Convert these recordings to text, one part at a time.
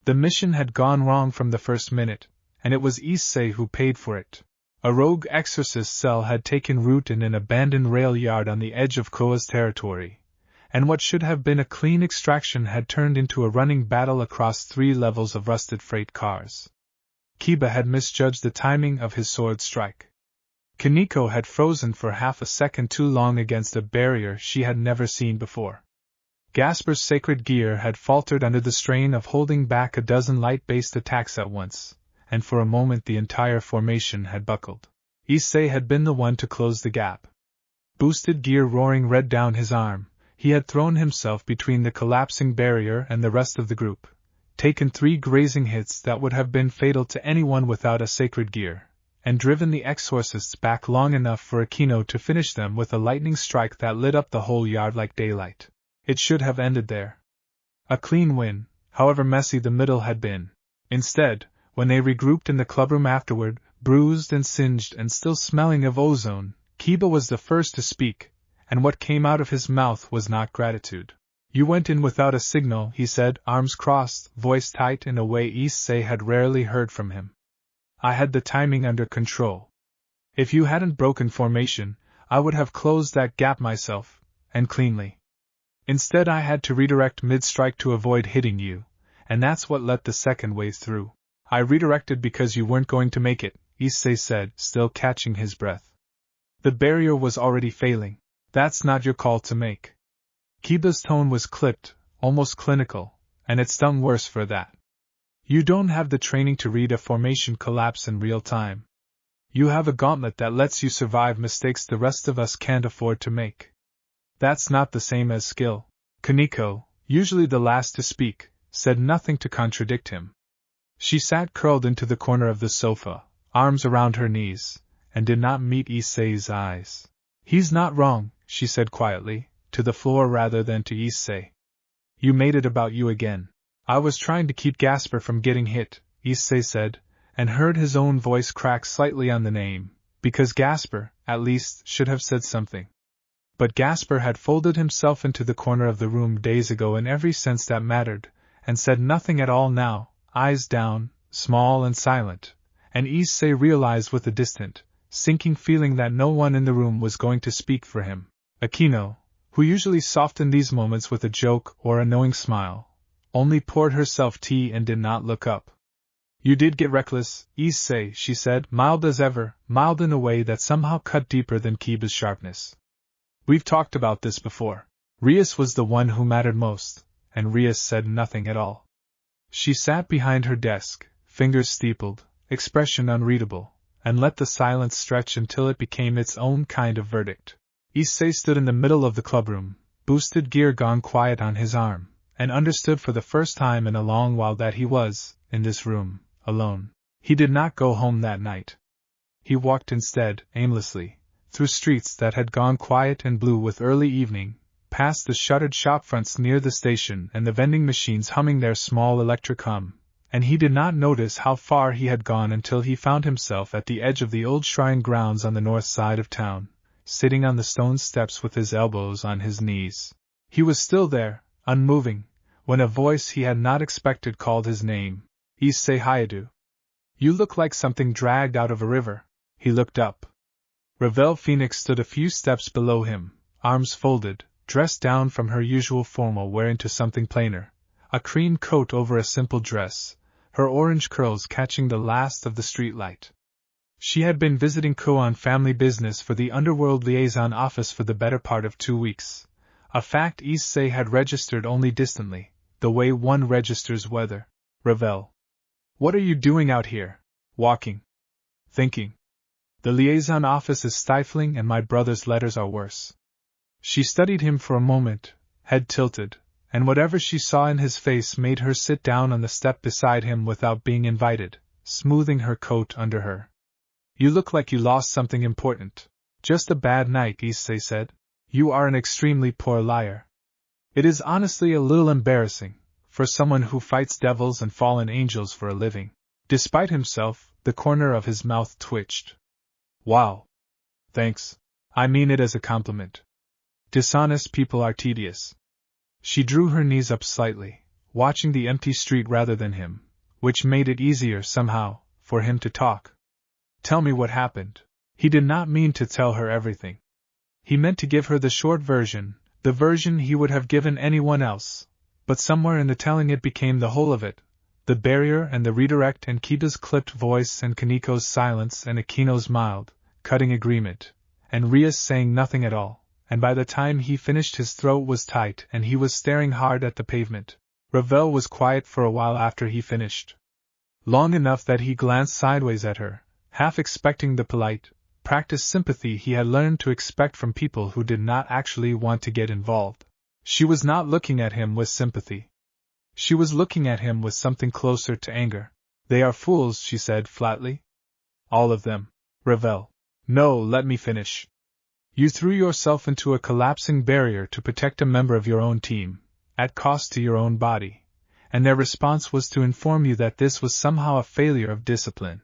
The mission had gone wrong from the first minute, and it was Issei who paid for it. A rogue exorcist cell had taken root in an abandoned rail yard on the edge of Koa's territory, and what should have been a clean extraction had turned into a running battle across 3 levels of rusted freight cars. Kiba had misjudged the timing of his sword strike. Kaneko had frozen for half a second too long against a barrier she had never seen before. Gasper's sacred gear had faltered under the strain of holding back a dozen light-based attacks at once, and for a moment the entire formation had buckled. Issei had been the one to close the gap. Boosted gear roaring red down his arm, he had thrown himself between the collapsing barrier and the rest of the group, taken 3 grazing hits that would have been fatal to anyone without a sacred gear, and driven the exorcists back long enough for Akino to finish them with a lightning strike that lit up the whole yard like daylight. It should have ended there. A clean win, however messy the middle had been. Instead, when they regrouped in the clubroom afterward, bruised and singed and still smelling of ozone, Kiba was the first to speak, and what came out of his mouth was not gratitude. "You went in without a signal," he said, arms crossed, voice tight in a way Issei had rarely heard from him. "I had the timing under control. If you hadn't broken formation, I would have closed that gap myself, and cleanly. Instead I had to redirect mid-strike to avoid hitting you, and that's what let the second wave through." "I redirected because you weren't going to make it," Issei said, still catching his breath. "The barrier was already failing. That's not your call to make." Kiba's tone was clipped, almost clinical, and it stung worse for that. "You don't have the training to read a formation collapse in real time. You have a gauntlet that lets you survive mistakes the rest of us can't afford to make. That's not the same as skill." Kaneko, usually the last to speak, said nothing to contradict him. She sat curled into the corner of the sofa, arms around her knees, and did not meet Issei's eyes. "He's not wrong," she said quietly, to the floor rather than to Issei. "You made it about you again." "I was trying to keep Gasper from getting hit," Issei said, and heard his own voice crack slightly on the name, because Gasper, at least, should have said something. But Gasper had folded himself into the corner of the room days ago in every sense that mattered, and said nothing at all now, eyes down, small and silent, and Issei realized with a distant, sinking feeling that no one in the room was going to speak for him. Akino, who usually softened these moments with a joke or a knowing smile, only poured herself tea and did not look up. "You did get reckless, Issei," she said, mild as ever, mild in a way that somehow cut deeper than Kiba's sharpness. "We've talked about this before." Rias was the one who mattered most, and Rias said nothing at all. She sat behind her desk, fingers steepled, expression unreadable, and let the silence stretch until it became its own kind of verdict. Issei stood in the middle of the clubroom, boosted gear gone quiet on his arm, and understood for the first time in a long while that he was, in this room, alone. He did not go home that night. He walked instead, aimlessly, through streets that had gone quiet and blue with early evening, past the shuttered shopfronts near the station and the vending machines humming their small electric hum, and he did not notice how far he had gone until he found himself at the edge of the old shrine grounds on the north side of town, sitting on the stone steps with his elbows on his knees. He was still there, unmoving, when a voice he had not expected called his name. "Issei Hyoudou. You look like something dragged out of a river." He looked up. Ravel Phoenix stood a few steps below him, arms folded, dressed down from her usual formal wear into something plainer, a cream coat over a simple dress, her orange curls catching the last of the street light. She had been visiting Ko on family business for the Underworld Liaison Office for the better part of 2 weeks, a fact Issei had registered only distantly, the way one registers weather. "Ravel. What are you doing out here?" "Walking. Thinking. The liaison office is stifling and my brother's letters are worse." She studied him for a moment, head tilted, and whatever she saw in his face made her sit down on the step beside him without being invited, smoothing her coat under her. "You look like you lost something important." "Just a bad night," Issei said. "You are an extremely poor liar." "It is honestly a little embarrassing, for someone who fights devils and fallen angels for a living." Despite himself, the corner of his mouth twitched. "Wow. Thanks. I mean it as a compliment. Dishonest people are tedious." She drew her knees up slightly, watching the empty street rather than him, which made it easier, somehow, for him to talk. Tell me what happened. He did not mean to tell her everything. He meant to give her the short version, the version he would have given anyone else, but somewhere in the telling it became the whole of it, the barrier and the redirect and Kita's clipped voice and Kaniko's silence and Akino's mild, cutting agreement, and Rias saying nothing at all, and by the time he finished his throat was tight and he was staring hard at the pavement. Ravel was quiet for a while after he finished. Long enough that he glanced sideways at her, half expecting the polite, practiced sympathy he had learned to expect from people who did not actually want to get involved. She was not looking at him with sympathy. She was looking at him with something closer to anger. They are fools, she said flatly. All of them. Ravel. No, let me finish. You threw yourself into a collapsing barrier to protect a member of your own team, at cost to your own body, and their response was to inform you that this was somehow a failure of discipline.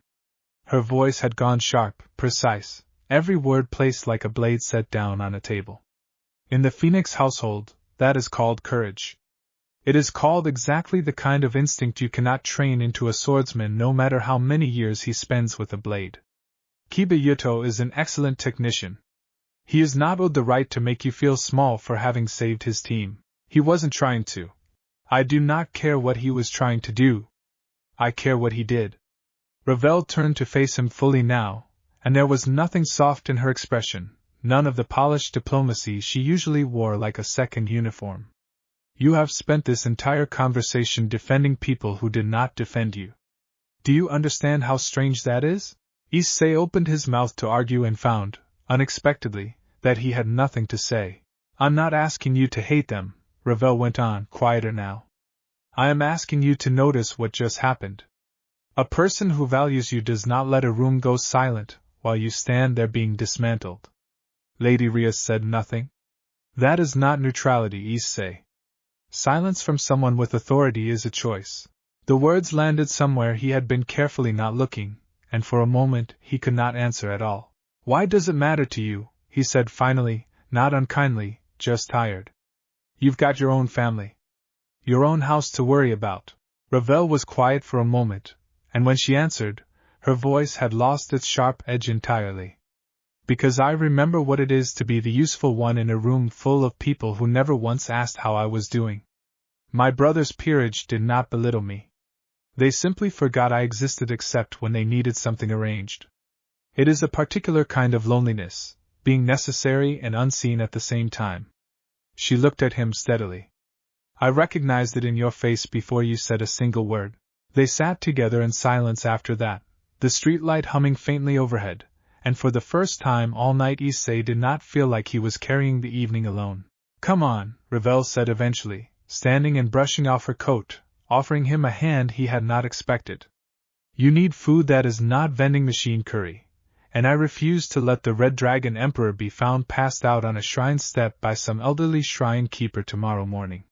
Her voice had gone sharp, precise, every word placed like a blade set down on a table. In the Phoenix household, that is called courage. It is called exactly the kind of instinct you cannot train into a swordsman no matter how many years he spends with a blade. Kiba Yuto is an excellent technician. He is not owed the right to make you feel small for having saved his team. He wasn't trying to. I do not care what he was trying to do. I care what he did. Ravel turned to face him fully now, and there was nothing soft in her expression, none of the polished diplomacy she usually wore like a second uniform. You have spent this entire conversation defending people who did not defend you. Do you understand how strange that is? Issei opened his mouth to argue and found, unexpectedly, that he had nothing to say. I'm not asking you to hate them, Ravel went on, quieter now. I am asking you to notice what just happened. A person who values you does not let a room go silent while you stand there being dismantled. Lady Rias said nothing. That is not neutrality, Issei. Silence from someone with authority is a choice. The words landed somewhere he had been carefully not looking, and for a moment he could not answer at all. Why does it matter to you? He said finally, not unkindly, just tired. You've got your own family. Your own house to worry about. Ravel was quiet for a moment, and when she answered, her voice had lost its sharp edge entirely. Because I remember what it is to be the useful one in a room full of people who never once asked how I was doing. My brother's peerage did not belittle me. They simply forgot I existed except when they needed something arranged. It is a particular kind of loneliness, being necessary and unseen at the same time. She looked at him steadily. I recognized it in your face before you said a single word. They sat together in silence after that, the streetlight humming faintly overhead, and for the first time all night Issei did not feel like he was carrying the evening alone. Come on, Ravel said eventually, standing and brushing off her coat, offering him a hand he had not expected. You need food that is not vending machine curry, and I refuse to let the Red Dragon Emperor be found passed out on a shrine step by some elderly shrine keeper tomorrow morning.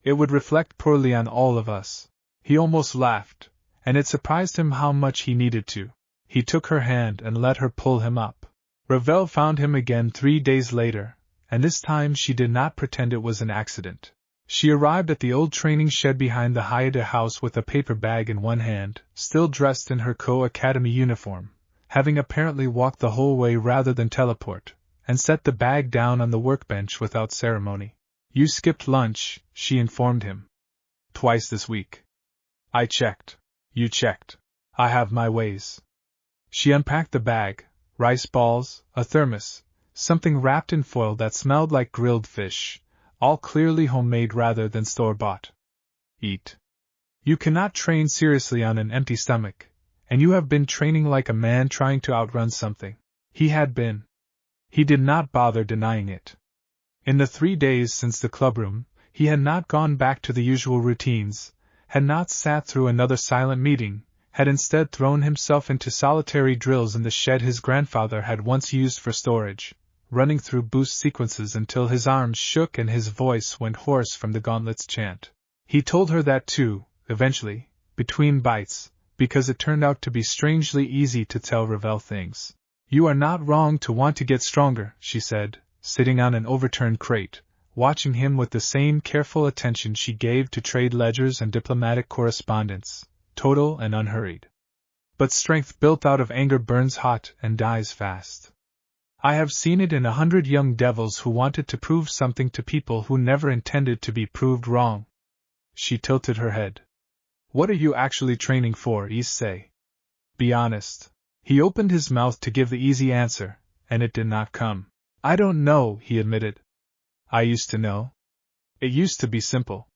It would reflect poorly on all of us. He almost laughed, and it surprised him how much he needed to. He took her hand and let her pull him up. Ravel found him again 3 days later, and this time she did not pretend it was an accident. She arrived at the old training shed behind the Hyoudou house with a paper bag in one hand, still dressed in her Co-Academy uniform, having apparently walked the whole way rather than teleport, and set the bag down on the workbench without ceremony. You skipped lunch, she informed him. Twice this week. I checked. You checked. I have my ways. She unpacked the bag, rice balls, a thermos, something wrapped in foil that smelled like grilled fish, all clearly homemade rather than store-bought. Eat. You cannot train seriously on an empty stomach, and you have been training like a man trying to outrun something. He had been. He did not bother denying it. In the 3 days since the clubroom, he had not gone back to the usual routines, had not sat through another silent meeting, had instead thrown himself into solitary drills in the shed his grandfather had once used for storage, running through boost sequences until his arms shook and his voice went hoarse from the gauntlet's chant. He told her that too, eventually, between bites, because it turned out to be strangely easy to tell Ravel things. You are not wrong to want to get stronger, she said, sitting on an overturned crate, watching him with the same careful attention she gave to trade ledgers and diplomatic correspondence, total and unhurried. But strength built out of anger burns hot and dies fast. I have seen it in 100 young devils who wanted to prove something to people who never intended to be proved wrong. She tilted her head. What are you actually training for, Issei? Be honest. He opened his mouth to give the easy answer, and it did not come. I don't know, he admitted. I used to know. It used to be simple.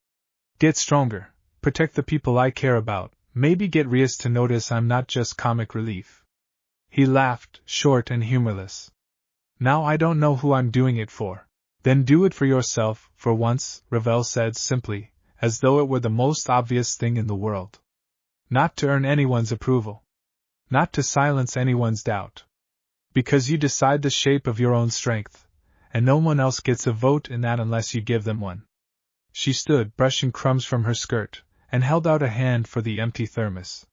Get stronger, protect the people I care about, maybe get Rias to notice I'm not just comic relief. He laughed, short and humorless. Now I don't know who I'm doing it for. Then do it for yourself, for once, Ravel said simply, as though it were the most obvious thing in the world. Not to earn anyone's approval. Not to silence anyone's doubt. Because you decide the shape of your own strength, and no one else gets a vote in that unless you give them one. She stood, brushing crumbs from her skirt, and held out a hand for the empty thermos.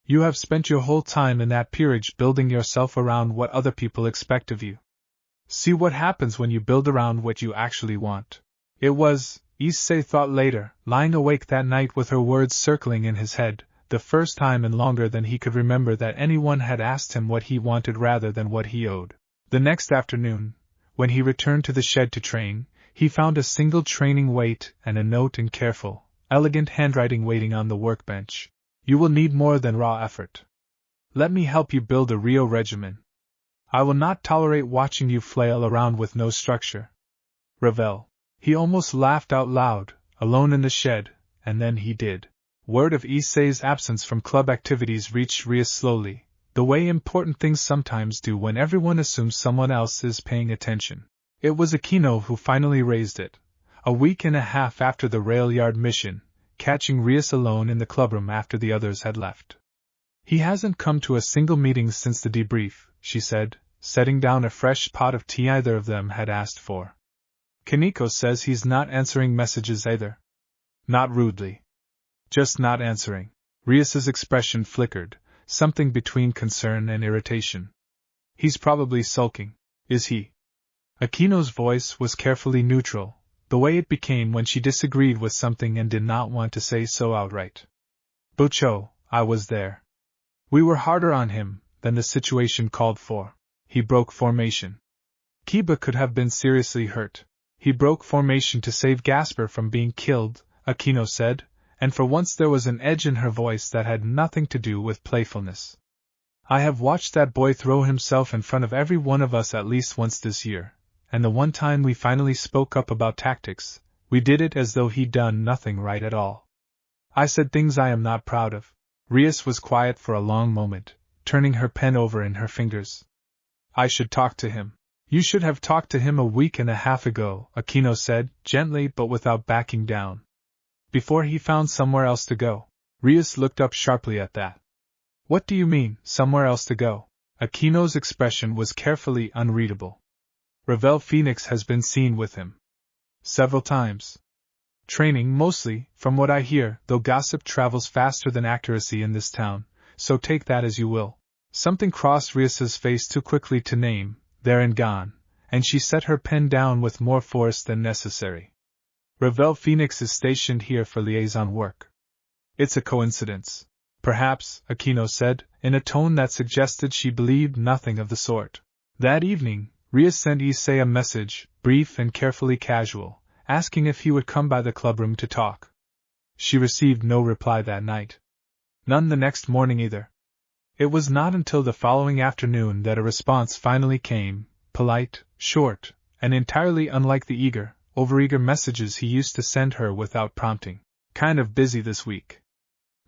You have spent your whole time in that peerage building yourself around what other people expect of you. See what happens when you build around what you actually want. It was, Issei thought later, lying awake that night with her words circling in his head, the first time in longer than he could remember that anyone had asked him what he wanted rather than what he owed. The next afternoon, when he returned to the shed to train, he found a single training weight and a note in careful, elegant handwriting waiting on the workbench. You will need more than raw effort. Let me help you build a Rio regimen. I will not tolerate watching you flail around with no structure. Ravel. He almost laughed out loud, alone in the shed, and then he did. Word of Issei's absence from club activities reached Rias slowly, the way important things sometimes do when everyone assumes someone else is paying attention. It was Aquino who finally raised it, a week and a half after the rail yard mission, catching Rias alone in the clubroom after the others had left. He hasn't come to a single meeting since the debrief, she said, setting down a fresh pot of tea either of them had asked for. Kaneko says he's not answering messages either. Not rudely. Just not answering. Rias's expression flickered, something between concern and irritation. He's probably sulking. Is he? Aquino's voice was carefully neutral, the way it became when she disagreed with something and did not want to say so outright. Bocho, I was there. We were harder on him than the situation called for. He broke formation. Kiba could have been seriously hurt. He broke formation to save Gasper from being killed, Aquino said, and for once there was an edge in her voice that had nothing to do with playfulness. I have watched that boy throw himself in front of every one of us at least once this year, and the one time we finally spoke up about tactics, we did it as though he'd done nothing right at all. I said things I am not proud of. Rias was quiet for a long moment, turning her pen over in her fingers. I should talk to him. You should have talked to him a week and a half ago, Aquino said, gently but without backing down. Before he found somewhere else to go. Rias looked up sharply at that. What do you mean, somewhere else to go? Aquino's expression was carefully unreadable. Ravel Phoenix has been seen with him. Several times. Training mostly, from what I hear, though gossip travels faster than accuracy in this town, so take that as you will. Something crossed Rias's face too quickly to name, there and gone, and she set her pen down with more force than necessary. Ravel Phoenix is stationed here for liaison work. It's a coincidence. Perhaps, Aquino said, in a tone that suggested she believed nothing of the sort. That evening, Rias sent Issei a message, brief and carefully casual, asking if he would come by the clubroom to talk. She received no reply that night. None the next morning either. It was not until the following afternoon that a response finally came, polite, short, and entirely unlike the eager, overeager messages he used to send her without prompting. Kind of busy this week.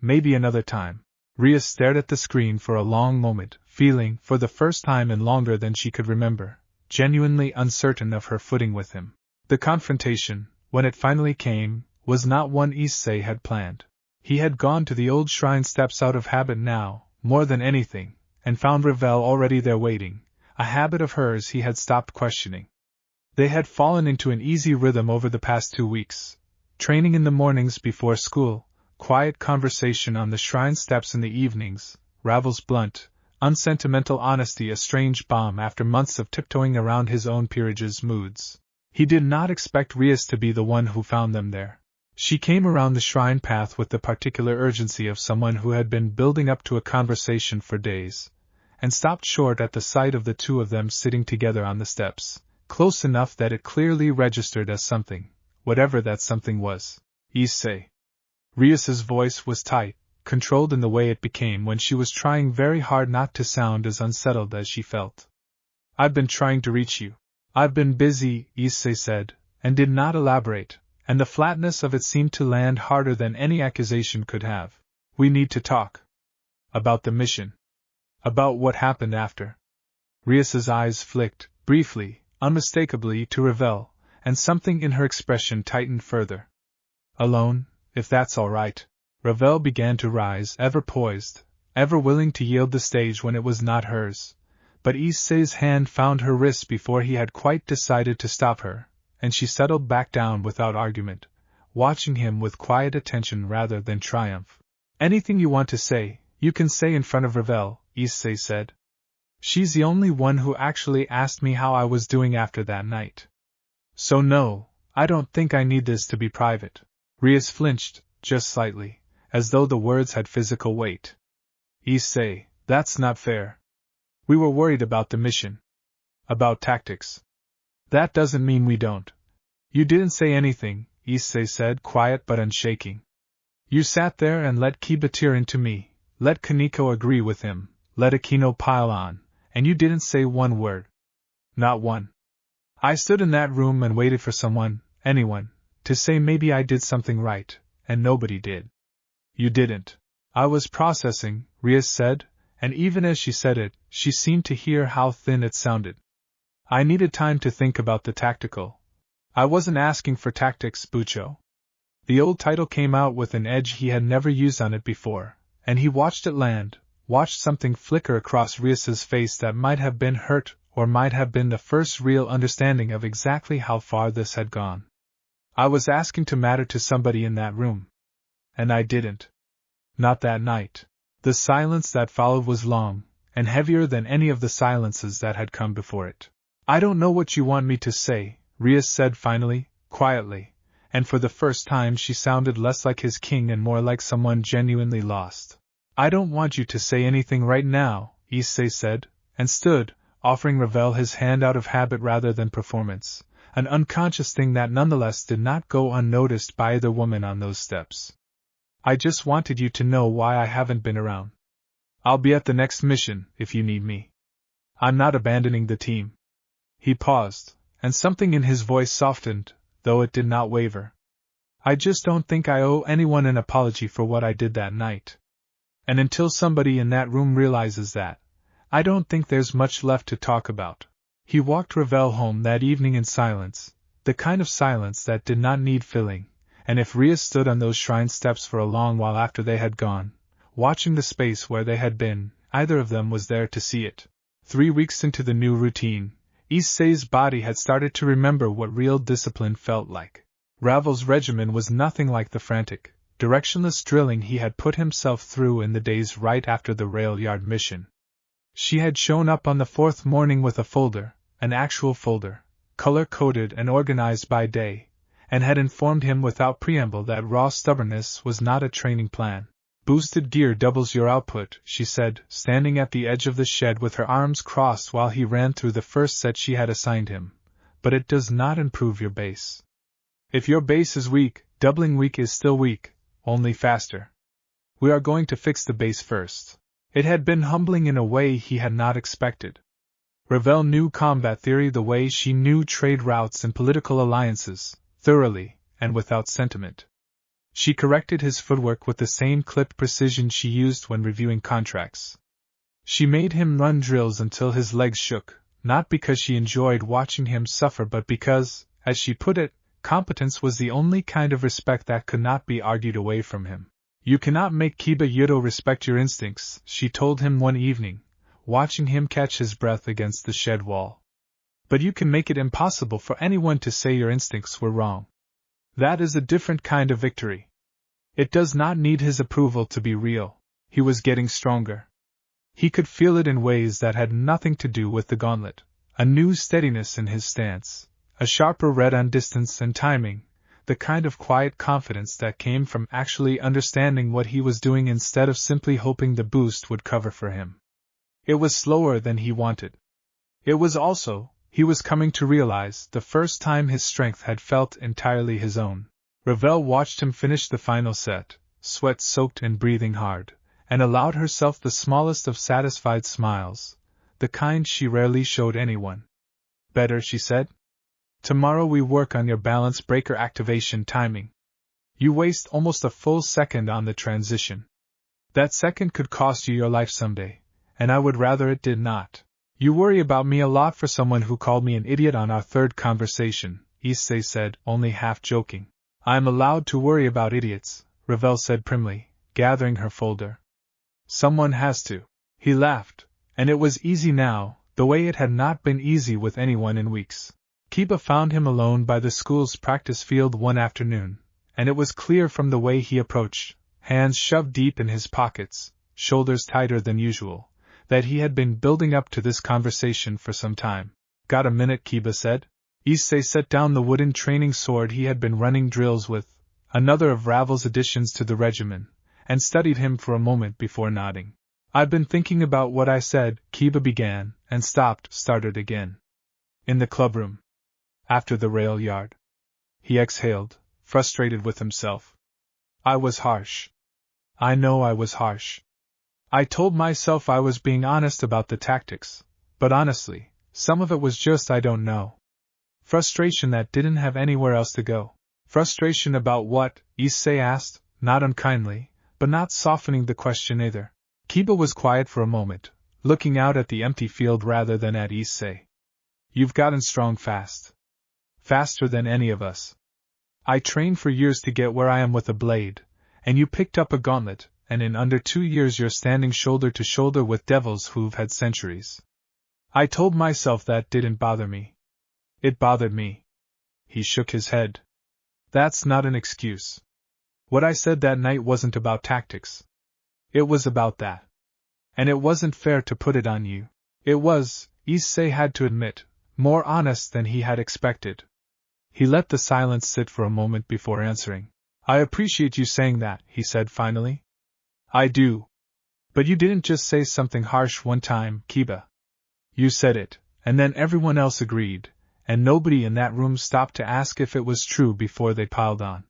Maybe another time. Rias stared at the screen for a long moment, feeling, for the first time in longer than she could remember, genuinely uncertain of her footing with him. The confrontation, when it finally came, was not one Issei had planned. He had gone to the old shrine steps out of habit now, more than anything, and found Ravel already there waiting, a habit of hers he had stopped questioning. They had fallen into an easy rhythm over the past 2 weeks, training in the mornings before school, quiet conversation on the shrine steps in the evenings, Ravel's blunt, unsentimental honesty a strange balm after months of tiptoeing around his own peerage's moods. He did not expect Rias to be the one who found them there. She came around the shrine path with the particular urgency of someone who had been building up to a conversation for days, and stopped short at the sight of the two of them sitting together on the steps, close enough that it clearly registered as something, whatever that something was. Issei. Rias's voice was tight, controlled in the way it became when she was trying very hard not to sound as unsettled as she felt. I've been trying to reach you. I've been busy, Issei said, and did not elaborate, and the flatness of it seemed to land harder than any accusation could have. We need to talk. About the mission. About what happened after. Rias's eyes flicked, briefly, unmistakably, to Ravel, and something in her expression tightened further. Alone, if that's all right. Ravel began to rise, ever poised, ever willing to yield the stage when it was not hers. But Issei's hand found her wrist before he had quite decided to stop her, and she settled back down without argument, watching him with quiet attention rather than triumph. Anything you want to say, you can say in front of Ravel, Issei said. She's the only one who actually asked me how I was doing after that night. So no, I don't think I need this to be private. Rias flinched, just slightly, as though the words had physical weight. Issei, that's not fair. We were worried about the mission. About tactics. That doesn't mean we don't. You didn't say anything, Issei said, quiet but unshaking. You sat there and let Kiba tear into me, let Kaneko agree with him, let Akino pile on, and you didn't say one word. Not one. I stood in that room and waited for someone, anyone, to say maybe I did something right, and nobody did. You didn't. I was processing, Rias said, and even as she said it, she seemed to hear how thin it sounded. I needed time to think about the tactical. I wasn't asking for tactics, Bucho. The old title came out with an edge he had never used on it before, and he watched it land, watched something flicker across Rias's face that might have been hurt or might have been the first real understanding of exactly how far this had gone. I was asking to matter to somebody in that room. And I didn't. Not that night. The silence that followed was long, and heavier than any of the silences that had come before it. I don't know what you want me to say, Rias said finally, quietly, and for the first time she sounded less like his king and more like someone genuinely lost. I don't want you to say anything right now, Issei said, and stood, offering Ravel his hand out of habit rather than performance, an unconscious thing that nonetheless did not go unnoticed by either woman on those steps. I just wanted you to know why I haven't been around. I'll be at the next mission, if you need me. I'm not abandoning the team. He paused, and something in his voice softened, though it did not waver. I just don't think I owe anyone an apology for what I did that night. And until somebody in that room realizes that, I don't think there's much left to talk about. He walked Ravel home that evening in silence, the kind of silence that did not need filling. And if Rias stood on those shrine steps for a long while after they had gone, watching the space where they had been, either of them was there to see it. 3 weeks into the new routine, Issei's body had started to remember what real discipline felt like. Ravel's regimen was nothing like the frantic, directionless drilling he had put himself through in the days right after the rail yard mission. She had shown up on the 4th morning with a folder, an actual folder, color-coded and organized by day, and had informed him without preamble that raw stubbornness was not a training plan. Boosted gear doubles your output, she said, standing at the edge of the shed with her arms crossed while he ran through the first set she had assigned him, but it does not improve your base. If your base is weak, doubling weak is still weak, only faster. We are going to fix the base first. It had been humbling in a way he had not expected. Ravel knew combat theory the way she knew trade routes and political alliances, thoroughly, and without sentiment. She corrected his footwork with the same clipped precision she used when reviewing contracts. She made him run drills until his legs shook, not because she enjoyed watching him suffer but because, as she put it, competence was the only kind of respect that could not be argued away from him. You cannot make Kiba Hyoudou respect your instincts, she told him one evening, watching him catch his breath against the shed wall. But you can make it impossible for anyone to say your instincts were wrong. That is a different kind of victory. It does not need his approval to be real. He was getting stronger. He could feel it in ways that had nothing to do with the gauntlet, a new steadiness in his stance, a sharper read on distance and timing, the kind of quiet confidence that came from actually understanding what he was doing instead of simply hoping the boost would cover for him. It was slower than he wanted. It was also, he was coming to realize, the first time his strength had felt entirely his own. Ravel watched him finish the final set, sweat-soaked and breathing hard, and allowed herself the smallest of satisfied smiles, the kind she rarely showed anyone. Better, she said. Tomorrow we work on your balance breaker activation timing. You waste almost a full second on the transition. That second could cost you your life someday, and I would rather it did not. You worry about me a lot for someone who called me an idiot on our third conversation, Issei said, only half joking. I am allowed to worry about idiots, Ravel said primly, gathering her folder. Someone has to. He laughed, and it was easy now, the way it had not been easy with anyone in weeks. Kiba found him alone by the school's practice field one afternoon, and it was clear from the way he approached, hands shoved deep in his pockets, shoulders tighter than usual, that he had been building up to this conversation for some time. Got a minute, Kiba said. Issei set down the wooden training sword he had been running drills with, another of Ravel's additions to the regimen, and studied him for a moment before nodding. I've been thinking about what I said, Kiba began, and started again. In the clubroom. After the rail yard. He exhaled, frustrated with himself. I was harsh. I know I was harsh. I told myself I was being honest about the tactics, but honestly, some of it was just I don't know. Frustration that didn't have anywhere else to go. Frustration about what? Issei asked, not unkindly, but not softening the question either. Kiba was quiet for a moment, looking out at the empty field rather than at Issei. You've gotten strong fast. Faster than any of us. I trained for years to get where I am with a blade, and you picked up a gauntlet, and in under 2 years you're standing shoulder to shoulder with devils who've had centuries. I told myself that didn't bother me. It bothered me. He shook his head. That's not an excuse. What I said that night wasn't about tactics. It was about that. And it wasn't fair to put it on you. It was, Issei had to admit, more honest than he had expected. He let the silence sit for a moment before answering. I appreciate you saying that, he said finally. I do. But you didn't just say something harsh one time, Kiba. You said it, and then everyone else agreed, and nobody in that room stopped to ask if it was true before they piled on.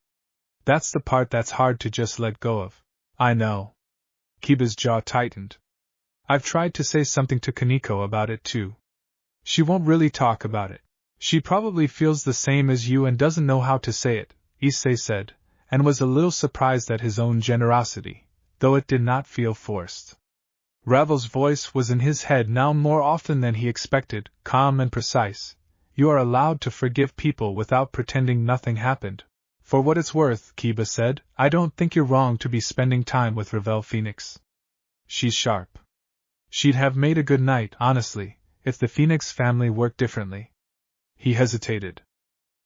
That's the part that's hard to just let go of. I know. Kiba's jaw tightened. I've tried to say something to Kaneko about it too. She won't really talk about it. She probably feels the same as you and doesn't know how to say it, Issei said, and was a little surprised at his own generosity, though it did not feel forced. Ravel's voice was in his head now more often than he expected, calm and precise. You are allowed to forgive people without pretending nothing happened. For what it's worth, Kiba said, I don't think you're wrong to be spending time with Ravel Phoenix. She's sharp. She'd have made a good knight, honestly, if the Phoenix family worked differently. He hesitated.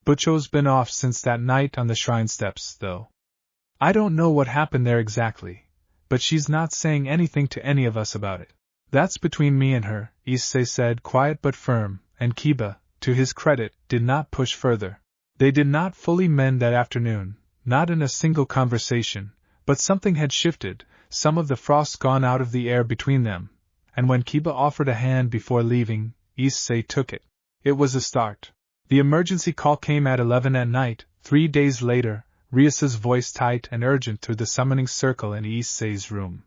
Butcho's been off since that night on the shrine steps, though. I don't know what happened there exactly, but she's not saying anything to any of us about it. That's between me and her, Issei said, quiet but firm, and Kiba, to his credit, did not push further. They did not fully mend that afternoon, not in a single conversation, but something had shifted, some of the frost gone out of the air between them, and when Kiba offered a hand before leaving, Issei took it. It was a start. The emergency call came at 11 at night, 3 days later, Rias's voice tight and urgent through the summoning circle in Issei's room.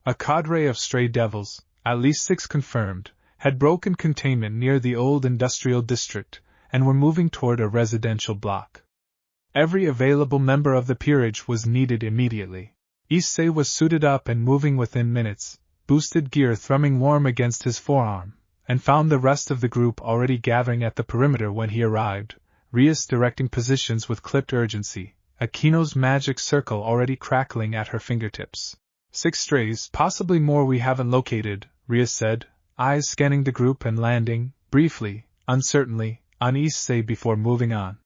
A cadre of stray devils, at least 6 confirmed, had broken containment near the old industrial district, and were moving toward a residential block. Every available member of the peerage was needed immediately. Issei was suited up and moving within minutes, boosted gear thrumming warm against his forearm, and found the rest of the group already gathering at the perimeter when he arrived, Rias directing positions with clipped urgency, Akino's magic circle already crackling at her fingertips. 6 strays, possibly more we haven't located, Rias said, eyes scanning the group and landing, briefly, uncertainly, on Issei before moving on.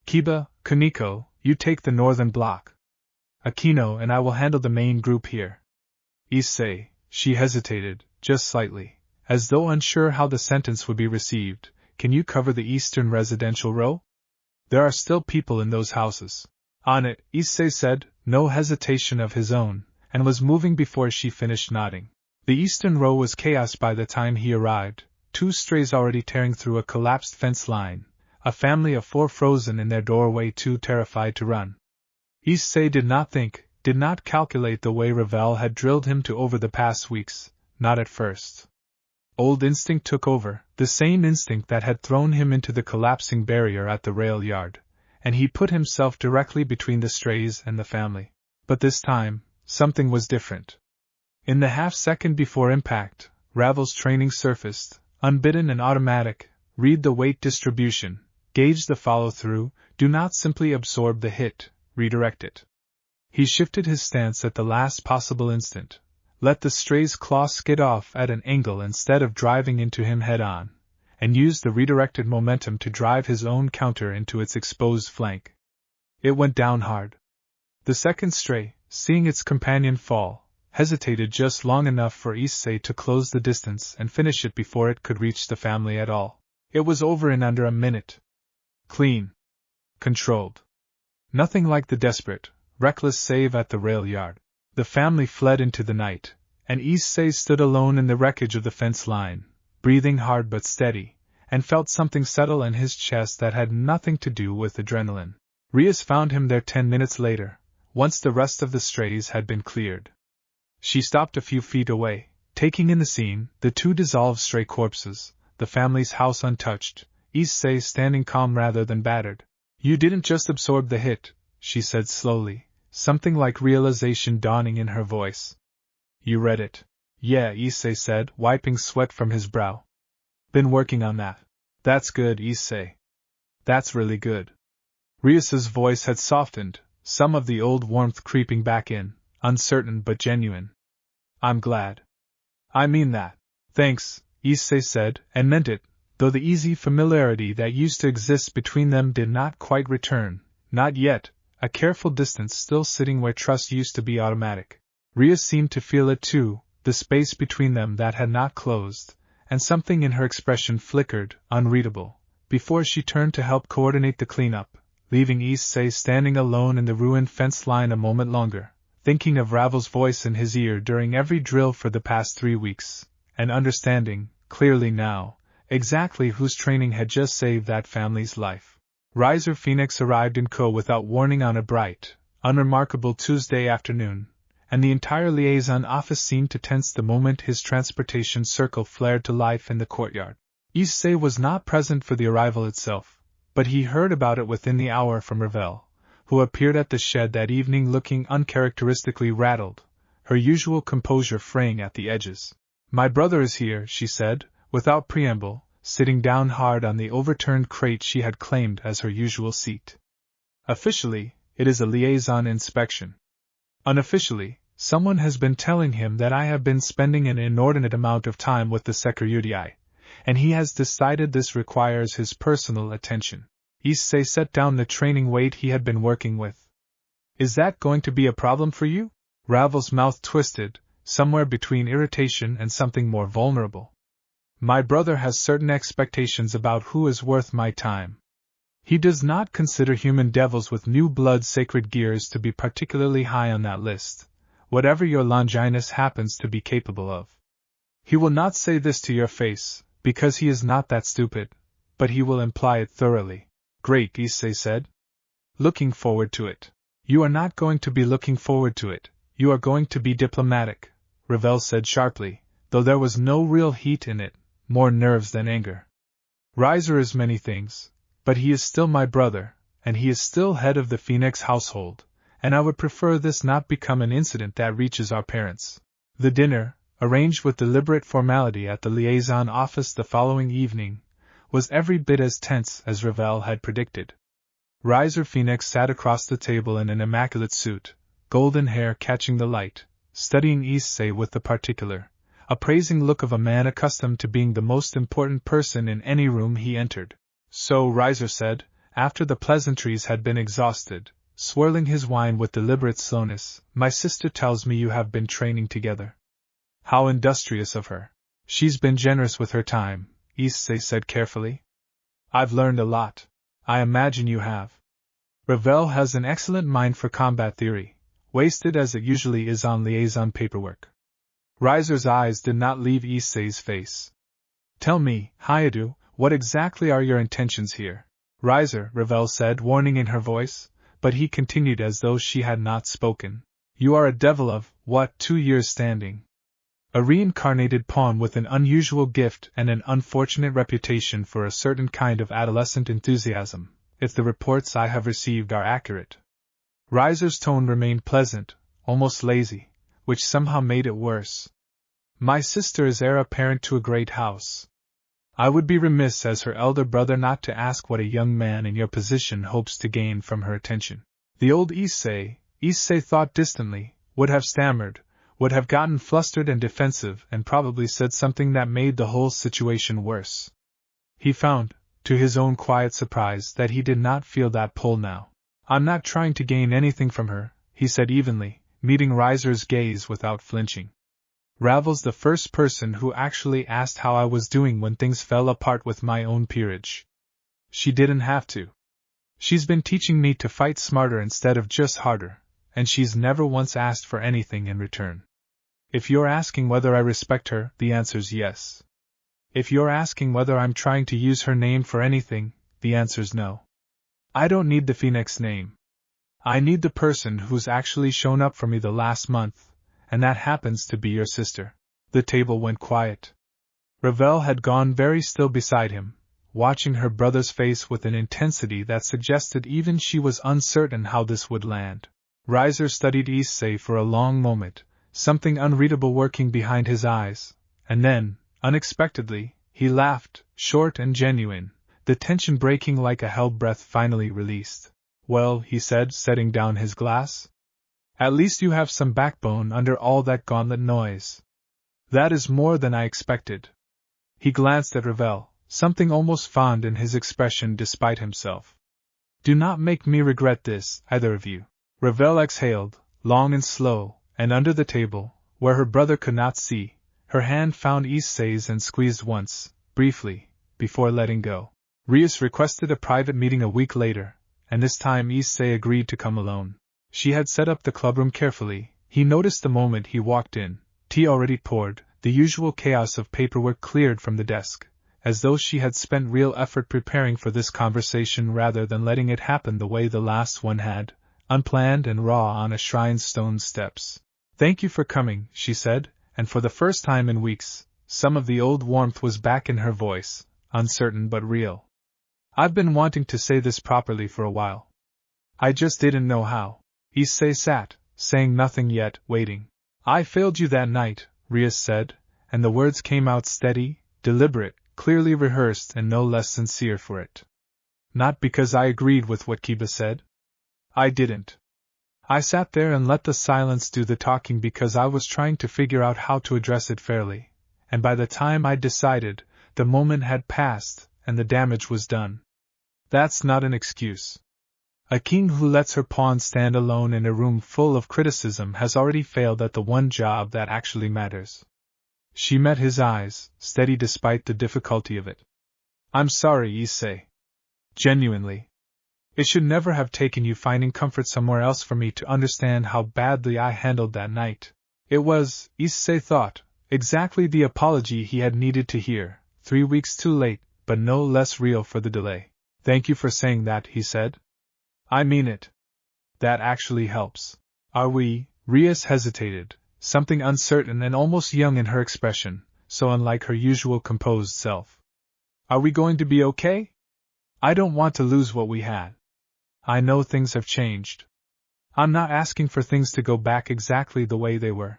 Kiba, Kaneko, you take the northern block. Akino and I will handle the main group here. Issei, she hesitated, just slightly, as though unsure how the sentence would be received. can you cover the eastern residential row? There are still people in those houses. On it, Issei said, no hesitation of his own, and was moving before she finished nodding. The eastern row was chaos by the time he arrived, 2 strays already tearing through a collapsed fence line, a family of 4 frozen in their doorway too terrified to run. Issei did not think, did not calculate the way Ravel had drilled him to over the past weeks, not at first. Old instinct took over, the same instinct that had thrown him into the collapsing barrier at the rail yard, and he put himself directly between the strays and the family. But this time, something was different. In the half-second before impact, Ravel's training surfaced, unbidden and automatic: read the weight distribution, gauge the follow-through, do not simply absorb the hit, redirect it. He shifted his stance at the last possible instant, let the stray's claw skid off at an angle instead of driving into him head-on, and used the redirected momentum to drive his own counter into its exposed flank. It went down hard. The second stray, seeing its companion fall, hesitated just long enough for Issei to close the distance and finish it before it could reach the family at all. It was over in under a minute. Clean. Controlled. Nothing like the desperate, reckless save at the rail yard. The family fled into the night, and Issei stood alone in the wreckage of the fence line, breathing hard but steady, and felt something settle in his chest that had nothing to do with adrenaline. Rias found him there 10 minutes later, once the rest of the strays had been cleared. She stopped a few feet away, taking in the scene, the 2 dissolved stray corpses, the family's house untouched, Issei standing calm rather than battered. You didn't just absorb the hit, she said slowly, something like realization dawning in her voice. You read it. Yeah, Issei said, wiping sweat from his brow. Been working on that. That's good, Issei. That's really good. Rias's voice had softened, some of the old warmth creeping back in, uncertain but genuine. I'm glad. I mean that. Thanks, Issei said, and meant it, though the easy familiarity that used to exist between them did not quite return, not yet, a careful distance still sitting where trust used to be automatic. Rias seemed to feel it too, the space between them that had not closed, and something in her expression flickered, unreadable, before she turned to help coordinate the cleanup, leaving Issei standing alone in the ruined fence line a moment longer, thinking of Ravel's voice in his ear during every drill for the past 3 weeks, and understanding, clearly now, exactly whose training had just saved that family's life. Riser Phoenix arrived in Co without warning on a bright, unremarkable Tuesday afternoon, and the entire liaison office seemed to tense the moment his transportation circle flared to life in the courtyard. Issei was not present for the arrival itself, but he heard about it within the hour from Ravel, who appeared at the shed that evening looking uncharacteristically rattled, her usual composure fraying at the edges. My brother is here, she said, without preamble, sitting down hard on the overturned crate she had claimed as her usual seat. Officially, it is a liaison inspection. Unofficially, someone has been telling him that I have been spending an inordinate amount of time with the Security, and he has decided this requires his personal attention. Issei set down the training weight he had been working with. Is that going to be a problem for you? Ravel's mouth twisted, somewhere between irritation and something more vulnerable. My brother has certain expectations about who is worth my time. He does not consider human devils with new blood sacred gears to be particularly high on that list, whatever your Longinus happens to be capable of. He will not say this to your face, because he is not that stupid, but he will imply it thoroughly. Great, Issei said. Looking forward to it. You are not going to be looking forward to it, you are going to be diplomatic, Ravel said sharply, though there was no real heat in it, more nerves than anger. Riser is many things, but he is still my brother, and he is still head of the Phoenix household, and I would prefer this not become an incident that reaches our parents. The dinner, arranged with deliberate formality at the liaison office the following evening, was every bit as tense as Ravel had predicted. Riser Phoenix sat across the table in an immaculate suit, golden hair catching the light, studying Issei with the particular, appraising look of a man accustomed to being the most important person in any room he entered. So, Riser said, after the pleasantries had been exhausted, swirling his wine with deliberate slowness, my sister tells me you have been training together. How industrious of her. She's been generous with her time, Issei said carefully. I've learned a lot. I imagine you have. Ravel has an excellent mind for combat theory, wasted as it usually is on liaison paperwork. Reiser's eyes did not leave Issei's face. Tell me, Hyoudou, what exactly are your intentions here? Reiser, Ravel said, warning in her voice, but he continued as though she had not spoken. You are a devil of, 2 years standing. A reincarnated pawn with an unusual gift and an unfortunate reputation for a certain kind of adolescent enthusiasm, if the reports I have received are accurate. Reiser's tone remained pleasant, almost lazy, which somehow made it worse. My sister is heir apparent to a great house. I would be remiss as her elder brother not to ask what a young man in your position hopes to gain from her attention. The old Issei thought distantly, would have stammered, would have gotten flustered and defensive and probably said something that made the whole situation worse. He found, to his own quiet surprise, that he did not feel that pull now. I'm not trying to gain anything from her, he said evenly, meeting Reiser's gaze without flinching. Ravel's the first person who actually asked how I was doing when things fell apart with my own peerage. She didn't have to. She's been teaching me to fight smarter instead of just harder, and she's never once asked for anything in return. If you're asking whether I respect her, the answer's yes. If you're asking whether I'm trying to use her name for anything, the answer's no. I don't need the Phoenix name. I need the person who's actually shown up for me the last month, and that happens to be your sister. The table went quiet. Ravel had gone very still beside him, watching her brother's face with an intensity that suggested even she was uncertain how this would land. Reiser studied Issei for a long moment, something unreadable working behind his eyes, and then, unexpectedly, he laughed, short and genuine, the tension breaking like a held breath finally released. Well, he said, setting down his glass. At least you have some backbone under all that gauntlet noise. That is more than I expected. He glanced at Ravel, something almost fond in his expression despite himself. Do not make me regret this, either of you. Ravel exhaled, long and slow, and under the table, where her brother could not see, her hand found Issei's and squeezed once, briefly, before letting go. Rias requested a private meeting a week later, and this time Issei agreed to come alone. She had set up the clubroom carefully. He noticed the moment he walked in, tea already poured, the usual chaos of paperwork cleared from the desk, as though she had spent real effort preparing for this conversation rather than letting it happen the way the last one had, unplanned and raw on a shrine's stone steps. Thank you for coming, she said, and for the first time in weeks, some of the old warmth was back in her voice, uncertain but real. I've been wanting to say this properly for a while. I just didn't know how. Issei sat, saying nothing yet, waiting. I failed you that night, Rias said, and the words came out steady, deliberate, clearly rehearsed and no less sincere for it. Not because I agreed with what Kiba said. I didn't. I sat there and let the silence do the talking because I was trying to figure out how to address it fairly, and by the time I'd decided, the moment had passed, and the damage was done. That's not an excuse. A king who lets her pawn stand alone in a room full of criticism has already failed at the one job that actually matters. She met his eyes, steady despite the difficulty of it. I'm sorry, Issei. Genuinely. It should never have taken you finding comfort somewhere else for me to understand how badly I handled that night. It was, Issei thought, exactly the apology he had needed to hear, 3 weeks too late, but no less real for the delay. Thank you for saying that, he said. I mean it. That actually helps. Are we? Rias hesitated, something uncertain and almost young in her expression, so unlike her usual composed self. Are we going to be okay? I don't want to lose what we had. I know things have changed. I'm not asking for things to go back exactly the way they were.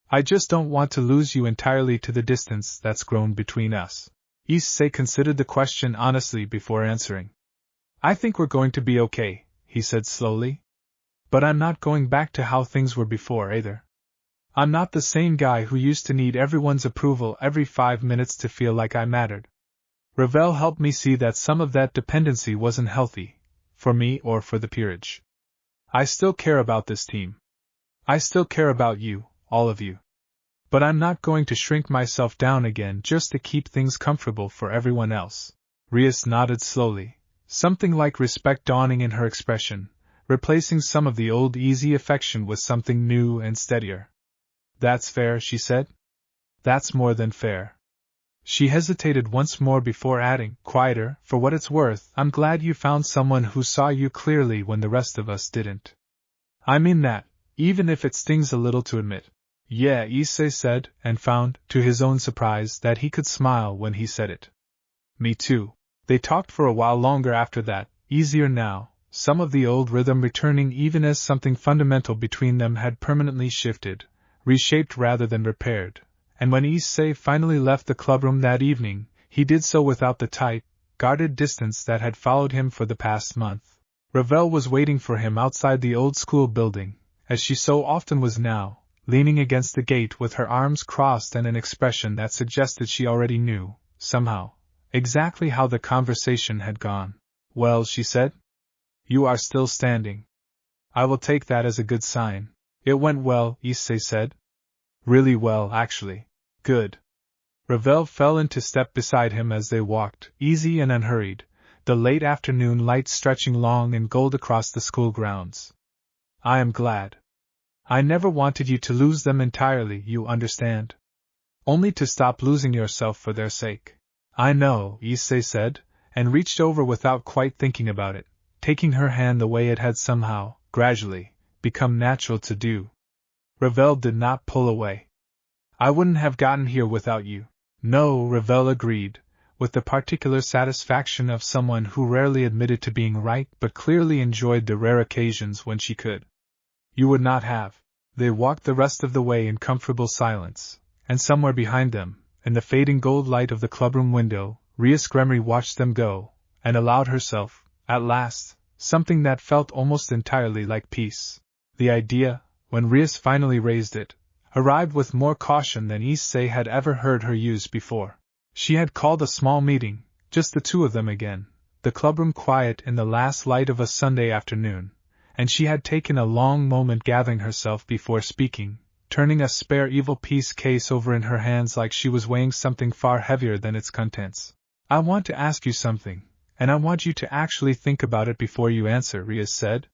I just don't want to lose you entirely to the distance that's grown between us. Issei considered the question honestly before answering. I think we're going to be okay, he said slowly. But I'm not going back to how things were before either. I'm not the same guy who used to need everyone's approval every 5 minutes to feel like I mattered. Ravel helped me see that some of that dependency wasn't healthy, for me or for the peerage. I still care about this team. I still care about you, all of you. But I'm not going to shrink myself down again just to keep things comfortable for everyone else. Rias nodded slowly, something like respect dawning in her expression, replacing some of the old easy affection with something new and steadier. That's fair, she said. That's more than fair. She hesitated once more before adding, quieter, for what it's worth, I'm glad you found someone who saw you clearly when the rest of us didn't. I mean that, even if it stings a little to admit. Yeah, Issei said, and found, to his own surprise, that he could smile when he said it. Me too. They talked for a while longer after that, easier now, some of the old rhythm returning even as something fundamental between them had permanently shifted, reshaped rather than repaired, and when Issei finally left the clubroom that evening, he did so without the tight, guarded distance that had followed him for the past month. Ravel was waiting for him outside the old school building, as she so often was now, leaning against the gate with her arms crossed and an expression that suggested she already knew, somehow, exactly how the conversation had gone. Well, she said. You are still standing. I will take that as a good sign. It went well, Issei said. Really well, actually. Good. Ravel fell into step beside him as they walked, easy and unhurried, the late afternoon light stretching long in gold across the school grounds. I am glad. I never wanted you to lose them entirely, you understand? Only to stop losing yourself for their sake. I know, Issei said, and reached over without quite thinking about it, taking her hand the way it had somehow, gradually, become natural to do. Ravel did not pull away. I wouldn't have gotten here without you. No, Ravel agreed, with the particular satisfaction of someone who rarely admitted to being right but clearly enjoyed the rare occasions when she could. You would not have. They walked the rest of the way in comfortable silence, and somewhere behind them, in the fading gold light of the clubroom window, Rias Gremory watched them go, and allowed herself, at last, something that felt almost entirely like peace. The idea, when Rias finally raised it, arrived with more caution than Issei had ever heard her use before. She had called a small meeting, just the two of them again, the clubroom quiet in the last light of a Sunday afternoon, and she had taken a long moment gathering herself before speaking, turning a spare evil peace case over in her hands like she was weighing something far heavier than its contents. I want to ask you something, and I want you to actually think about it before you answer, Rias said.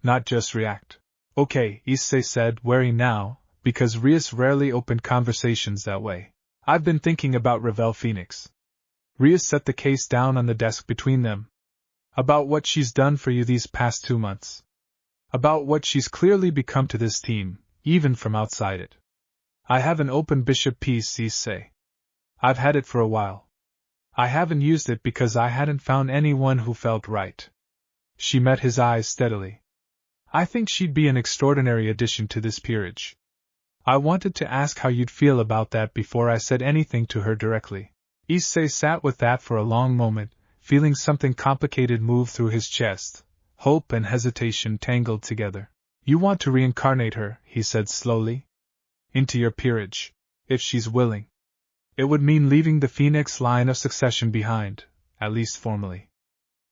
Not just react. Okay, Issei said, wary now, because Rias rarely opened conversations that way. I've been thinking about Ravel Phoenix. Rias set the case down on the desk between them. About what she's done for you these past 2 months. About what she's clearly become to this team, even from outside it. I have an open bishop piece, Issei. I've had it for a while. I haven't used it because I hadn't found anyone who felt right. She met his eyes steadily. I think she'd be an extraordinary addition to this peerage. I wanted to ask how you'd feel about that before I said anything to her directly. Issei sat with that for a long moment, feeling something complicated move through his chest, hope and hesitation tangled together. You want to reincarnate her, he said slowly, into your peerage, if she's willing. It would mean leaving the Phoenix line of succession behind, at least formally.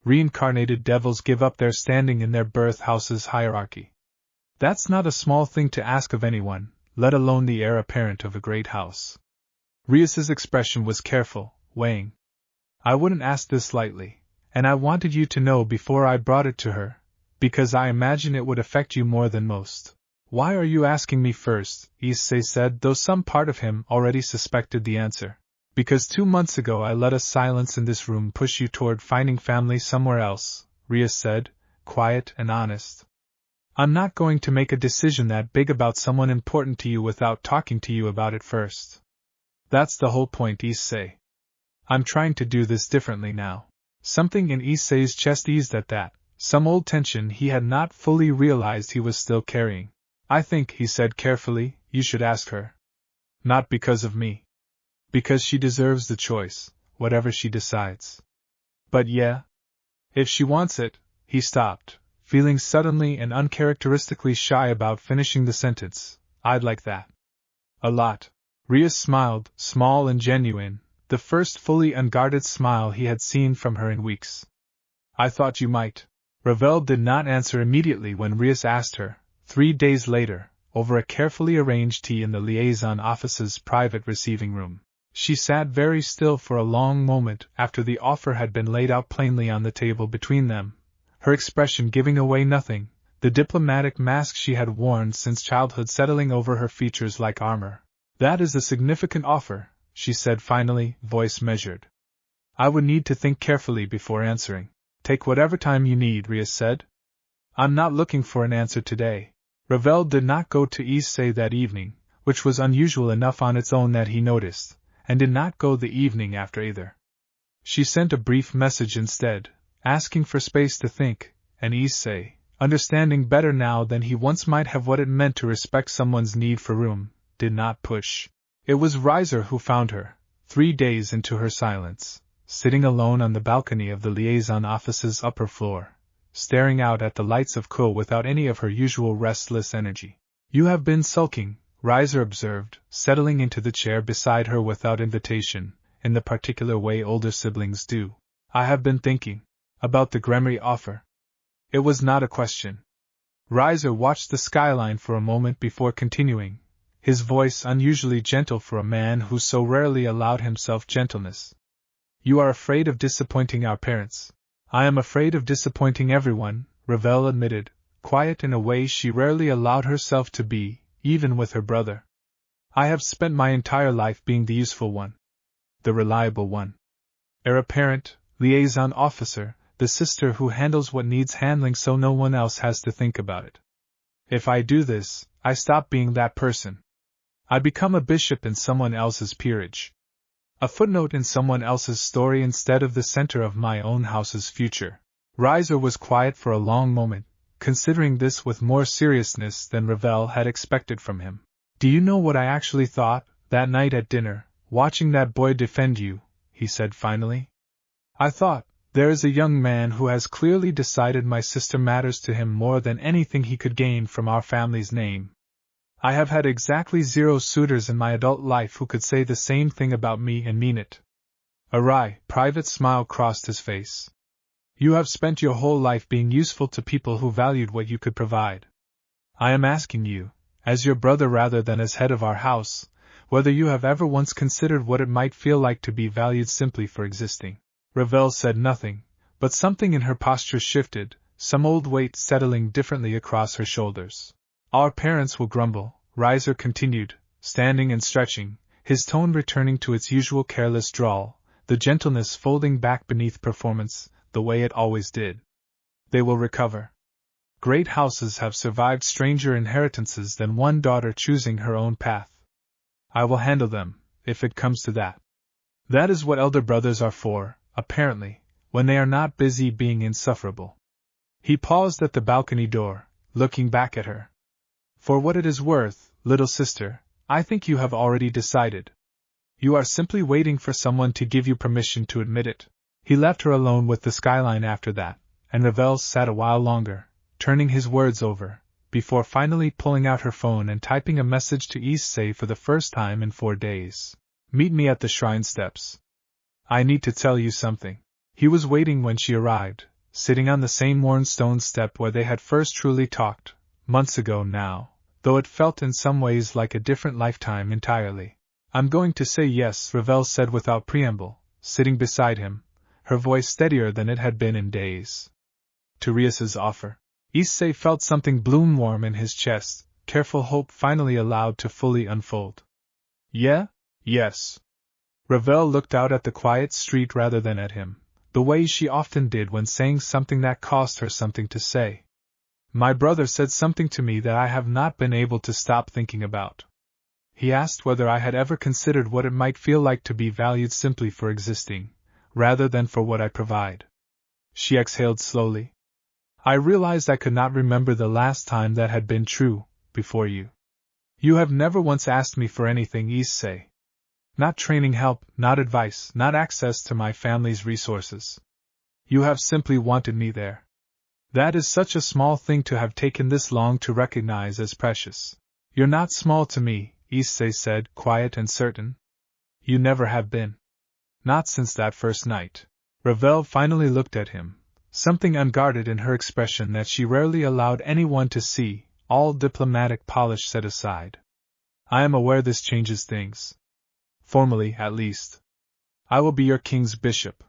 Reincarnated devils give up their standing in their birth house's hierarchy. That's not a small thing to ask of anyone, let alone the heir apparent of a great house. Rias's expression was careful, weighing. I wouldn't ask this lightly, and I wanted you to know before I brought it to her, because I imagine it would affect you more than most. Why are you asking me first? Issei said, though some part of him already suspected the answer. Because 2 months ago I let a silence in this room push you toward finding family somewhere else, Rias said, quiet and honest. I'm not going to make a decision that big about someone important to you without talking to you about it first. That's the whole point, Issei. I'm trying to do this differently now. Something in Issei's chest eased at that, some old tension he had not fully realized he was still carrying. I think, he said carefully, you should ask her. Not because of me. Because she deserves the choice, whatever she decides. But yeah. If she wants it, he stopped, feeling suddenly and uncharacteristically shy about finishing the sentence. I'd like that. A lot. Rias smiled, small and genuine, the first fully unguarded smile he had seen from her in weeks. I thought you might. Ravel did not answer immediately when Rias asked her, 3 days later, over a carefully arranged tea in the liaison office's private receiving room. She sat very still for a long moment after the offer had been laid out plainly on the table between them, her expression giving away nothing, the diplomatic mask she had worn since childhood settling over her features like armor. "That is a significant offer," she said finally, voice measured. "I would need to think carefully before answering." "Take whatever time you need," Rias said. "I'm not looking for an answer today." Ravel did not go to Issei that evening, which was unusual enough on its own that he noticed, and did not go the evening after either. She sent a brief message instead, asking for space to think, and Issei, understanding better now than he once might have what it meant to respect someone's need for room, did not push. It was Riser who found her, 3 days into her silence, sitting alone on the balcony of the liaison office's upper floor, staring out at the lights of Ko without any of her usual restless energy. "You have been sulking," Riser observed, settling into the chair beside her without invitation, in the particular way older siblings do. "I have been thinking about the Gremory offer." It was not a question. Riser watched the skyline for a moment before continuing, his voice unusually gentle for a man who so rarely allowed himself gentleness. "You are afraid of disappointing our parents." "I am afraid of disappointing everyone," Ravel admitted, quiet in a way she rarely allowed herself to be, even with her brother. "I have spent my entire life being the useful one, the reliable one. Heir apparent, liaison officer, the sister who handles what needs handling so no one else has to think about it. If I do this, I stop being that person. I become a bishop in someone else's peerage. A footnote in someone else's story instead of the center of my own house's future." Riser was quiet for a long moment, considering this with more seriousness than Ravel had expected from him. "Do you know what I actually thought, that night at dinner, watching that boy defend you?" he said finally. "I thought, there is a young man who has clearly decided my sister matters to him more than anything he could gain from our family's name. I have had exactly 0 suitors in my adult life who could say the same thing about me and mean it." A wry, private smile crossed his face. "You have spent your whole life being useful to people who valued what you could provide. I am asking you, as your brother rather than as head of our house, whether you have ever once considered what it might feel like to be valued simply for existing." Ravel said nothing, but something in her posture shifted, some old weight settling differently across her shoulders. "Our parents will grumble," Riser continued, standing and stretching, his tone returning to its usual careless drawl, the gentleness folding back beneath performance, the way it always did. "They will recover. Great houses have survived stranger inheritances than one daughter choosing her own path. I will handle them, if it comes to that. That is what elder brothers are for, apparently, when they are not busy being insufferable." He paused at the balcony door, looking back at her. "For what it is worth, little sister, I think you have already decided. You are simply waiting for someone to give you permission to admit it." He left her alone with the skyline after that, and Ravel sat a while longer, turning his words over, before finally pulling out her phone and typing a message to Issei for the first time in 4 days. "Meet me at the shrine steps. I need to tell you something." He was waiting when she arrived, sitting on the same worn stone step where they had first truly talked, months ago now, though it felt in some ways like a different lifetime entirely. "I'm going to say yes," Ravel said without preamble, sitting beside him, her voice steadier than it had been in days. "To Rias's offer." Issei felt something bloom warm in his chest, careful hope finally allowed to fully unfold. "Yeah? Yes." Ravel looked out at the quiet street rather than at him, the way she often did when saying something that cost her something to say. "My brother said something to me that I have not been able to stop thinking about. He asked whether I had ever considered what it might feel like to be valued simply for existing, rather than for what I provide." She exhaled slowly. "I realized I could not remember the last time that had been true, before you. You have never once asked me for anything, Issei. Not training help, not advice, not access to my family's resources. You have simply wanted me there. That is such a small thing to have taken this long to recognize as precious." "You're not small to me," Issei said, quiet and certain. "You never have been. Not since that first night." Ravel finally looked at him, something unguarded in her expression that she rarely allowed anyone to see, all diplomatic polish set aside. "I am aware this changes things. formally at least. I will be your king's bishop.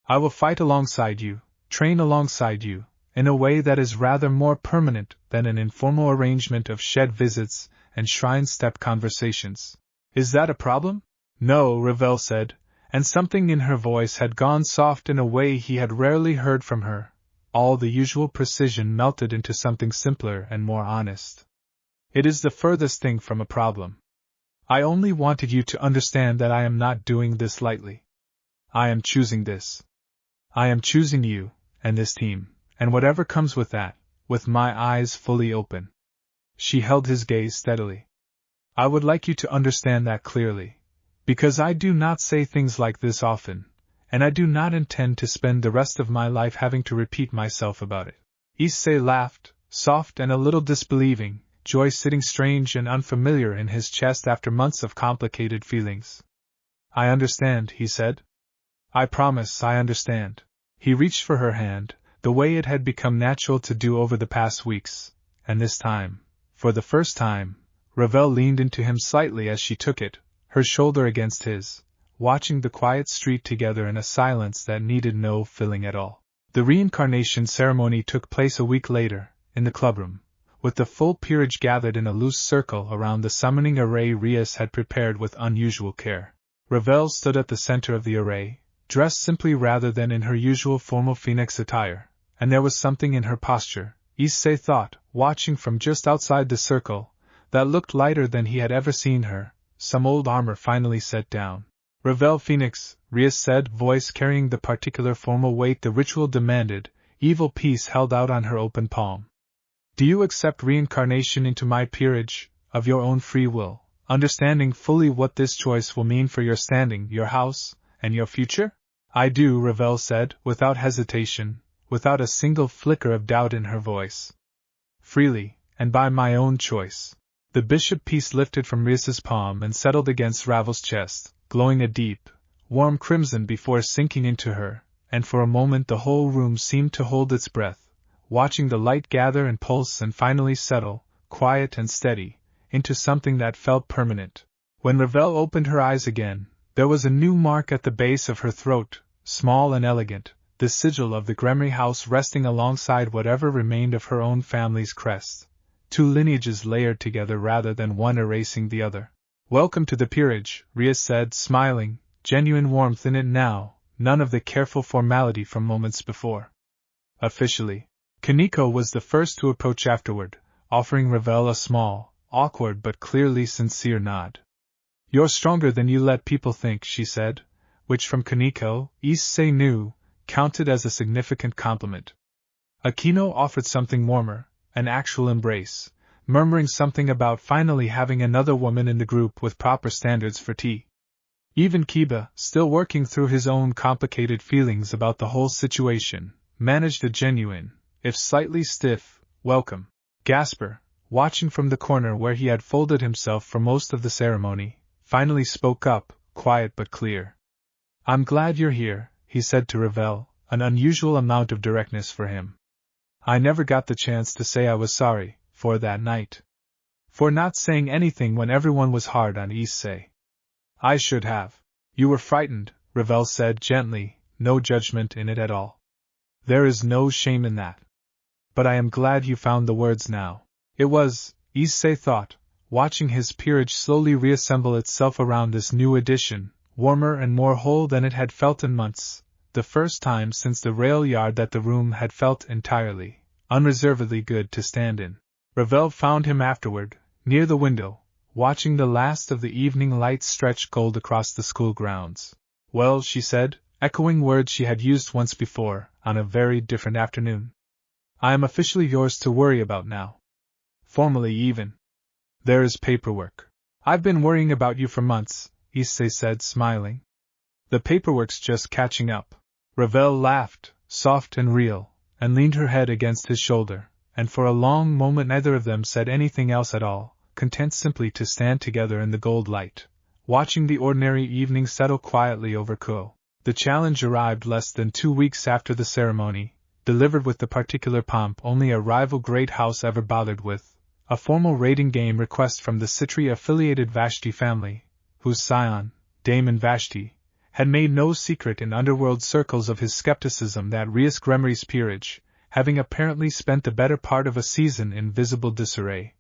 I will fight alongside you, train alongside you, in a way that is rather more permanent than an informal arrangement of shed visits and shrine-step conversations. Is that a problem? No, Ravel said, and something in her voice had gone soft in a way he had rarely heard from her. All the usual precision melted into something simpler and more honest. It is the furthest thing from a problem. I only wanted you to understand that I am not doing this lightly. I am choosing this. I am choosing you, and this team, and whatever comes with that, with my eyes fully open. She held his gaze steadily. I would like you to understand that clearly, because I do not say things like this often, and I do not intend to spend the rest of my life having to repeat myself about it. Issei laughed, soft and a little disbelieving, joy sitting strange and unfamiliar in his chest after months of complicated feelings. I understand, he said. I promise I understand. He reached for her hand, the way it had become natural to do over the past weeks, and this time, for the first time, Ravel leaned into him slightly as she took it, her shoulder against his, watching the quiet street together in a silence that needed no filling at all. The reincarnation ceremony took place a week later, in the clubroom, with the full peerage gathered in a loose circle around the summoning array Rias had prepared with unusual care. Ravel stood at the center of the array, dressed simply rather than in her usual formal phoenix attire, and there was something in her posture, Issei thought, watching from just outside the circle, that looked lighter than he had ever seen her. Some old armor finally set down. Ravel Phoenix, Rias said, voice carrying the particular formal weight the ritual demanded, evil peace held out on her open palm. Do you accept reincarnation into my peerage, of your own free will, understanding fully what this choice will mean for your standing, your house, and your future? I do, Ravel said, without hesitation, without a single flicker of doubt in her voice. Freely, and by my own choice. The bishop piece lifted from Rias's palm and settled against Ravel's chest, glowing a deep, warm crimson before sinking into her, and for a moment the whole room seemed to hold its breath, watching the light gather and pulse and finally settle, quiet and steady, into something that felt permanent. When Ravel opened her eyes again, there was a new mark at the base of her throat, small and elegant, the sigil of the Gremory house resting alongside whatever remained of her own family's crest. Two lineages layered together rather than one erasing the other. Welcome to the peerage, Rias said, smiling, genuine warmth in it now, none of the careful formality from moments before. Officially, Kaneko was the first to approach afterward, offering Ravel a small, awkward but clearly sincere nod. You're stronger than you let people think, she said, which from Kaneko, Issei knew, counted as a significant compliment. Akino offered something warmer, an actual embrace, murmuring something about finally having another woman in the group with proper standards for tea. Even Kiba, still working through his own complicated feelings about the whole situation, managed a genuine, if slightly stiff, welcome. Gasper, watching from the corner where he had folded himself for most of the ceremony, finally spoke up, quiet but clear. I'm glad you're here, he said to Ravel, an unusual amount of directness for him. I never got the chance to say I was sorry, for that night. For not saying anything when everyone was hard on Issei. I should have. You were frightened, Ravel said gently, no judgment in it at all. There is no shame in that. But I am glad you found the words now. It was, Issei thought, watching his peerage slowly reassemble itself around this new addition, warmer and more whole than it had felt in months, the first time since the rail yard that the room had felt entirely, unreservedly good to stand in. Ravel found him afterward, near the window, watching the last of the evening light stretch gold across the school grounds. Well, she said, echoing words she had used once before, on a very different afternoon. I am officially yours to worry about now. Formally even. There is paperwork. I've been worrying about you for months, Issei said, smiling. The paperwork's just catching up. Ravel laughed, soft and real, and leaned her head against his shoulder, and for a long moment neither of them said anything else at all, content simply to stand together in the gold light, watching the ordinary evening settle quietly over Kuo. The challenge arrived less than 2 weeks after the ceremony, delivered with the particular pomp only a rival great house ever bothered with, a formal raiding game request from the Citri-affiliated Vashti family, whose scion, Damon Vashti, had made no secret in underworld circles of his skepticism that Rias Gremory's peerage, having apparently spent the better part of a season in visible disarray,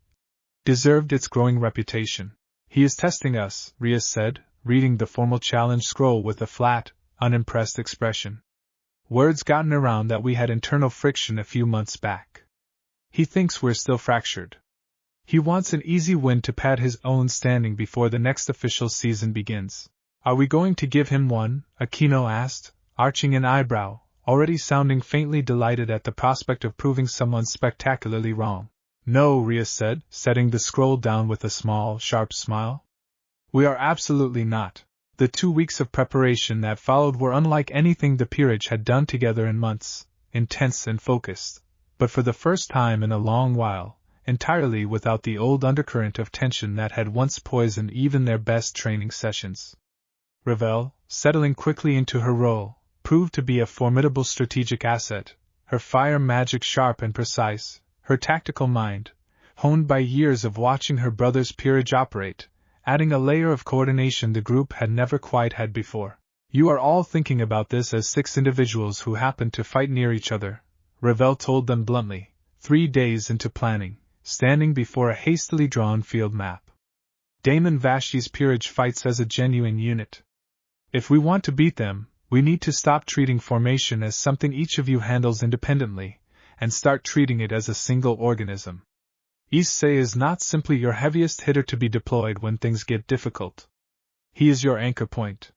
deserved its growing reputation. "He is testing us," Rias said, reading the formal challenge scroll with a flat, unimpressed expression. "Word's gotten around that we had internal friction a few months back. He thinks we're still fractured. He wants an easy win to pad his own standing before the next official season begins." "Are we going to give him one?" Aquino asked, arching an eyebrow, already sounding faintly delighted at the prospect of proving someone spectacularly wrong. "No," Rias said, setting the scroll down with a small, sharp smile. "We are absolutely not." The 2 weeks of preparation that followed were unlike anything the peerage had done together in months, intense and focused, but for the first time in a long while, entirely without the old undercurrent of tension that had once poisoned even their best training sessions. Ravel, settling quickly into her role, proved to be a formidable strategic asset, her fire magic sharp and precise, her tactical mind, honed by years of watching her brother's peerage operate, adding a layer of coordination the group had never quite had before. "You are all thinking about this as 6 individuals who happen to fight near each other," Ravel told them bluntly, 3 days into planning, standing before a hastily drawn field map. "Damon Vashti's peerage fights as a genuine unit. If we want to beat them, we need to stop treating formation as something each of you handles independently, and start treating it as a single organism. Issei is not simply your heaviest hitter to be deployed when things get difficult. He is your anchor point.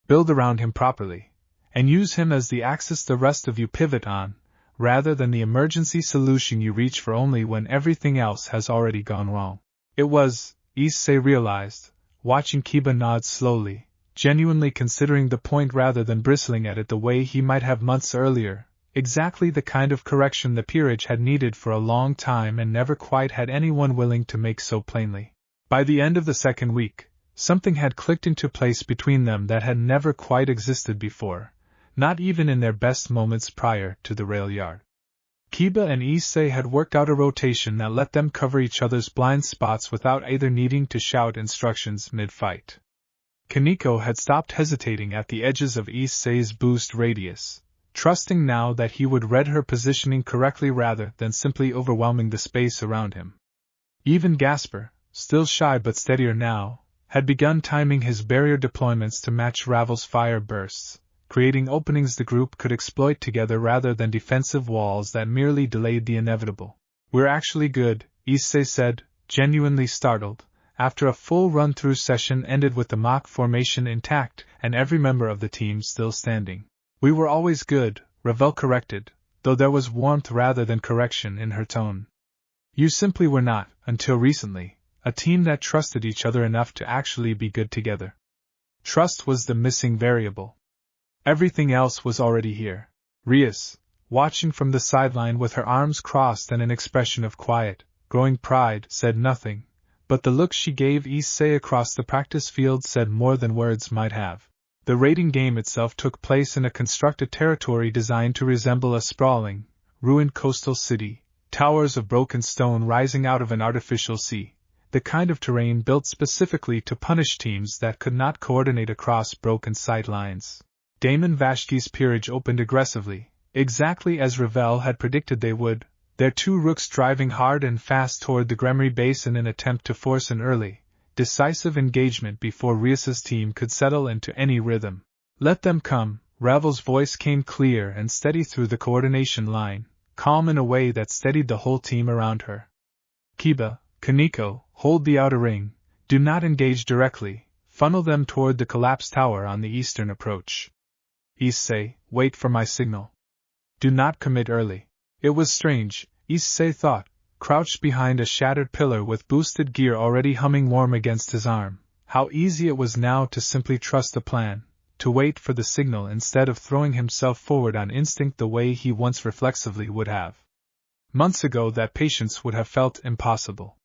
Build around him properly, and use him as the axis the rest of you pivot on, rather than the emergency solution you reach for only when everything else has already gone wrong." It was, Issei realized, watching Kiba nod slowly, genuinely considering the point rather than bristling at it the way he might have months earlier, exactly the kind of correction the peerage had needed for a long time and never quite had anyone willing to make so plainly. By the end of the 2nd week, something had clicked into place between them that had never quite existed before, not even in their best moments prior to the rail yard. Kiba and Issei had worked out a rotation that let them cover each other's blind spots without either needing to shout instructions mid-fight. Kaneko had stopped hesitating at the edges of Issei's boost radius, trusting now that he would read her positioning correctly rather than simply overwhelming the space around him. Even Gasper, still shy but steadier now, had begun timing his barrier deployments to match Ravel's fire bursts, creating openings the group could exploit together rather than defensive walls that merely delayed the inevitable. "We're actually good," Issei said, genuinely startled, after a full run-through session ended with the mock formation intact and every member of the team still standing. "We were always good," Ravel corrected, though there was warmth rather than correction in her tone. "You simply were not, until recently, a team that trusted each other enough to actually be good together. Trust was the missing variable. Everything else was already here." Rias, watching from the sideline with her arms crossed and an expression of quiet, growing pride, said nothing, but the look she gave Issei across the practice field said more than words might have. The raiding game itself took place in a constructed territory designed to resemble a sprawling, ruined coastal city, towers of broken stone rising out of an artificial sea, the kind of terrain built specifically to punish teams that could not coordinate across broken sight lines. Damon Vashti's peerage opened aggressively, exactly as Ravel had predicted they would, their 2 rooks driving hard and fast toward the Gremory base in an attempt to force an early, decisive engagement before Rias's team could settle into any rhythm. "Let them come," Ravel's voice came clear and steady through the coordination line, calm in a way that steadied the whole team around her. "Kiba, Kaneko, hold the outer ring, do not engage directly, funnel them toward the collapsed tower on the eastern approach. Issei, wait for my signal. Do not commit early." It was strange, Issei thought, crouched behind a shattered pillar with boosted gear already humming warm against his arm, how easy it was now to simply trust the plan, to wait for the signal instead of throwing himself forward on instinct the way he once reflexively would have. Months ago that patience would have felt impossible.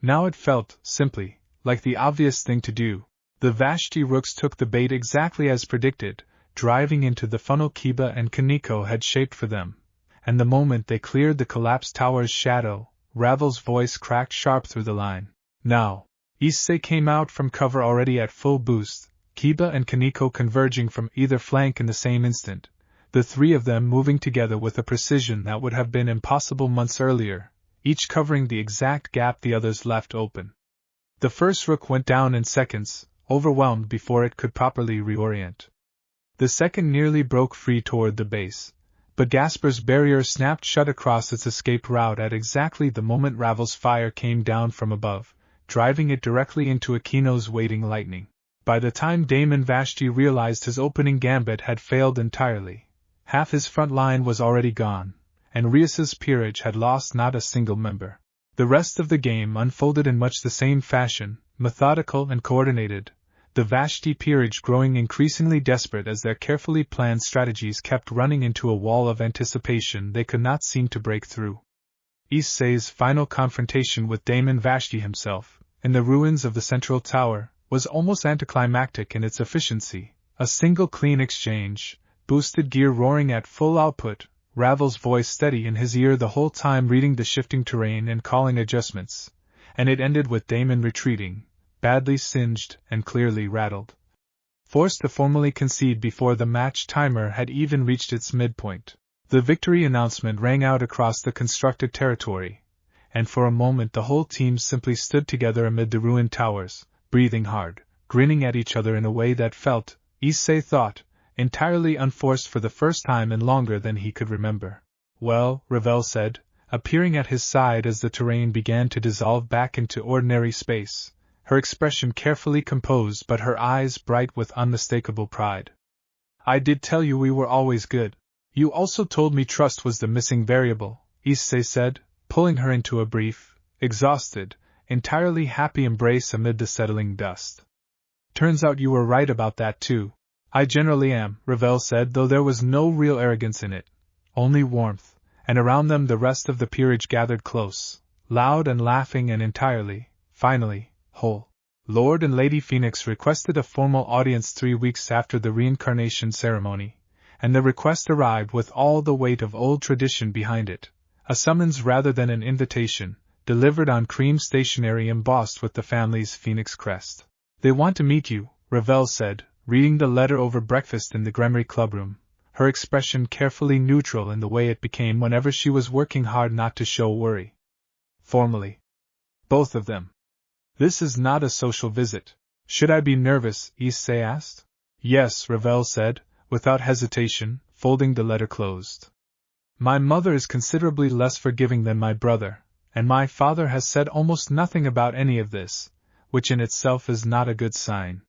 Now it felt, simply, like the obvious thing to do. The Vashti rooks took the bait exactly as predicted, driving into the funnel Kiba and Kaneko had shaped for them, and the moment they cleared the collapsed tower's shadow, Ravel's voice cracked sharp through the line. "Now!" Issei came out from cover already at full boost, Kiba and Kaneko converging from either flank in the same instant, the three of them moving together with a precision that would have been impossible months earlier, each covering the exact gap the others left open. The first rook went down in seconds, overwhelmed before it could properly reorient. The second nearly broke free toward the base, but Gasper's barrier snapped shut across its escape route at exactly the moment Ravel's fire came down from above, driving it directly into Aquino's waiting lightning. By the time Damon Vashti realized his opening gambit had failed entirely, half his front line was already gone, and Rias's peerage had lost not a single member. The rest of the game unfolded in much the same fashion, methodical and coordinated, the Vashti peerage growing increasingly desperate as their carefully planned strategies kept running into a wall of anticipation they could not seem to break through. Issei's final confrontation with Damon Vashti himself, in the ruins of the central tower, was almost anticlimactic in its efficiency. A single clean exchange, boosted gear roaring at full output, Ravel's voice steady in his ear the whole time reading the shifting terrain and calling adjustments, and it ended with Damon retreating, badly singed and clearly rattled. Forced to formally concede before the match timer had even reached its midpoint, the victory announcement rang out across the constructed territory, and for a moment the whole team simply stood together amid the ruined towers, breathing hard, grinning at each other in a way that felt, Issei thought, entirely unforced for the first time in longer than he could remember. "Well," Ravel said, appearing at his side as the terrain began to dissolve back into ordinary space, her expression carefully composed but her eyes bright with unmistakable pride. "I did tell you we were always good. You also told me trust was the missing variable," Issei said, pulling her into a brief, exhausted, entirely happy embrace amid the settling dust. "Turns out you were right about that too." "I generally am," Ravel said, though there was no real arrogance in it, only warmth, and around them the rest of the peerage gathered close, loud and laughing and entirely, finally, whole. Lord and Lady Phoenix requested a formal audience 3 weeks after the reincarnation ceremony, and the request arrived with all the weight of old tradition behind it, a summons rather than an invitation, delivered on cream stationery embossed with the family's phoenix crest. "They want to meet you," Ravel said, reading the letter over breakfast in the Gremory clubroom, her expression carefully neutral in the way it became whenever she was working hard not to show worry. "Formally. Both of them. This is not a social visit. Should I be nervous?" Issei asked. "Yes," Ravel said, without hesitation, folding the letter closed. "My mother is considerably less forgiving than my brother, and my father has said almost nothing about any of this, which in itself is not a good sign.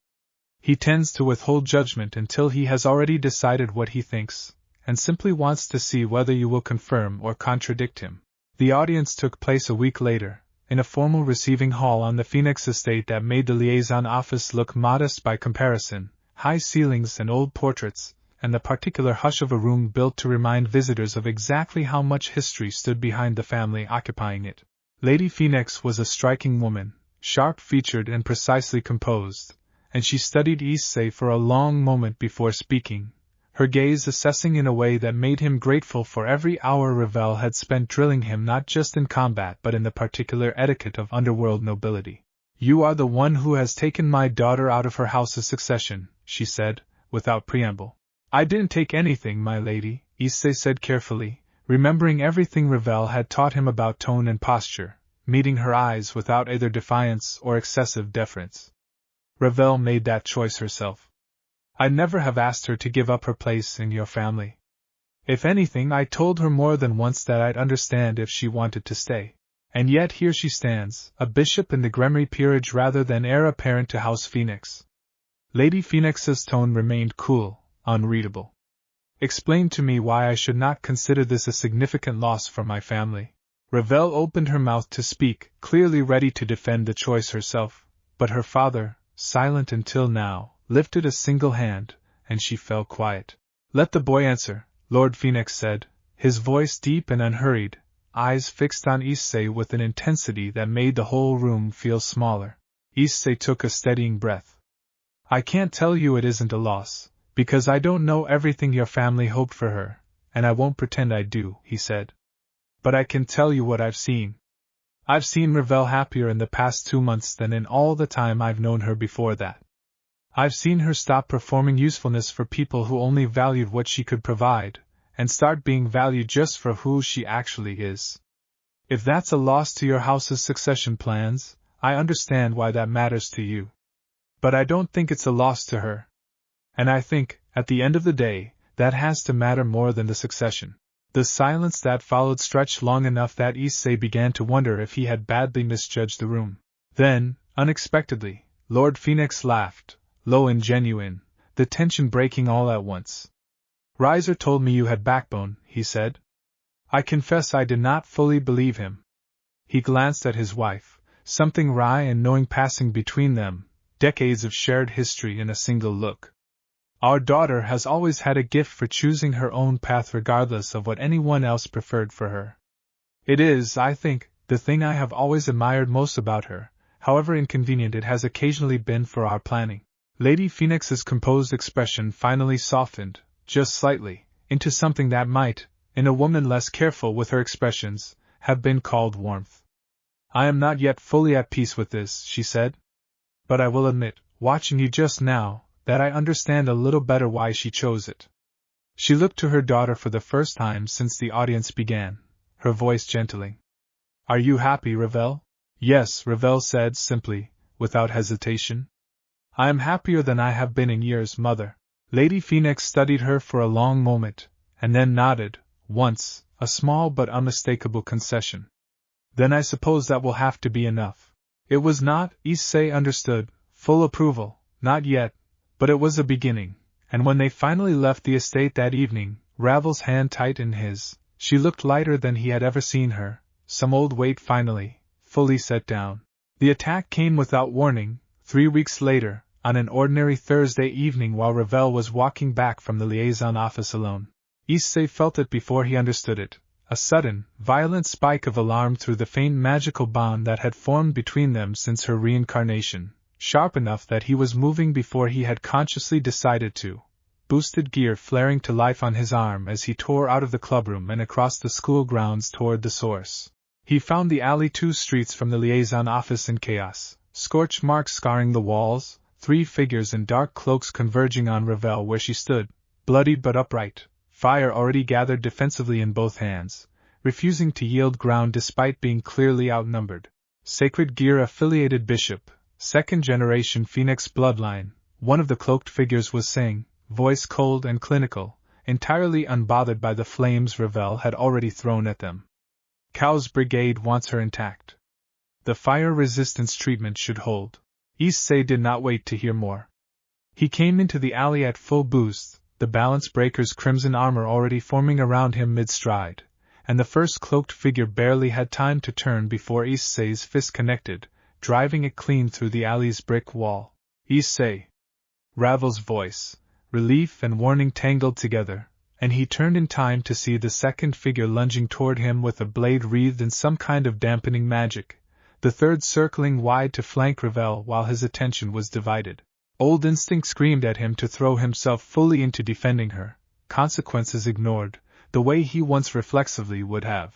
He tends to withhold judgment until he has already decided what he thinks, and simply wants to see whether you will confirm or contradict him." The audience took place a week later, in a formal receiving hall on the Phoenix estate that made the liaison office look modest by comparison, high ceilings and old portraits, and the particular hush of a room built to remind visitors of exactly how much history stood behind the family occupying it. Lady Phoenix was a striking woman, sharp-featured and precisely composed, and she studied Issei for a long moment before speaking, her gaze assessing in a way that made him grateful for every hour Ravel had spent drilling him not just in combat but in the particular etiquette of underworld nobility. "You are the one who has taken my daughter out of her house's succession," she said, without preamble. "I didn't take anything, my lady," Issei said carefully, remembering everything Ravel had taught him about tone and posture, meeting her eyes without either defiance or excessive deference. "Ravel made that choice herself. I'd never have asked her to give up her place in your family. If anything, I told her more than once that I'd understand if she wanted to stay. And yet here she stands, a bishop in the Gremory peerage rather than heir apparent to House Phoenix." Lady Phoenix's tone remained cool, unreadable. "Explain to me why I should not consider this a significant loss for my family." Ravel opened her mouth to speak, clearly ready to defend the choice herself, but her father, silent until now, lifted a single hand, and she fell quiet. "Let the boy answer," Lord Phoenix said, his voice deep and unhurried, eyes fixed on Issei with an intensity that made the whole room feel smaller. Issei took a steadying breath. "I can't tell you it isn't a loss, because I don't know everything your family hoped for her, and I won't pretend I do," he said. "But I can tell you what I've seen. I've seen Ravel happier in the past 2 months than in all the time I've known her before that. I've seen her stop performing usefulness for people who only valued what she could provide, and start being valued just for who she actually is. If that's a loss to your house's succession plans, I understand why that matters to you. But I don't think it's a loss to her. And I think, at the end of the day, that has to matter more than the succession. The silence that followed stretched long enough that Issei began to wonder if he had badly misjudged the room. Then, unexpectedly, Lord Phoenix laughed, low and genuine, the tension breaking all at once. Riser told me you had backbone, he said. I confess I did not fully believe him. He glanced at his wife, something wry and knowing passing between them, decades of shared history in a single look. Our daughter has always had a gift for choosing her own path regardless of what anyone else preferred for her. It is, I think, the thing I have always admired most about her, however inconvenient it has occasionally been for our planning. Lady Phoenix's composed expression finally softened, just slightly, into something that might, in a woman less careful with her expressions, have been called warmth. I am not yet fully at peace with this, she said. But I will admit, watching you just now, that I understand a little better why she chose it. She looked to her daughter for the first time since the audience began, her voice gentling. Are you happy, Ravel? Yes, Ravel said simply, without hesitation. I am happier than I have been in years, mother. Lady Phoenix studied her for a long moment, and then nodded, once, a small but unmistakable concession. Then I suppose that will have to be enough. It was not, Issei understood, full approval, not yet, but it was a beginning, and when they finally left the estate that evening, Ravel's hand tight in his, she looked lighter than he had ever seen her, some old weight finally, fully set down. The attack came without warning, 3 weeks later, on an ordinary Thursday evening while Ravel was walking back from the liaison office alone. Issei felt it before he understood it, a sudden, violent spike of alarm through the faint magical bond that had formed between them since her reincarnation. Sharp enough that he was moving before he had consciously decided to, boosted gear flaring to life on his arm as he tore out of the clubroom and across the school grounds toward the source. He found the alley 2 streets from the liaison office in chaos, scorch marks scarring the walls, 3 figures in dark cloaks converging on Ravel where she stood, bloodied but upright, fire already gathered defensively in both hands, refusing to yield ground despite being clearly outnumbered. Sacred Gear affiliated bishop, second-generation Phoenix bloodline, one of the cloaked figures was saying, voice cold and clinical, entirely unbothered by the flames Ravel had already thrown at them. Cow's brigade wants her intact. The fire resistance treatment should hold. Issei did not wait to hear more. He came into the alley at full boost, the balance breaker's crimson armor already forming around him mid-stride, and the first cloaked figure barely had time to turn before Issei's fist connected, driving it clean through the alley's brick wall. Issei! Ravel's voice, relief and warning tangled together, and he turned in time to see the second figure lunging toward him with a blade wreathed in some kind of dampening magic, the third circling wide to flank Ravel while his attention was divided. Old instinct screamed at him to throw himself fully into defending her, consequences ignored, the way he once reflexively would have.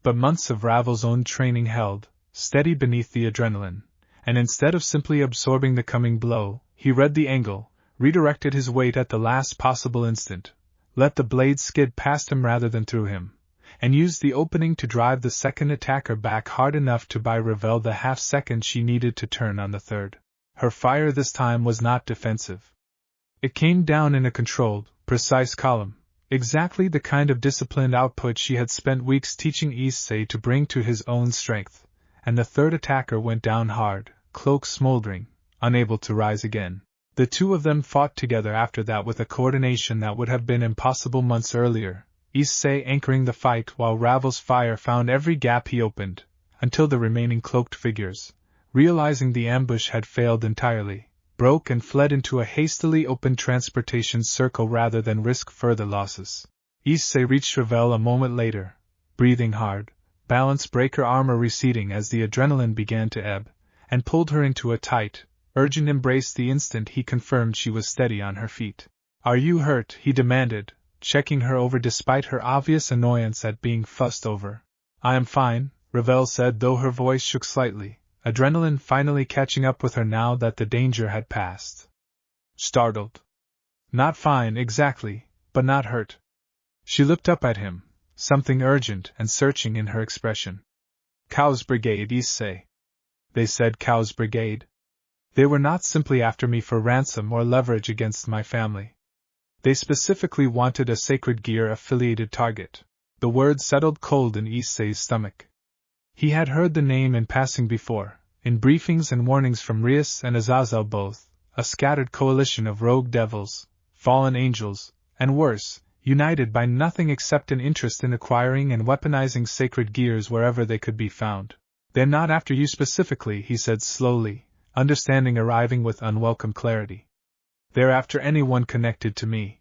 But months of Ravel's own training held, steady beneath the adrenaline, and instead of simply absorbing the coming blow, he read the angle, redirected his weight at the last possible instant, let the blade skid past him rather than through him, and used the opening to drive the second attacker back hard enough to buy Ravel the half-second she needed to turn on the third. Her fire this time was not defensive. It came down in a controlled, precise column, exactly the kind of disciplined output she had spent weeks teaching Issei to bring to his own strength, and the third attacker went down hard, cloak smoldering, unable to rise again. The two of them fought together after that with a coordination that would have been impossible months earlier, Issei anchoring the fight while Ravel's fire found every gap he opened, until the remaining cloaked figures, realizing the ambush had failed entirely, broke and fled into a hastily opened transportation circle rather than risk further losses. Issei reached Ravel a moment later, breathing hard, balance breaker armor receding as the adrenaline began to ebb, and pulled her into a tight, urgent embrace the instant he confirmed she was steady on her feet. Are you hurt? He demanded, checking her over despite her obvious annoyance at being fussed over. I am fine, Ravel said, though her voice shook slightly, adrenaline finally catching up with her now that the danger had passed. Startled. Not fine, exactly, but not hurt. She looked up at him, something urgent and searching in her expression. Cows Brigade, Issei. They said Cows Brigade. They were not simply after me for ransom or leverage against my family. They specifically wanted a sacred gear-affiliated target. The word settled cold in Issei's stomach. He had heard the name in passing before, in briefings and warnings from Rias and Azazel both, a scattered coalition of rogue devils, fallen angels, and worse, united by nothing except an interest in acquiring and weaponizing sacred gears wherever they could be found. They're not after you specifically, he said slowly, understanding arriving with unwelcome clarity. They're after anyone connected to me.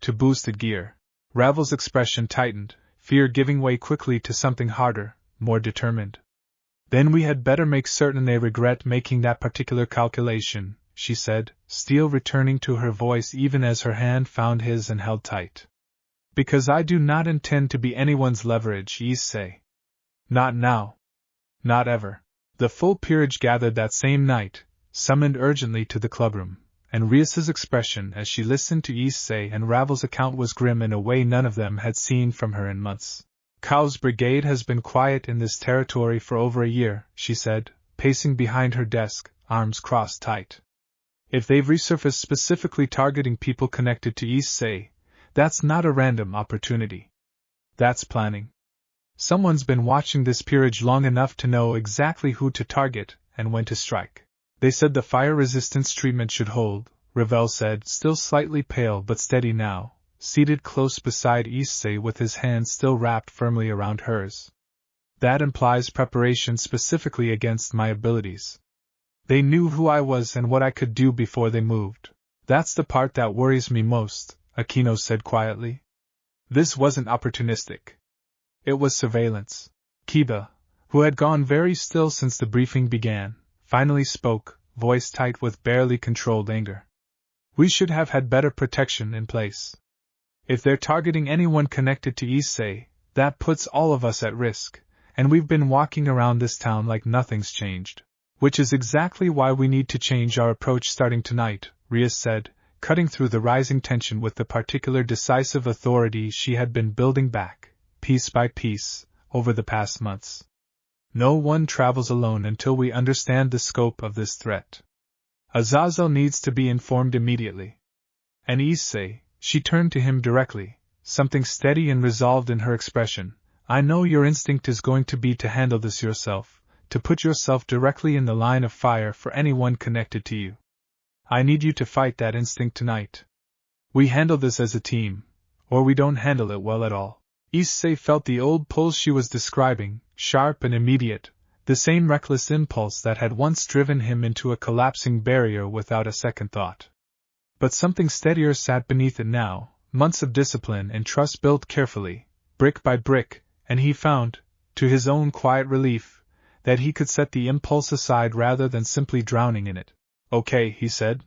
To boosted gear. Ravel's expression tightened, fear giving way quickly to something harder, more determined. Then we had better make certain they regret making that particular calculation, she said, steel returning to her voice even as her hand found his and held tight. Because I do not intend to be anyone's leverage, Issei. Not now. Not ever. The full peerage gathered that same night, summoned urgently to the clubroom, and Rias's expression as she listened to Issei and Ravel's account was grim in a way none of them had seen from her in months. Cow's Brigade has been quiet in this territory for over a year, she said, pacing behind her desk, arms crossed tight. If they've resurfaced specifically targeting people connected to Issei, that's not a random opportunity. That's planning. Someone's been watching this peerage long enough to know exactly who to target and when to strike. They said the fire resistance treatment should hold, Ravel said, still slightly pale but steady now, seated close beside Issei with his hand still wrapped firmly around hers. That implies preparation specifically against my abilities. They knew who I was and what I could do before they moved. That's the part that worries me most, Aquino said quietly. This wasn't opportunistic. It was surveillance. Kiba, who had gone very still since the briefing began, finally spoke, voice tight with barely controlled anger. We should have had better protection in place. If they're targeting anyone connected to Issei, that puts all of us at risk, and we've been walking around this town like nothing's changed. Which is exactly why we need to change our approach starting tonight, Rias said, cutting through the rising tension with the particular decisive authority she had been building back, piece by piece, over the past months. No one travels alone until we understand the scope of this threat. Azazel needs to be informed immediately. And Issei, she turned to him directly, something steady and resolved in her expression, I know your instinct is going to be to handle this yourself, to put yourself directly in the line of fire for anyone connected to you. I need you to fight that instinct tonight. We handle this as a team, or we don't handle it well at all. Issei felt the old pull she was describing, sharp and immediate, the same reckless impulse that had once driven him into a collapsing barrier without a second thought. But something steadier sat beneath it now, months of discipline and trust built carefully, brick by brick, and he found, to his own quiet relief, that he could set the impulse aside rather than simply drowning in it. Okay, he said.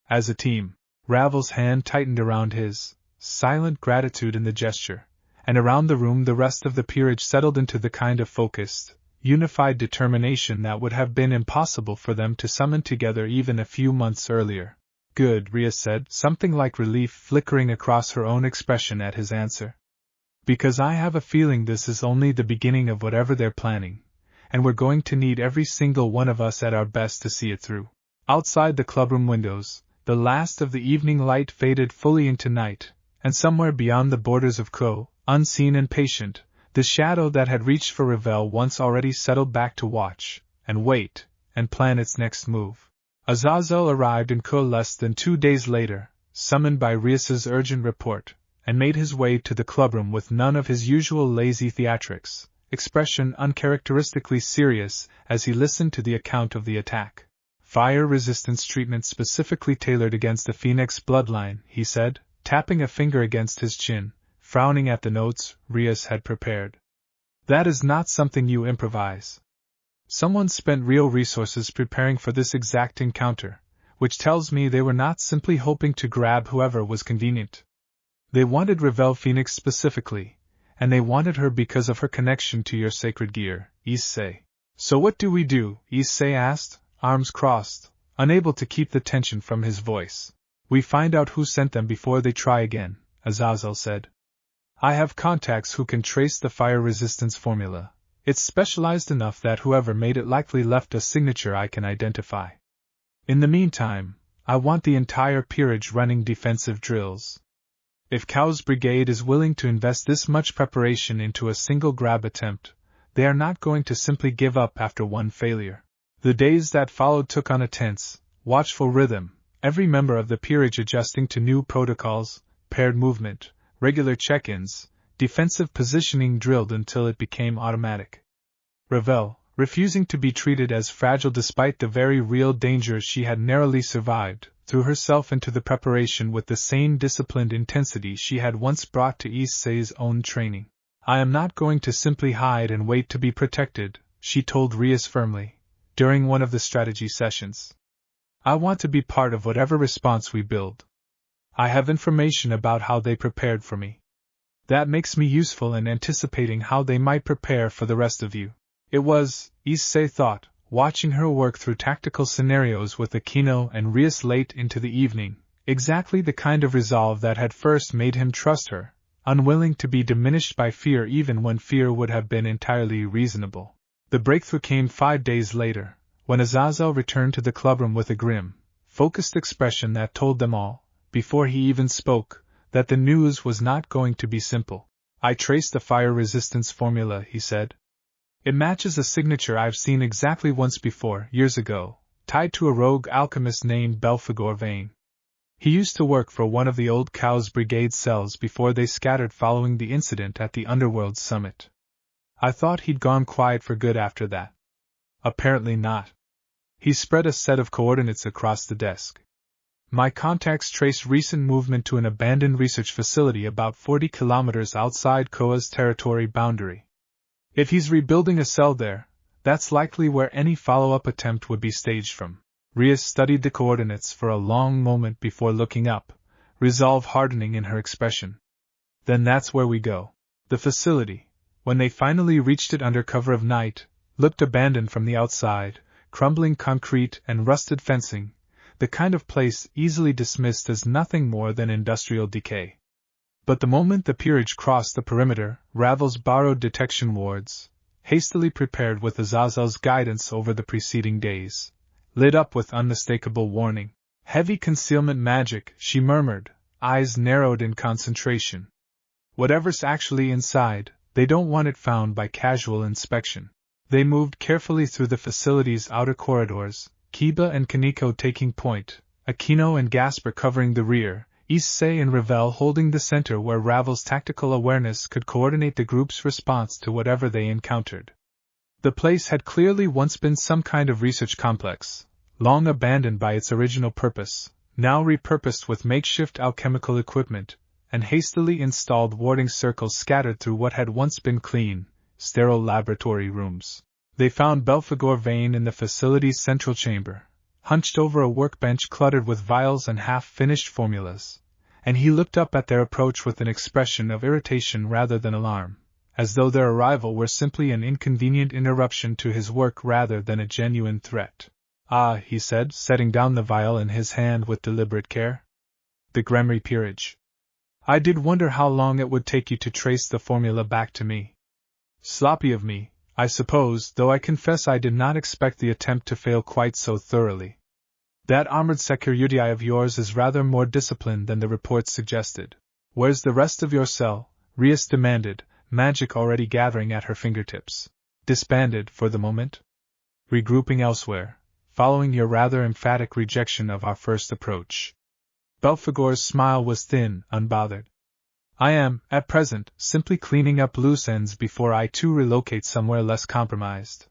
As a team. Ravel's hand tightened around his, silent gratitude in the gesture, and around the room the rest of the peerage settled into the kind of focused, unified determination that would have been impossible for them to summon together even a few months earlier. Good, Rias said, something like relief flickering across her own expression at his answer. Because I have a feeling this is only the beginning of whatever they're planning, and we're going to need every single one of us at our best to see it through. Outside the clubroom windows, the last of the evening light faded fully into night, and somewhere beyond the borders of Ko, unseen and patient, the shadow that had reached for Ravel once already settled back to watch, and wait, and plan its next move. Azazel arrived in Ko less than 2 days later, summoned by Rias's urgent report, and made his way to the clubroom with none of his usual lazy theatrics, expression uncharacteristically serious as he listened to the account of the attack. Fire resistance treatment specifically tailored against the Phoenix bloodline, he said, tapping a finger against his chin, frowning at the notes Rias had prepared. That is not something you improvise. Someone spent real resources preparing for this exact encounter, which tells me they were not simply hoping to grab whoever was convenient. They wanted Ravel Phoenix specifically, and they wanted her because of her connection to your sacred gear, Issei. So what do we do? Issei asked, arms crossed, unable to keep the tension from his voice. We find out who sent them before they try again, Azazel said. I have contacts who can trace the fire resistance formula. It's specialized enough that whoever made it likely left a signature I can identify. In the meantime, I want the entire peerage running defensive drills. If Cow's brigade is willing to invest this much preparation into a single grab attempt, they are not going to simply give up after one failure. The days that followed took on a tense, watchful rhythm, every member of the peerage adjusting to new protocols, paired movement, regular check-ins, defensive positioning drilled until it became automatic. Ravel, refusing to be treated as fragile despite the very real dangers she had narrowly survived, threw herself into the preparation with the same disciplined intensity she had once brought to Issei's own training. I am not going to simply hide and wait to be protected, she told Rias firmly, during one of the strategy sessions. I want to be part of whatever response we build. I have information about how they prepared for me. That makes me useful in anticipating how they might prepare for the rest of you. It was, Issei thought, watching her work through tactical scenarios with Aquino and Rias late into the evening, exactly the kind of resolve that had first made him trust her, unwilling to be diminished by fear even when fear would have been entirely reasonable. The breakthrough came 5 days later, when Azazel returned to the clubroom with a grim, focused expression that told them all, before he even spoke, that the news was not going to be simple. I traced the fire resistance formula, he said. It matches a signature I've seen exactly once before, years ago, tied to a rogue alchemist named Belphegor Vane. He used to work for one of the old Cow's brigade cells before they scattered following the incident at the Underworld Summit. I thought he'd gone quiet for good after that. Apparently not. He spread a set of coordinates across the desk. My contacts traced recent movement to an abandoned research facility about 40 kilometers outside Koa's territory boundary. If he's rebuilding a cell there, that's likely where any follow-up attempt would be staged from. Rias studied the coordinates for a long moment before looking up, resolve hardening in her expression. Then that's where we go. The facility, when they finally reached it under cover of night, looked abandoned from the outside, crumbling concrete and rusted fencing, the kind of place easily dismissed as nothing more than industrial decay. But the moment the peerage crossed the perimeter, Ravel's borrowed detection wards, hastily prepared with Azazel's guidance over the preceding days, lit up with unmistakable warning. Heavy concealment magic, she murmured, eyes narrowed in concentration. Whatever's actually inside, they don't want it found by casual inspection. They moved carefully through the facility's outer corridors, Kiba and Kaneko taking point, Aquino and Gasper covering the rear, Issei and Ravel holding the center where Ravel's tactical awareness could coordinate the group's response to whatever they encountered. The place had clearly once been some kind of research complex, long abandoned by its original purpose, now repurposed with makeshift alchemical equipment, and hastily installed warding circles scattered through what had once been clean, sterile laboratory rooms. They found Belphegor Vane in the facility's central chamber, hunched over a workbench cluttered with vials and half-finished formulas, and he looked up at their approach with an expression of irritation rather than alarm, as though their arrival were simply an inconvenient interruption to his work rather than a genuine threat. Ah, he said, setting down the vial in his hand with deliberate care. The Gremory peerage. I did wonder how long it would take you to trace the formula back to me. Sloppy of me, I suppose, though I confess I did not expect the attempt to fail quite so thoroughly. That armored security of yours is rather more disciplined than the reports suggested. Where's the rest of your cell? Rias demanded, magic already gathering at her fingertips. Disbanded, for the moment? Regrouping elsewhere, following your rather emphatic rejection of our first approach. Belphegor's smile was thin, unbothered. I am, at present, simply cleaning up loose ends before I too relocate somewhere less compromised.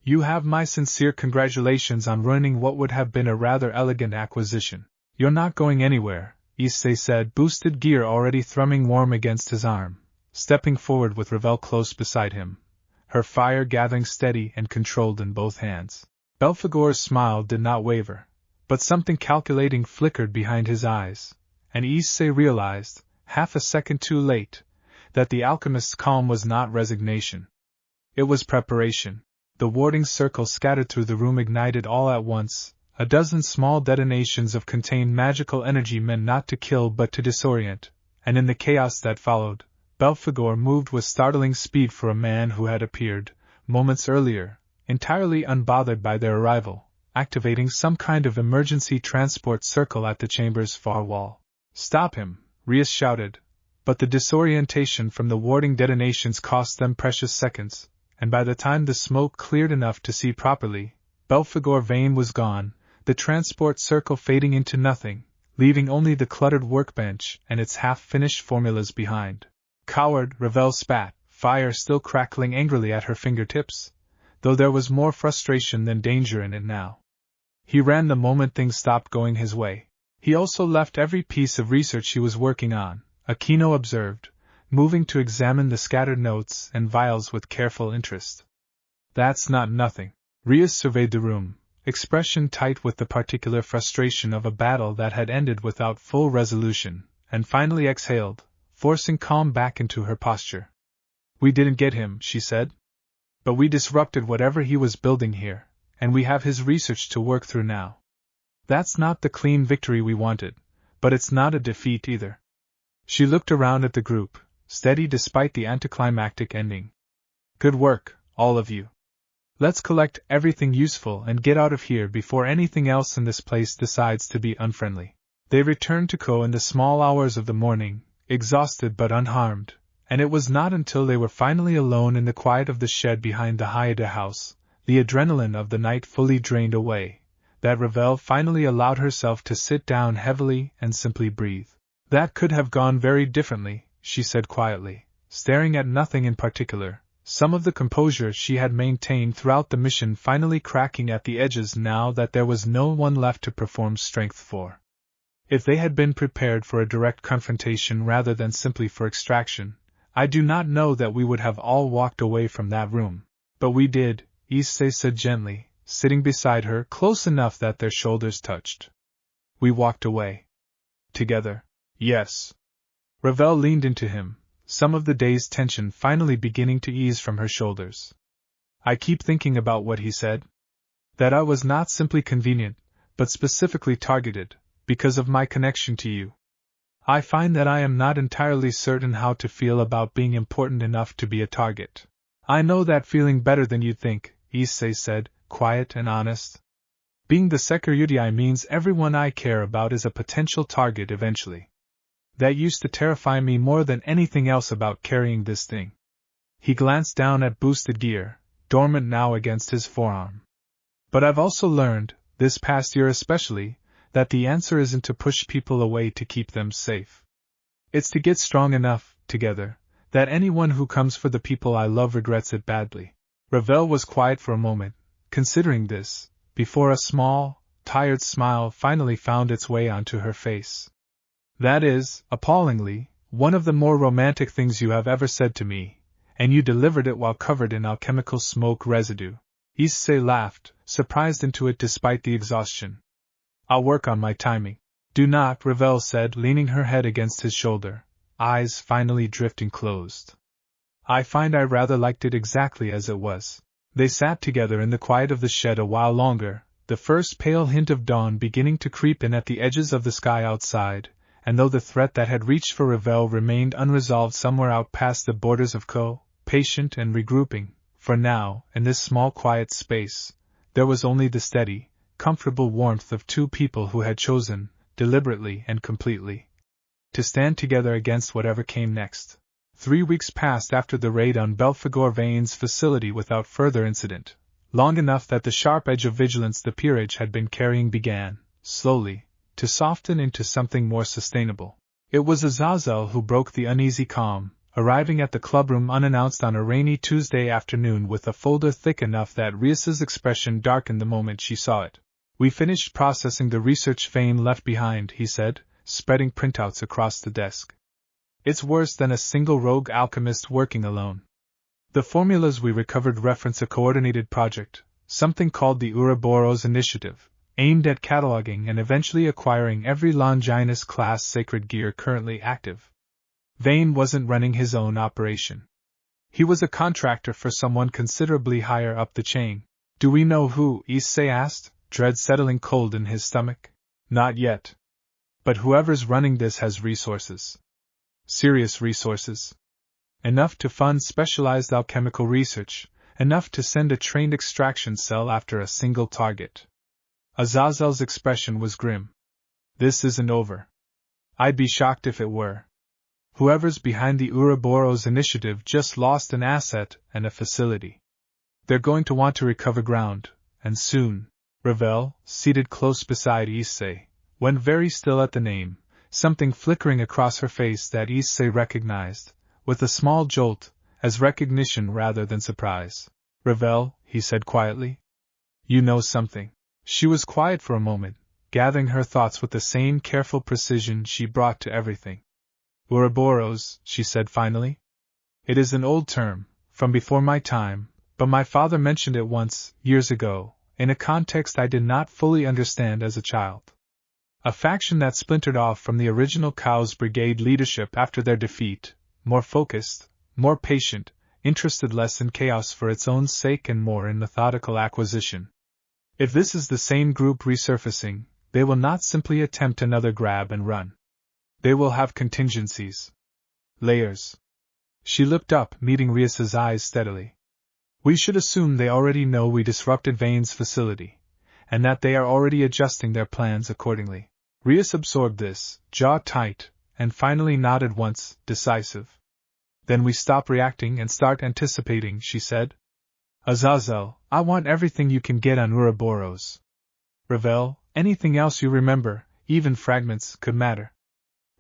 You have my sincere congratulations on ruining what would have been a rather elegant acquisition. You're not going anywhere, Issei said, boosted gear already thrumming warm against his arm, stepping forward with Ravel close beside him, her fire gathering steady and controlled in both hands. Belphegor's smile did not waver, but something calculating flickered behind his eyes, and Issei realized, half a second too late, that the alchemist's calm was not resignation. It was preparation. The warding circle scattered through the room ignited all at once, A dozen small detonations of contained magical energy meant not to kill but to disorient, and in the chaos that followed, Belphegor moved with startling speed for a man who had appeared, moments earlier, entirely unbothered by their arrival, activating some kind of emergency transport circle at the chamber's far wall. "Stop him," Rias shouted, but the disorientation from the warding detonations cost them precious seconds, and by the time the smoke cleared enough to see properly, Belphegor Vane was gone, the transport circle fading into nothing, leaving only the cluttered workbench and its half-finished formulas behind. "Coward," Ravel spat, fire still crackling angrily at her fingertips, though there was more frustration than danger in it now. He ran the moment things stopped going his way. He also left every piece of research he was working on, Aquino observed, moving to examine the scattered notes and vials with careful interest. "That's not nothing." Rias surveyed the room, expression tight with the particular frustration of a battle that had ended without full resolution, and finally exhaled, forcing calm back into her posture. "We didn't get him," she said. "But we disrupted whatever he was building here, and we have his research to work through now. That's not the clean victory we wanted, but it's not a defeat either." She looked around at the group, steady despite the anticlimactic ending. "Good work, all of you. Let's collect everything useful and get out of here before anything else in this place decides to be unfriendly." They returned to Co in the small hours of the morning, exhausted but unharmed, and it was not until they were finally alone in the quiet of the shed behind the Hyoudou house, the adrenaline of the night fully drained away, that Ravel finally allowed herself to sit down heavily and simply breathe. "That could have gone very differently," she said quietly, staring at nothing in particular, some of the composure she had maintained throughout the mission finally cracking at the edges now that there was no one left to perform strength for. "If they had been prepared for a direct confrontation rather than simply for extraction, I do not know that we would have all walked away from that room. But we did," Issei said gently, sitting beside her close enough that their shoulders touched. "We walked away. Together." "Yes." Ravel leaned into him, some of the day's tension finally beginning to ease from her shoulders. "I keep thinking about what he said. That I was not simply convenient, but specifically targeted, because of my connection to you. I find that I am not entirely certain how to feel about being important enough to be a target." "I know that feeling better than you think," Issei said, quiet and honest. "Being the security means everyone I care about is a potential target eventually. That used to terrify me more than anything else about carrying this thing." He glanced down at boosted gear, dormant now against his forearm. "But I've also learned, this past year especially, that the answer isn't to push people away to keep them safe. It's to get strong enough, together, that anyone who comes for the people I love regrets it badly." Ravel was quiet for a moment, considering this, before a small, tired smile finally found its way onto her face. "That is, appallingly, one of the more romantic things you have ever said to me, and you delivered it while covered in alchemical smoke residue." Issei laughed, surprised into it despite the exhaustion. "I'll work on my timing." "Do not," Ravel said, leaning her head against his shoulder, eyes finally drifting closed. "I find I rather liked it exactly as it was." They sat together in the quiet of the shed a while longer, the first pale hint of dawn beginning to creep in at the edges of the sky outside, and though the threat that had reached for Ravel remained unresolved somewhere out past the borders of Co, patient and regrouping, for now, in this small quiet space, there was only the steady, comfortable warmth of two people who had chosen, deliberately and completely, to stand together against whatever came next. 3 weeks passed after the raid on Belphegor Vane's facility without further incident, long enough that the sharp edge of vigilance the peerage had been carrying began, slowly, to soften into something more sustainable. It was Azazel who broke the uneasy calm, arriving at the clubroom unannounced on a rainy Tuesday afternoon with a folder thick enough that Rias's expression darkened the moment she saw it. "We finished processing the research Vane left behind," he said, spreading printouts across the desk. "It's worse than a single rogue alchemist working alone. The formulas we recovered reference a coordinated project, something called the Ouroboros Initiative, aimed at cataloging and eventually acquiring every Longinus-class sacred gear currently active. Vane wasn't running his own operation. He was a contractor for someone considerably higher up the chain." "Do we know who?" Issei asked, dread settling cold in his stomach. Not yet. But whoever's running this has resources. Serious resources. Enough to fund specialized alchemical research, enough to send a trained extraction cell after a single target. Azazel's expression was grim. This isn't over. I'd be shocked if it were. Whoever's behind the Ouroboros initiative just lost an asset and a facility. They're going to want to recover ground, and soon. Ravel, seated close beside Issei, went very still at the name, something flickering across her face that Issei recognized, with a small jolt, as recognition rather than surprise. Ravel, he said quietly. You know something. She was quiet for a moment, gathering her thoughts with the same careful precision she brought to everything. Ouroboros, she said finally. It is an old term, from before my time, but my father mentioned it once, years ago, in a context I did not fully understand as a child. A faction that splintered off from the original Chaos Brigade leadership after their defeat, more focused, more patient, interested less in chaos for its own sake and more in methodical acquisition. If this is the same group resurfacing, they will not simply attempt another grab and run. They will have contingencies. Layers. She looked up, meeting Rias's eyes steadily. We should assume they already know we disrupted Vane's facility, and that they are already adjusting their plans accordingly. Rias absorbed this, jaw tight, and finally nodded once, decisive. Then we stop reacting and start anticipating, she said. Azazel, I want everything you can get on Ouroboros. Ravel, anything else you remember, even fragments, could matter.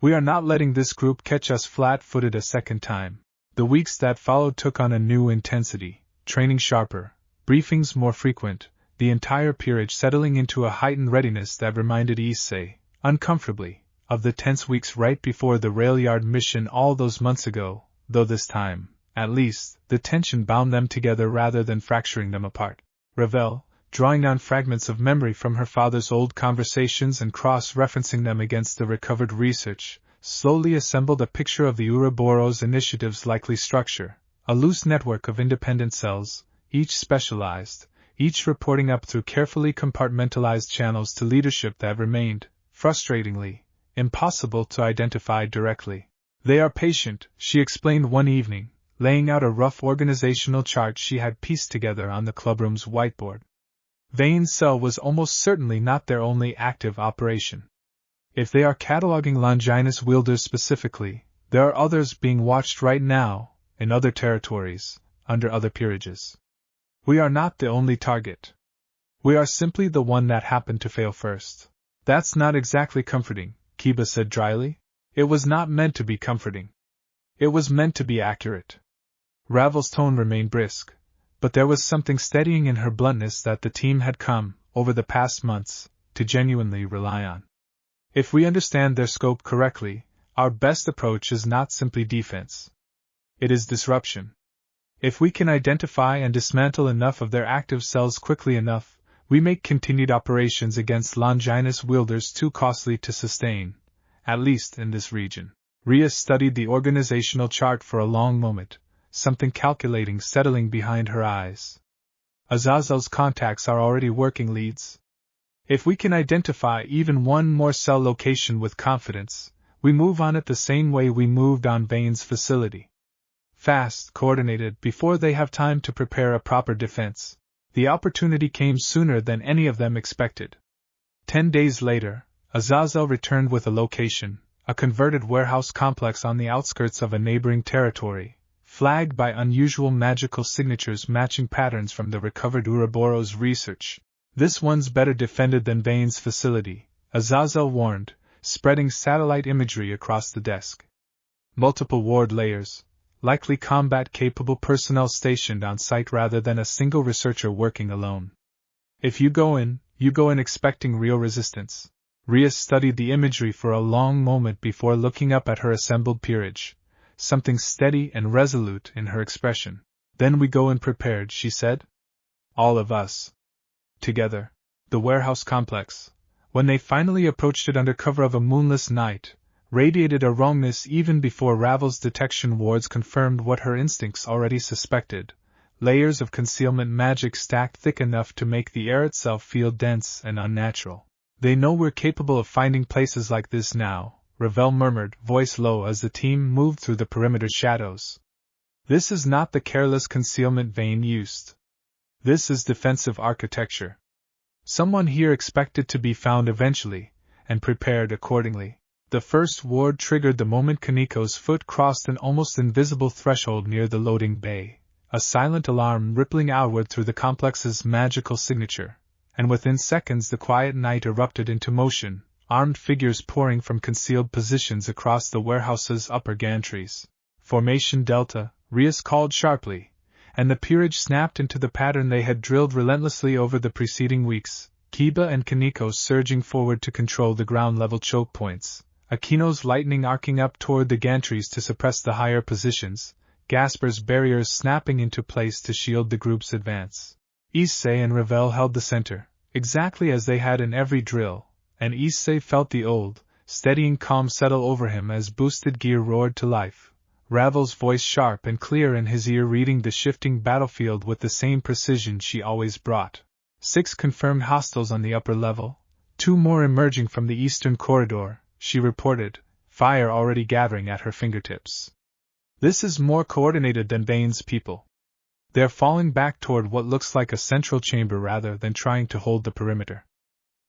We are not letting this group catch us flat-footed a second time. The weeks that followed took on a new intensity, training sharper, briefings more frequent, the entire peerage settling into a heightened readiness that reminded Issei, uncomfortably, of the tense weeks right before the rail yard mission all those months ago, though this time, at least, the tension bound them together rather than fracturing them apart. Ravel, drawing on fragments of memory from her father's old conversations and cross-referencing them against the recovered research, slowly assembled a picture of the Ouroboros initiative's likely structure, a loose network of independent cells, each specialized, each reporting up through carefully compartmentalized channels to leadership that remained, frustratingly, impossible to identify directly. They are patient, she explained one evening, laying out a rough organizational chart she had pieced together on the clubroom's whiteboard. Vane's cell was almost certainly not their only active operation. If they are cataloging Longinus wielders specifically, there are others being watched right now, in other territories, under other peerages. We are not the only target. We are simply the one that happened to fail first. That's not exactly comforting, Kiba said dryly. It was not meant to be comforting. It was meant to be accurate. Ravel's tone remained brisk, but there was something steadying in her bluntness that the team had come, over the past months, to genuinely rely on. If we understand their scope correctly, our best approach is not simply defense. It is disruption. If we can identify and dismantle enough of their active cells quickly enough, we make continued operations against Longinus wielders too costly to sustain, at least in this region. Rias studied the organizational chart for a long moment, something calculating settling behind her eyes. Azazel's contacts are already working leads. If we can identify even one more cell location with confidence, we move on it the same way we moved on Vane's facility. Fast, coordinated, before they have time to prepare a proper defense. The opportunity came sooner than any of them expected. 10 days later, Azazel returned with a location, a converted warehouse complex on the outskirts of a neighboring territory, flagged by unusual magical signatures matching patterns from the recovered Ouroboros research. This one's better defended than Vane's facility, Azazel warned, spreading satellite imagery across the desk. Multiple ward layers, likely combat-capable personnel stationed on site rather than a single researcher working alone. If you go in expecting real resistance. Rias studied the imagery for a long moment before looking up at her assembled peerage, something steady and resolute in her expression. Then we go in prepared, she said. All of us. Together. The warehouse complex, when they finally approached it under cover of a moonless night, radiated a wrongness even before Ravel's detection wards confirmed what her instincts already suspected. layers of concealment magic stacked thick enough to make the air itself feel dense and unnatural. They know we're capable of finding places like this now, Ravel murmured, voice low as the team moved through the perimeter shadows. This is not the careless concealment Vane used. This is defensive architecture. Someone here expected to be found eventually, and prepared accordingly. The first ward triggered the moment Kaniko's foot crossed an almost invisible threshold near the loading bay, a silent alarm rippling outward through the complex's magical signature, and within seconds the quiet night erupted into motion, armed figures pouring from concealed positions across the warehouse's upper gantries. Formation Delta, Rias called sharply, and the peerage snapped into the pattern they had drilled relentlessly over the preceding weeks, Kiba and Kaniko surging forward to control the ground-level choke points, Akino's lightning arcing up toward the gantries to suppress the higher positions, Gasper's barriers snapping into place to shield the group's advance. Issei and Ravel held the center, exactly as they had in every drill, and Issei felt the old, steadying calm settle over him as boosted gear roared to life, Ravel's voice sharp and clear in his ear reading the shifting battlefield with the same precision she always brought. 6 confirmed hostiles on the upper level, 2 more emerging from the eastern corridor, she reported, fire already gathering at her fingertips. This is more coordinated than Vane's people. They're falling back toward what looks like a central chamber rather than trying to hold the perimeter.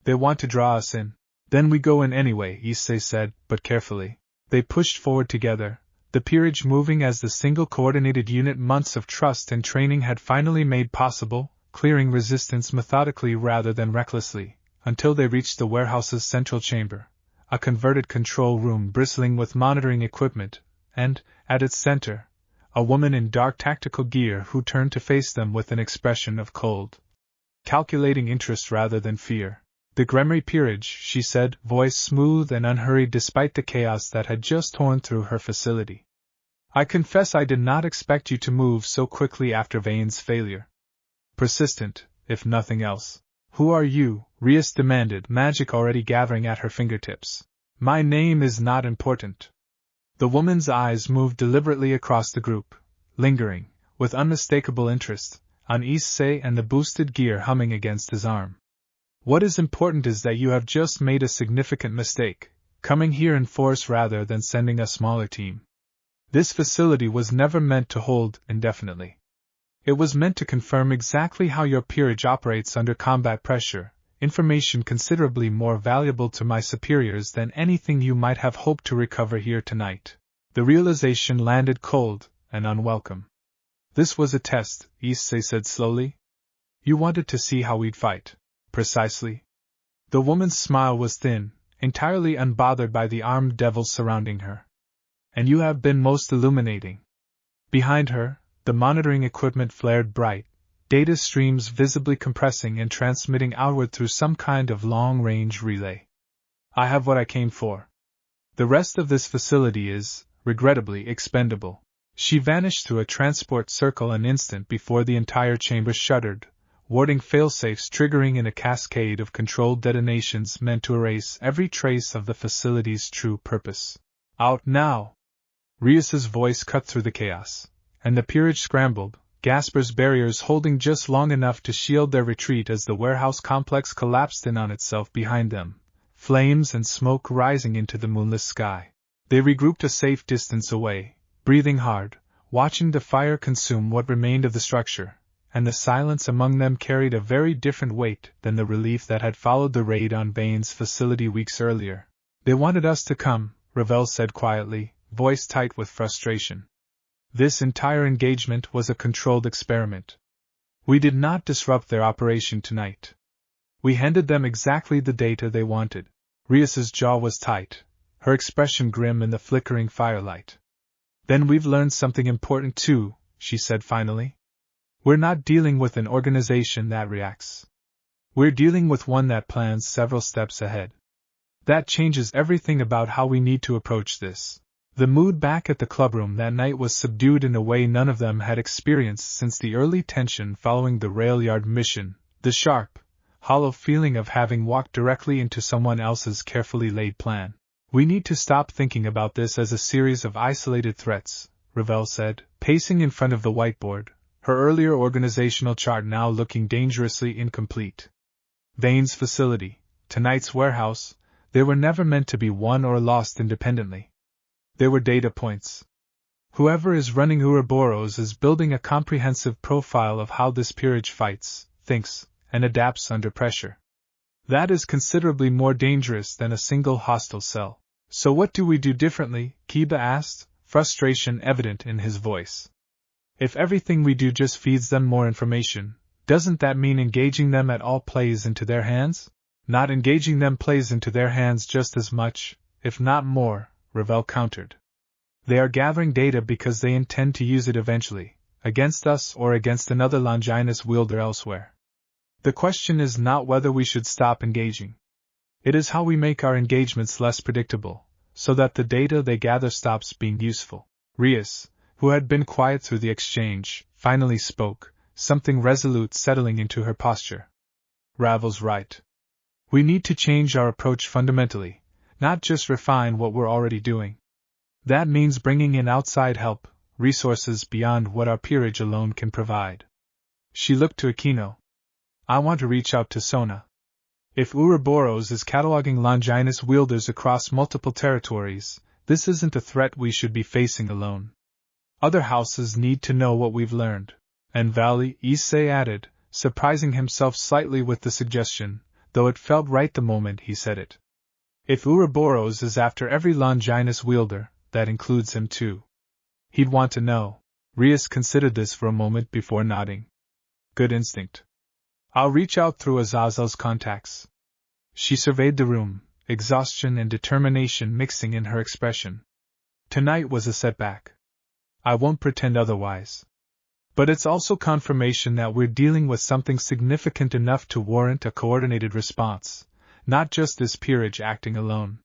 They want to draw us in. Then we go in anyway, Issei said, but carefully. They pushed forward together, the peerage moving as the single coordinated unit months of trust and training had finally made possible, clearing resistance methodically rather than recklessly, until they reached the warehouse's central chamber, a converted control room bristling with monitoring equipment, and, at its center, a woman in dark tactical gear who turned to face them with an expression of cold, calculating interest rather than fear. The Gremory peerage, she said, voice smooth and unhurried despite the chaos that had just torn through her facility. I confess I did not expect you to move so quickly after Vane's failure. Persistent, if nothing else. Who are you? Rias demanded, magic already gathering at her fingertips. My name is not important. The woman's eyes moved deliberately across the group, lingering, with unmistakable interest, on Issei and the boosted gear humming against his arm. What is important is that you have just made a significant mistake, coming here in force rather than sending a smaller team. This facility was never meant to hold indefinitely. It was meant to confirm exactly how your peerage operates under combat pressure, information considerably more valuable to my superiors than anything you might have hoped to recover here tonight. The realization landed cold and unwelcome. This was a test, Issei said slowly. You wanted to see how we'd fight. Precisely. The woman's smile was thin, entirely unbothered by the armed devils surrounding her. And you have been most illuminating. Behind her, the monitoring equipment flared bright, data streams visibly compressing and transmitting outward through some kind of long-range relay. I have what I came for. The rest of this facility is, regrettably, expendable. She vanished through a transport circle an instant before the entire chamber shuddered, warding failsafes triggering in a cascade of controlled detonations meant to erase every trace of the facility's true purpose. Out now! Rias's voice cut through the chaos, and the peerage scrambled, Gasper's barriers holding just long enough to shield their retreat as the warehouse complex collapsed in on itself behind them, flames and smoke rising into the moonless sky. They regrouped a safe distance away, breathing hard, watching the fire consume what remained of the structure, and the silence among them carried a very different weight than the relief that had followed the raid on Vane's facility weeks earlier. They wanted us to come, Ravel said quietly, voice tight with frustration. This entire engagement was a controlled experiment. We did not disrupt their operation tonight. We handed them exactly the data they wanted. Rias's jaw was tight, her expression grim in the flickering firelight. Then we've learned something important too, she said finally. We're not dealing with an organization that reacts. We're dealing with one that plans several steps ahead. That changes everything about how we need to approach this. The mood back at the clubroom that night was subdued in a way none of them had experienced since the early tension following the rail yard mission, the sharp, hollow feeling of having walked directly into someone else's carefully laid plan. We need to stop thinking about this as a series of isolated threats, Ravel said, pacing in front of the whiteboard, her earlier organizational chart now looking dangerously incomplete. Vane's facility, tonight's warehouse, they were never meant to be won or lost independently. They were data points. Whoever is running Ouroboros is building a comprehensive profile of how this peerage fights, thinks, and adapts under pressure. That is considerably more dangerous than a single hostile cell. So what do we do differently? Kiba asked, frustration evident in his voice. If everything we do just feeds them more information, doesn't that mean engaging them at all plays into their hands? Not engaging them plays into their hands just as much, if not more, Ravel countered. They are gathering data because they intend to use it eventually, against us or against another Longinus wielder elsewhere. The question is not whether we should stop engaging. It is how we make our engagements less predictable, so that the data they gather stops being useful. Rias, who had been quiet through the exchange, finally spoke, something resolute settling into her posture. Ravel's right. We need to change our approach fundamentally, not just refine what we're already doing. That means bringing in outside help, resources beyond what our peerage alone can provide. She looked to Aquino. I want to reach out to Sona. If Ouroboros is cataloging Longinus wielders across multiple territories, this isn't a threat we should be facing alone. Other houses need to know what we've learned. And Valley, Issei added, surprising himself slightly with the suggestion, though it felt right the moment he said it. If Ouroboros is after every Longinus wielder, that includes him too. He'd want to know. Rias considered this for a moment before nodding. Good instinct. I'll reach out through Azazel's contacts. She surveyed the room, exhaustion and determination mixing in her expression. Tonight was a setback. I won't pretend otherwise. But it's also confirmation that we're dealing with something significant enough to warrant a coordinated response, not just this peerage acting alone.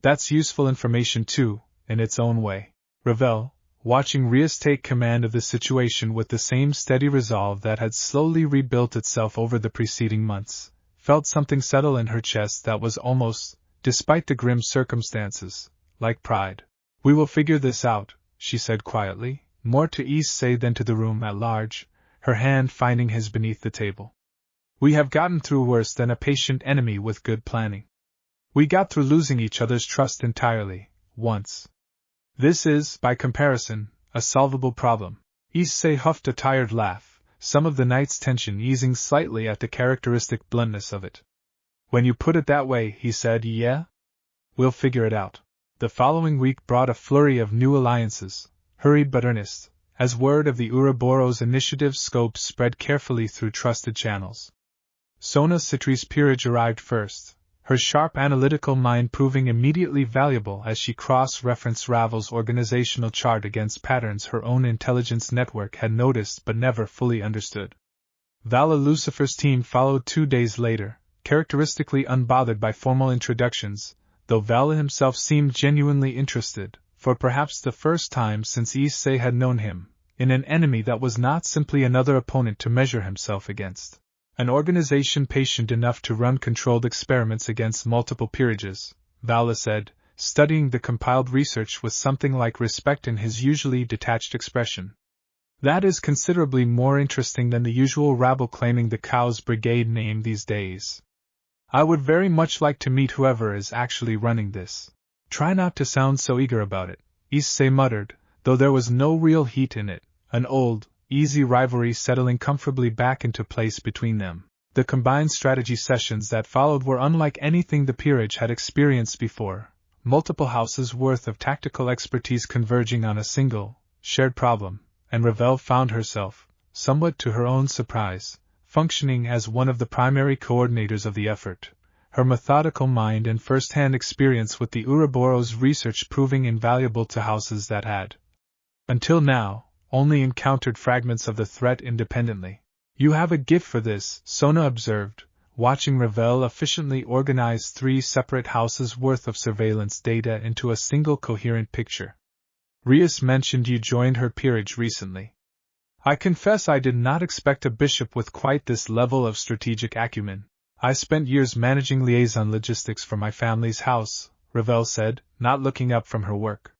That's useful information too, in its own way. Ravel, watching Rias take command of the situation with the same steady resolve that had slowly rebuilt itself over the preceding months, felt something settle in her chest that was almost, despite the grim circumstances, like pride. We will figure this out, she said quietly, more to Issei than to the room at large, her hand finding his beneath the table. We have gotten through worse than a patient enemy with good planning. We got through losing each other's trust entirely, once. This is, by comparison, a solvable problem. Issei huffed a tired laugh, some of the night's tension easing slightly at the characteristic bluntness of it. When you put it that way, he said, yeah? We'll figure it out. The following week brought a flurry of new alliances, hurried but earnest, as word of the Ouroboros initiative's scope spread carefully through trusted channels. Sona Citri's peerage arrived first, her sharp analytical mind proving immediately valuable as she cross-referenced Ravel's organizational chart against patterns her own intelligence network had noticed but never fully understood. Vala Lucifer's team followed 2 days later, characteristically unbothered by formal introductions, though Vala himself seemed genuinely interested, for perhaps the first time since Issei had known him, in an enemy that was not simply another opponent to measure himself against. An organization patient enough to run controlled experiments against multiple peerages, Vala said, studying the compiled research with something like respect in his usually detached expression. That is considerably more interesting than the usual rabble claiming the Cow's Brigade name these days. I would very much like to meet whoever is actually running this. Try not to sound so eager about it, Issei muttered, though there was no real heat in it, an old, easy rivalry settling comfortably back into place between them. The combined strategy sessions that followed were unlike anything the peerage had experienced before, multiple houses' worth of tactical expertise converging on a single, shared problem, and Ravel found herself, somewhat to her own surprise, functioning as one of the primary coordinators of the effort, her methodical mind and first-hand experience with the Ouroboros research proving invaluable to houses that had, until now, only encountered fragments of the threat independently. You have a gift for this, Sona observed, watching Ravel efficiently organize 3 separate houses' worth of surveillance data into a single coherent picture. Rias mentioned you joined her peerage recently. I confess I did not expect a bishop with quite this level of strategic acumen. I spent years managing liaison logistics for my family's house, Ravel said, not looking up from her work.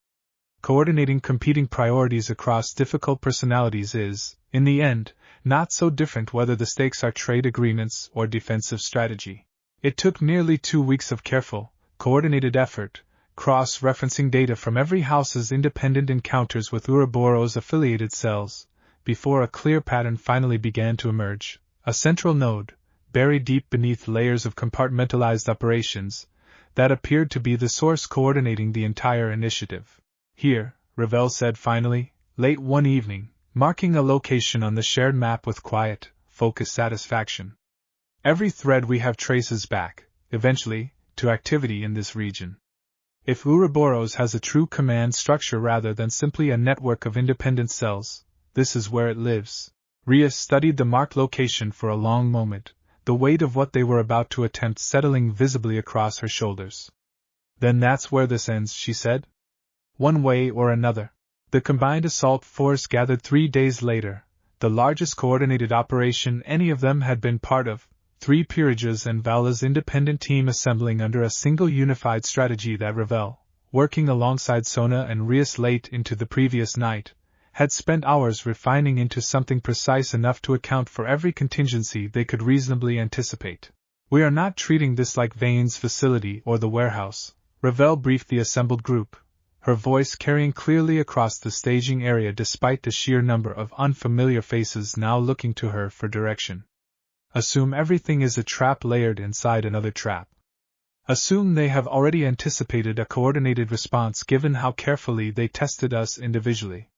coordinating competing priorities across difficult personalities is, in the end, not so different whether the stakes are trade agreements or defensive strategy. It took nearly 2 weeks of careful, coordinated effort, cross-referencing data from every house's independent encounters with Ouroboros' affiliated cells, before a clear pattern finally began to emerge, a central node, buried deep beneath layers of compartmentalized operations, that appeared to be the source coordinating the entire initiative. Here, Ravel said finally, late one evening, marking a location on the shared map with quiet, focused satisfaction. Every thread we have traces back, eventually, to activity in this region. If Ouroboros has a true command structure rather than simply a network of independent cells, this is where it lives. Rias studied the marked location for a long moment, the weight of what they were about to attempt settling visibly across her shoulders. Then that's where this ends, she said. One way or another. The combined assault force gathered 3 days later, the largest coordinated operation any of them had been part of, 3 peerages and Vala's independent team assembling under a single unified strategy that Ravel, working alongside Sona and Rias late into the previous night, had spent hours refining into something precise enough to account for every contingency they could reasonably anticipate. We are not treating this like Vane's facility or the warehouse, Ravel briefed the assembled group, her voice carrying clearly across the staging area despite the sheer number of unfamiliar faces now looking to her for direction. Assume everything is a trap layered inside another trap. Assume they have already anticipated a coordinated response given how carefully they tested us individually.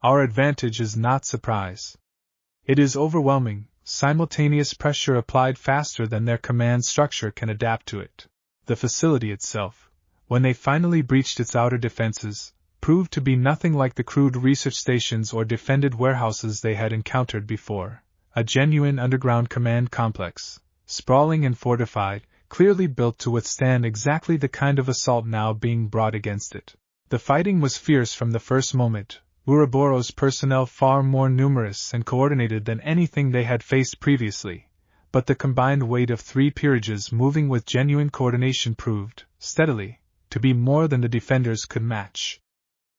Our advantage is not surprise. It is overwhelming, simultaneous pressure applied faster than their command structure can adapt to it. The facility itself, when they finally breached its outer defenses, proved to be nothing like the crude research stations or defended warehouses they had encountered before, a genuine underground command complex, sprawling and fortified, clearly built to withstand exactly the kind of assault now being brought against it. The fighting was fierce from the first moment, Ouroboros' personnel far more numerous and coordinated than anything they had faced previously, but the combined weight of 3 peerages moving with genuine coordination proved, steadily, to be more than the defenders could match.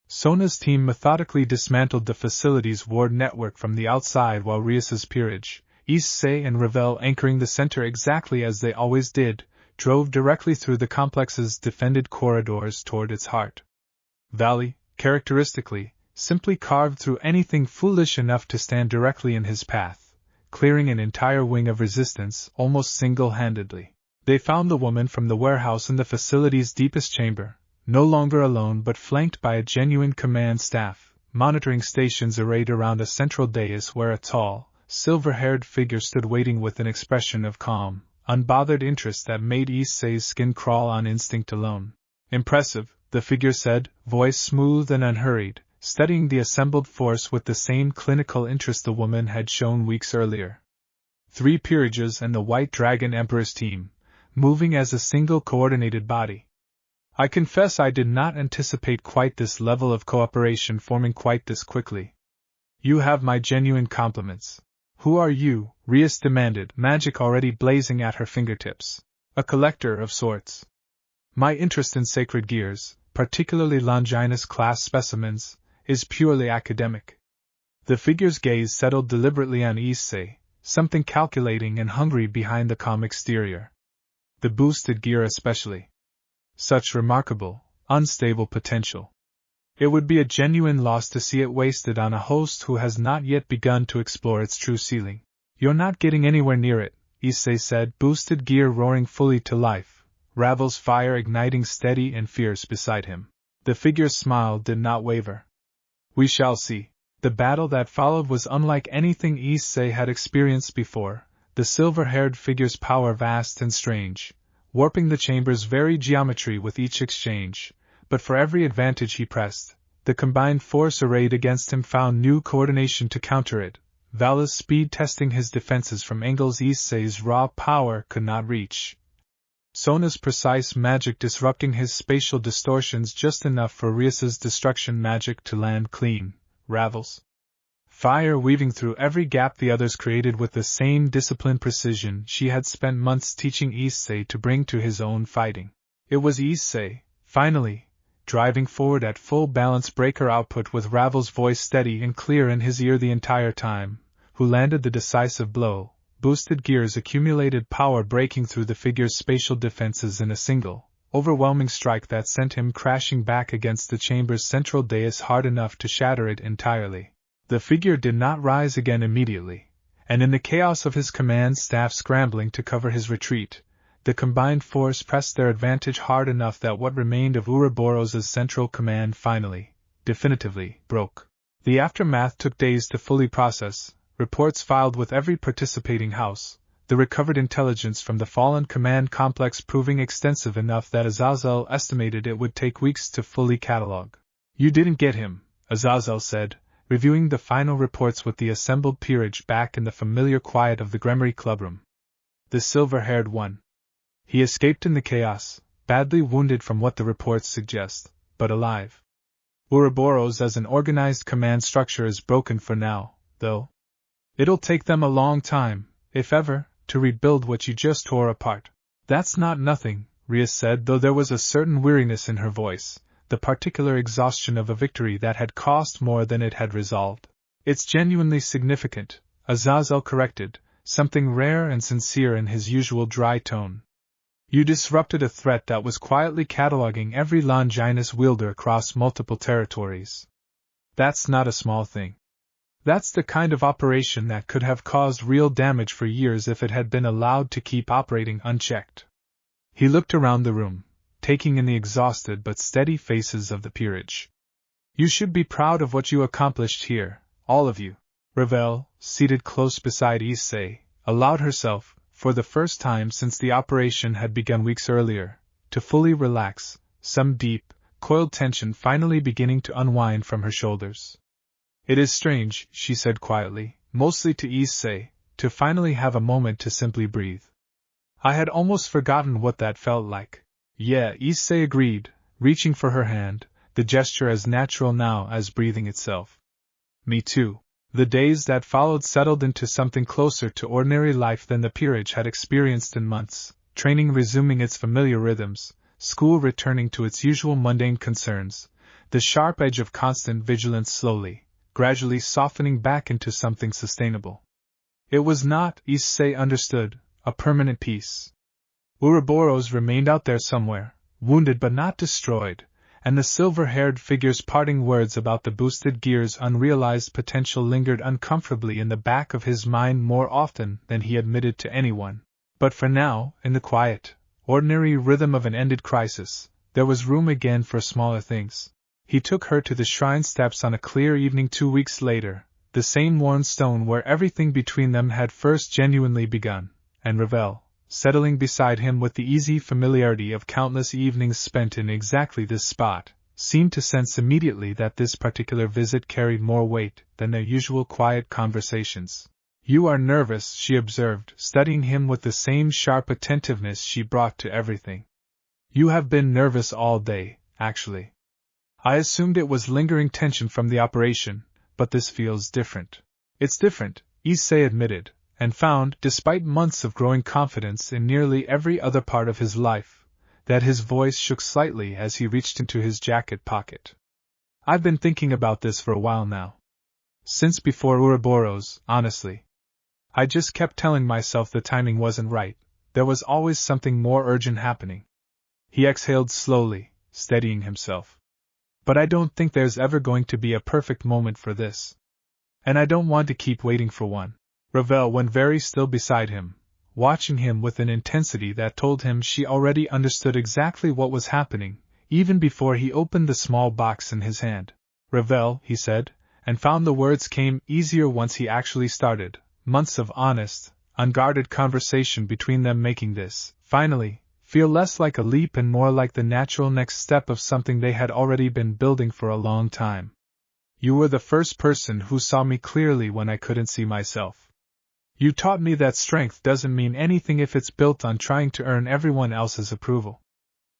Sona's team methodically dismantled the facility's ward network from the outside while Rias's peerage, Issei and Ravel anchoring the center exactly as they always did, drove directly through the complex's defended corridors toward its heart. Valley, characteristically, simply carved through anything foolish enough to stand directly in his path, clearing an entire wing of resistance almost single-handedly. They found the woman from the warehouse in the facility's deepest chamber, no longer alone but flanked by a genuine command staff, monitoring stations arrayed around a central dais where a tall, silver-haired figure stood waiting with an expression of calm, unbothered interest that made Issei's skin crawl on instinct alone. Impressive, the figure said, voice smooth and unhurried, studying the assembled force with the same clinical interest the woman had shown weeks earlier. 3 peerages and the White Dragon Emperor's team, moving as a single coordinated body. I confess I did not anticipate quite this level of cooperation forming quite this quickly. You have my genuine compliments. Who are you? Rias demanded, magic already blazing at her fingertips. A collector of sorts. My interest in sacred gears, particularly Longinus-class specimens, is purely academic. The figure's gaze settled deliberately on Issei, something calculating and hungry behind the calm exterior. The boosted gear especially. Such remarkable, unstable potential. It would be a genuine loss to see it wasted on a host who has not yet begun to explore its true ceiling. You're not getting anywhere near it, Issei said, boosted gear roaring fully to life, Ravel's fire igniting steady and fierce beside him. The figure's smile did not waver. We shall see. The battle that followed was unlike anything Issei had experienced before, the silver-haired figure's power vast and strange, warping the chamber's very geometry with each exchange, but for every advantage he pressed, the combined force arrayed against him found new coordination to counter it, Vala's speed testing his defenses from angles Issei's raw power could not reach. Sona's precise magic disrupting his spatial distortions just enough for Rias's destruction magic to land clean, Ravel's fire weaving through every gap the others created with the same disciplined precision she had spent months teaching Issei to bring to his own fighting. It was Issei, finally, driving forward at full balance breaker output with Ravel's voice steady and clear in his ear the entire time, who landed the decisive blow, boosted gears accumulated power breaking through the figure's spatial defenses in a single, overwhelming strike that sent him crashing back against the chamber's central dais hard enough to shatter it entirely. The figure did not rise again immediately, and in the chaos of his command staff scrambling to cover his retreat, the combined force pressed their advantage hard enough that what remained of Ouroboros's central command finally, definitively, broke. The aftermath took days to fully process, reports filed with every participating house, the recovered intelligence from the fallen command complex proving extensive enough that Azazel estimated it would take weeks to fully catalog. "You didn't get him," Azazel said, reviewing the final reports with the assembled peerage back in the familiar quiet of the Gremory clubroom. "The silver-haired one. He escaped in the chaos, badly wounded from what the reports suggest, but alive. Ouroboros as an organized command structure is broken for now, though. It'll take them a long time, if ever, to rebuild what you just tore apart." "That's not nothing," Rias said, though there was a certain weariness in her voice, the particular exhaustion of a victory that had cost more than it had resolved. "It's genuinely significant," Azazel corrected, something rare and sincere in his usual dry tone. "You disrupted a threat that was quietly cataloging every Longinus wielder across multiple territories. That's not a small thing. That's the kind of operation that could have caused real damage for years if it had been allowed to keep operating unchecked." He looked around the room, taking in the exhausted but steady faces of the peerage. "You should be proud of what you accomplished here, all of you." Ravel, seated close beside Issei, allowed herself, for the first time since the operation had begun weeks earlier, to fully relax, some deep, coiled tension finally beginning to unwind from her shoulders. "It is strange," she said quietly, mostly to Issei, to finally have a moment to simply breathe. "I had almost forgotten what that felt like." "Yeah," Issei agreed, reaching for her hand, the gesture as natural now as breathing itself. "Me too." The days that followed settled into something closer to ordinary life than the peerage had experienced in months, training resuming its familiar rhythms, school returning to its usual mundane concerns, the sharp edge of constant vigilance slowly, gradually softening back into something sustainable. It was not, Issei understood, a permanent peace. Ouroboros remained out there somewhere, wounded but not destroyed, and the silver-haired figure's parting words about the boosted gear's unrealized potential lingered uncomfortably in the back of his mind more often than he admitted to anyone. But for now, in the quiet, ordinary rhythm of an ended crisis, there was room again for smaller things. He took her to the shrine steps on a clear evening 2 weeks later, the same worn stone where everything between them had first genuinely begun, and Ravel, settling beside him with the easy familiarity of countless evenings spent in exactly this spot, seemed to sense immediately that this particular visit carried more weight than their usual quiet conversations. "You are nervous," she observed, studying him with the same sharp attentiveness she brought to everything. "You have been nervous all day, actually. I assumed it was lingering tension from the operation, but this feels different." "It's different," Issei admitted, and found, despite months of growing confidence in nearly every other part of his life, that his voice shook slightly as he reached into his jacket pocket. "I've been thinking about this for a while now. Since before Ouroboros, honestly. I just kept telling myself the timing wasn't right, there was always something more urgent happening." He exhaled slowly, steadying himself. "But I don't think there's ever going to be a perfect moment for this. And I don't want to keep waiting for one." Ravel went very still beside him, watching him with an intensity that told him she already understood exactly what was happening, even before he opened the small box in his hand. "Ravel," he said, and found the words came easier once he actually started, months of honest, unguarded conversation between them making this, finally, feel less like a leap and more like the natural next step of something they had already been building for a long time. "You were the first person who saw me clearly when I couldn't see myself. You taught me that strength doesn't mean anything if it's built on trying to earn everyone else's approval.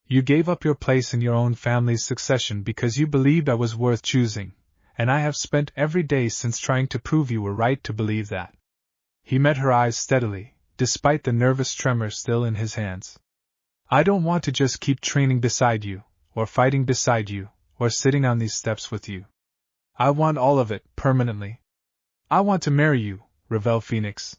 You gave up your place in your own family's succession because you believed I was worth choosing, and I have spent every day since trying to prove you were right to believe that." He met her eyes steadily, despite the nervous tremor still in his hands. "I don't want to just keep training beside you, or fighting beside you, or sitting on these steps with you. I want all of it, permanently. I want to marry you, Ravel Phoenix.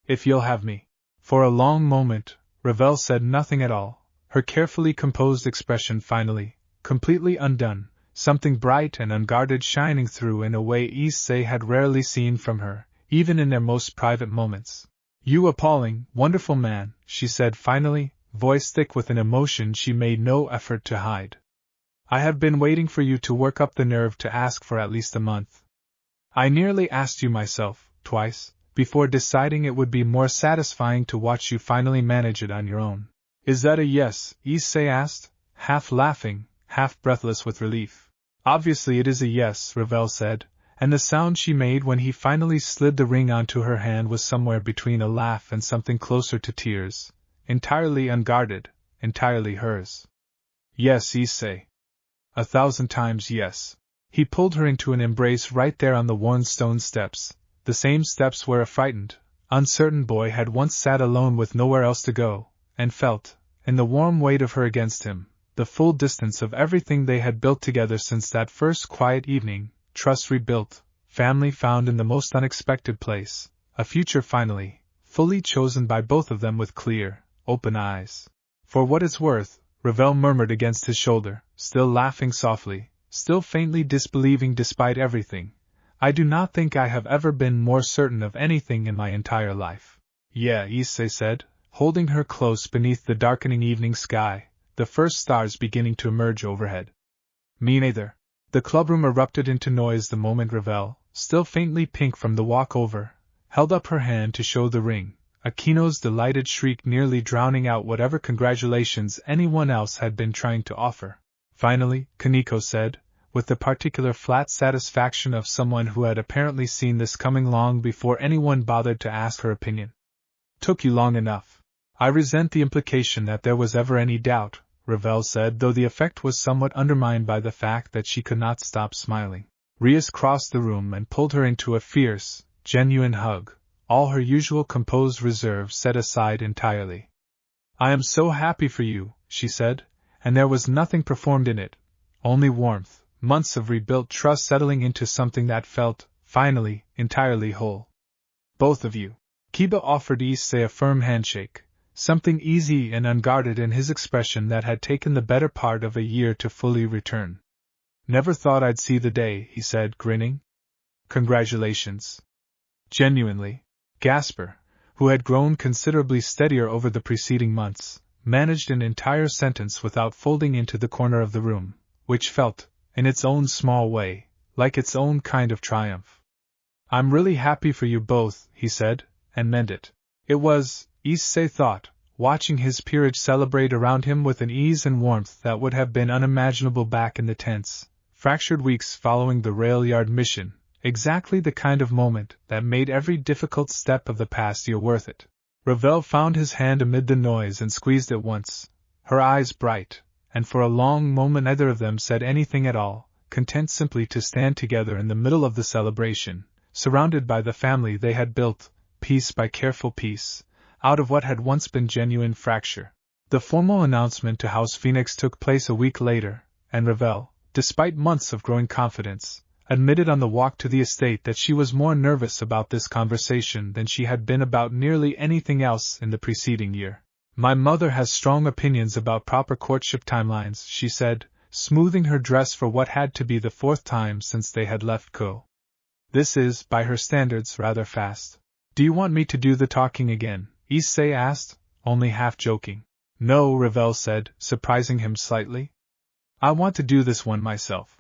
If you'll have me. For a long moment, Ravel said nothing at all, her carefully composed expression finally, completely undone, something bright and unguarded shining through in a way Issei had rarely seen from her, even in their most private moments. You appalling, wonderful man, she said finally, voice thick with an emotion she made no effort to hide. I have been waiting for you to work up the nerve to ask for at least a month. I nearly asked you myself, twice, before deciding it would be more satisfying to watch you finally manage it on your own. Is that a yes? Issei asked, half laughing, half breathless with relief. Obviously it is a yes, Ravel said, and the sound she made when he finally slid the ring onto her hand was somewhere between a laugh and something closer to tears, entirely unguarded, entirely hers. Yes, Issei. 1,000 times yes. He pulled her into an embrace right there on the worn stone steps, the same steps where a frightened, uncertain boy had once sat alone with nowhere else to go, and felt, in the warm weight of her against him, the full distance of everything they had built together since that first quiet evening, trust rebuilt, family found in the most unexpected place, a future finally, fully chosen by both of them with clear, open eyes. For what it's worth, Ravel murmured against his shoulder, still laughing softly, still faintly disbelieving despite everything, I do not think I have ever been more certain of anything in my entire life. Yeah, Issei said, holding her close beneath the darkening evening sky, the first stars beginning to emerge overhead. Me neither. The clubroom erupted into noise the moment Ravel, still faintly pink from the walk over, held up her hand to show the ring, Akino's delighted shriek nearly drowning out whatever congratulations anyone else had been trying to offer. Finally, Kaneko said, with the particular flat satisfaction of someone who had apparently seen this coming long before anyone bothered to ask her opinion. Took you long enough. I resent the implication that there was ever any doubt, Ravel said, though the effect was somewhat undermined by the fact that she could not stop smiling. Rias crossed the room and pulled her into a fierce, genuine hug, all her usual composed reserve set aside entirely. I am so happy for you, she said, and there was nothing performed in it, only warmth, months of rebuilt trust settling into something that felt, finally, entirely whole. Both of you. Kiba offered Issei a firm handshake, something easy and unguarded in his expression that had taken the better part of a year to fully return. Never thought I'd see the day, he said, grinning. Congratulations. Genuinely. Gasper, who had grown considerably steadier over the preceding months, managed an entire sentence without folding into the corner of the room, which felt, in its own small way, like its own kind of triumph. I'm really happy for you both, he said, and meant it. It was, Issei thought, watching his peerage celebrate around him with an ease and warmth that would have been unimaginable back in the tense, fractured weeks following the rail yard mission, exactly the kind of moment that made every difficult step of the past year worth it. Ravel found his hand amid the noise and squeezed it once, her eyes bright, and for a long moment neither of them said anything at all, content simply to stand together in the middle of the celebration, surrounded by the family they had built, piece by careful piece, out of what had once been genuine fracture. The formal announcement to House Phoenix took place a week later, and Ravel, despite months of growing confidence, admitted on the walk to the estate that she was more nervous about this conversation than she had been about nearly anything else in the preceding year. My mother has strong opinions about proper courtship timelines, she said, smoothing her dress for what had to be the fourth time since they had left Co. This is, by her standards, rather fast. Do you want me to do the talking again? Issei asked, only half joking. No, Ravel said, surprising him slightly. I want to do this one myself.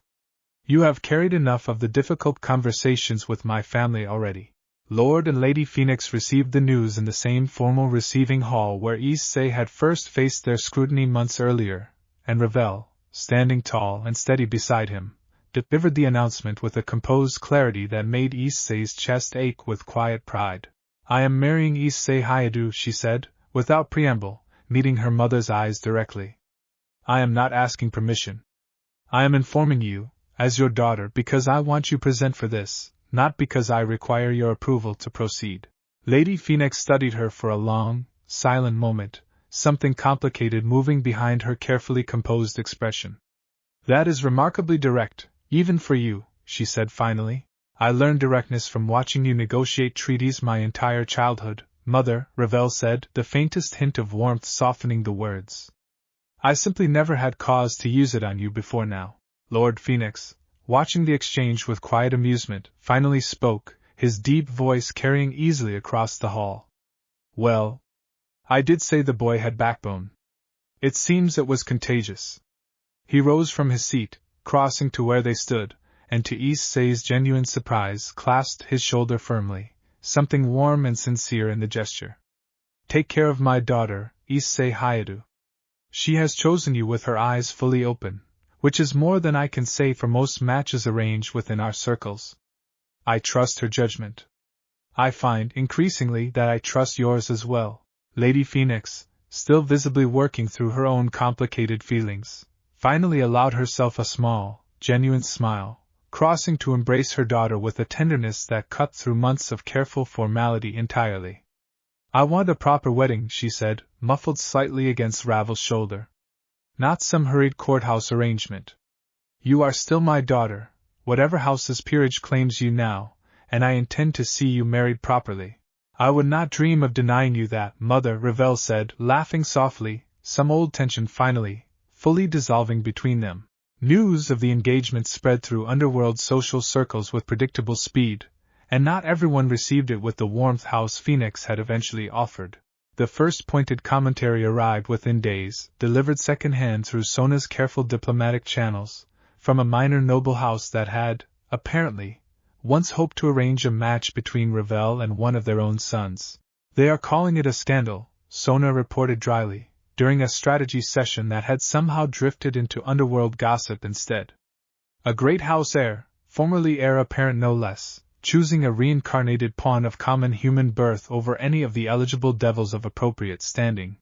You have carried enough of the difficult conversations with my family already. Lord and Lady Phoenix received the news in the same formal receiving hall where Issei had first faced their scrutiny months earlier, and Ravel, standing tall and steady beside him, delivered the announcement with a composed clarity that made Issei's chest ache with quiet pride. I am marrying Issei Hyoudou, she said, without preamble, meeting her mother's eyes directly. I am not asking permission. I am informing you, as your daughter, because I want you present for this, not because I require your approval to proceed. Lady Phoenix studied her for a long, silent moment, something complicated moving behind her carefully composed expression. That is remarkably direct, even for you, she said finally. I learned directness from watching you negotiate treaties my entire childhood, Mother, Ravel said, the faintest hint of warmth softening the words. I simply never had cause to use it on you before now. Lord Phoenix, watching the exchange with quiet amusement, finally spoke, his deep voice carrying easily across the hall. Well, I did say the boy had backbone. It seems it was contagious. He rose from his seat, crossing to where they stood, and to Issei's genuine surprise clasped his shoulder firmly, something warm and sincere in the gesture. Take care of my daughter, Issei Hyoudou. She has chosen you with her eyes fully open, which is more than I can say for most matches arranged within our circles. I trust her judgment. I find, increasingly, that I trust yours as well. Lady Phoenix, still visibly working through her own complicated feelings, finally allowed herself a small, genuine smile, crossing to embrace her daughter with a tenderness that cut through months of careful formality entirely. I want a proper wedding, she said, muffled slightly against Ravel's shoulder. Not some hurried courthouse arrangement. You are still my daughter, whatever house's peerage claims you now, and I intend to see you married properly. I would not dream of denying you that, Mother, Ravel said, laughing softly, some old tension finally, fully dissolving between them. News of the engagement spread through underworld social circles with predictable speed, and not everyone received it with the warmth House Phoenix had eventually offered. The first pointed commentary arrived within days, delivered second-hand through Sona's careful diplomatic channels, from a minor noble house that had, apparently, once hoped to arrange a match between Ravel and one of their own sons. They are calling it a scandal, Sona reported dryly, during a strategy session that had somehow drifted into underworld gossip instead. A great house heir, formerly heir apparent no less, choosing a reincarnated pawn of common human birth over any of the eligible devils of appropriate standing.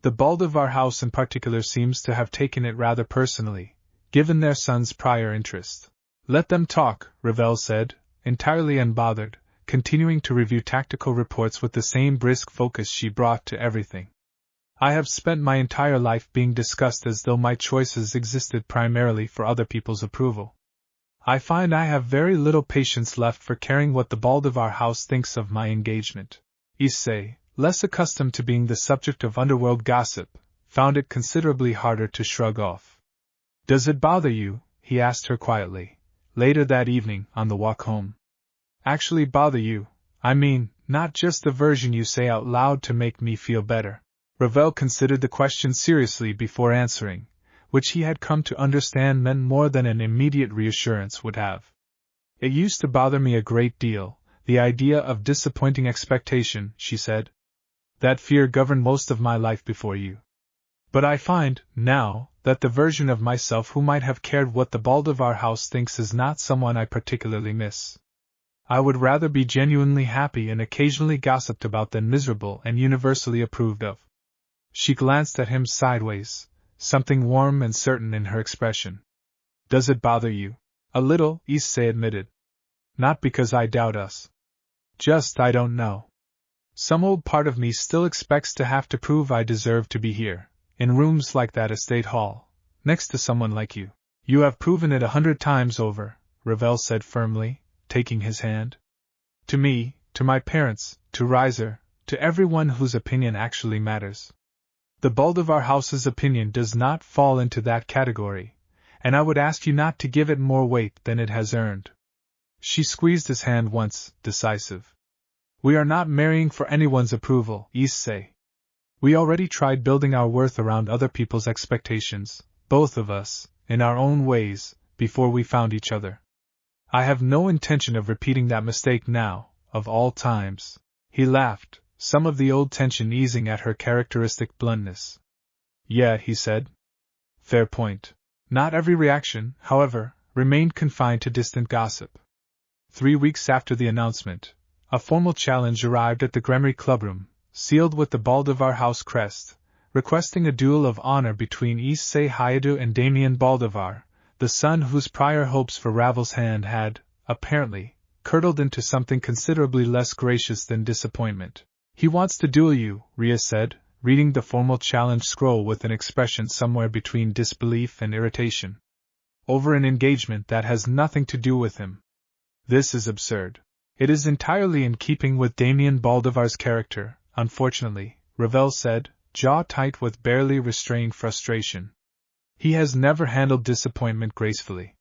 The Baldivar house in particular seems to have taken it rather personally, given their son's prior interest. Let them talk, Ravel said, entirely unbothered, continuing to review tactical reports with the same brisk focus she brought to everything. I have spent my entire life being discussed as though my choices existed primarily for other people's approval. I find I have very little patience left for caring what the Baldivar house thinks of my engagement. Issei, less accustomed to being the subject of underworld gossip, found it considerably harder to shrug off. Does it bother you? He asked her quietly, later that evening, on the walk home. Actually bother you? I mean, not just the version you say out loud to make me feel better. Ravel considered the question seriously before answering, which he had come to understand meant more than an immediate reassurance would have. It used to bother me a great deal, the idea of disappointing expectation, she said. That fear governed most of my life before you. But I find, now, that the version of myself who might have cared what the Baldivar house thinks is not someone I particularly miss. I would rather be genuinely happy and occasionally gossiped about than miserable and universally approved of. She glanced at him sideways, something warm and certain in her expression. Does it bother you? A little, Issei admitted. Not because I doubt us. Just I don't know. Some old part of me still expects to have to prove I deserve to be here, in rooms like that estate hall, next to someone like you. You have proven it 100 times over, Ravel said firmly, taking his hand. To me, to my parents, to Reiser, to everyone whose opinion actually matters. The Baldivar house's opinion does not fall into that category, and I would ask you not to give it more weight than it has earned. She squeezed his hand once, decisive. We are not marrying for anyone's approval, Issei. We already tried building our worth around other people's expectations, both of us, in our own ways, before we found each other. I have no intention of repeating that mistake now, of all times. He laughed, some of the old tension easing at her characteristic bluntness. Yeah, he said. Fair point. Not every reaction, however, remained confined to distant gossip. 3 weeks after the announcement, a formal challenge arrived at the Gremory clubroom, sealed with the Baldivar house crest, requesting a duel of honor between Issei Hyoudou and Damien Baldivar, the son whose prior hopes for Ravel's hand had, apparently, curdled into something considerably less gracious than disappointment. He wants to duel you, Rias said, reading the formal challenge scroll with an expression somewhere between disbelief and irritation. Over an engagement that has nothing to do with him. This is absurd. It is entirely in keeping with Damien Baldivar's character, unfortunately, Ravel said, jaw tight with barely restrained frustration. He has never handled disappointment gracefully.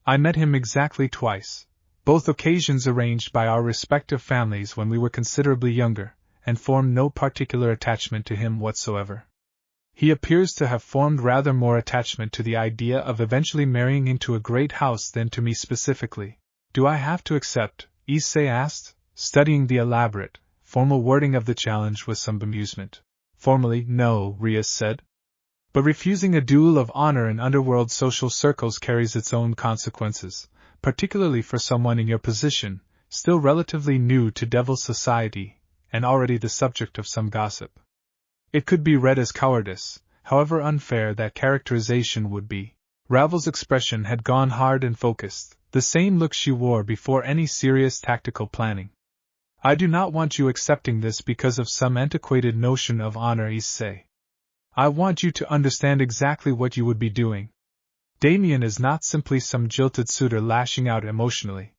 I met him exactly twice, both occasions arranged by our respective families when we were considerably younger, and formed no particular attachment to him whatsoever. He appears to have formed rather more attachment to the idea of eventually marrying into a great house than to me specifically. Do I have to accept? Issei asked, studying the elaborate, formal wording of the challenge with some bemusement. Formally, no, Rias said. But refusing a duel of honor in underworld social circles carries its own consequences, particularly for someone in your position, still relatively new to Devil's society, and already the subject of some gossip. It could be read as cowardice, however unfair that characterization would be. Ravel's expression had gone hard and focused, the same look she wore before any serious tactical planning. I do not want you accepting this because of some antiquated notion of honor, Issei. I want you to understand exactly what you would be doing. Damien is not simply some jilted suitor lashing out emotionally.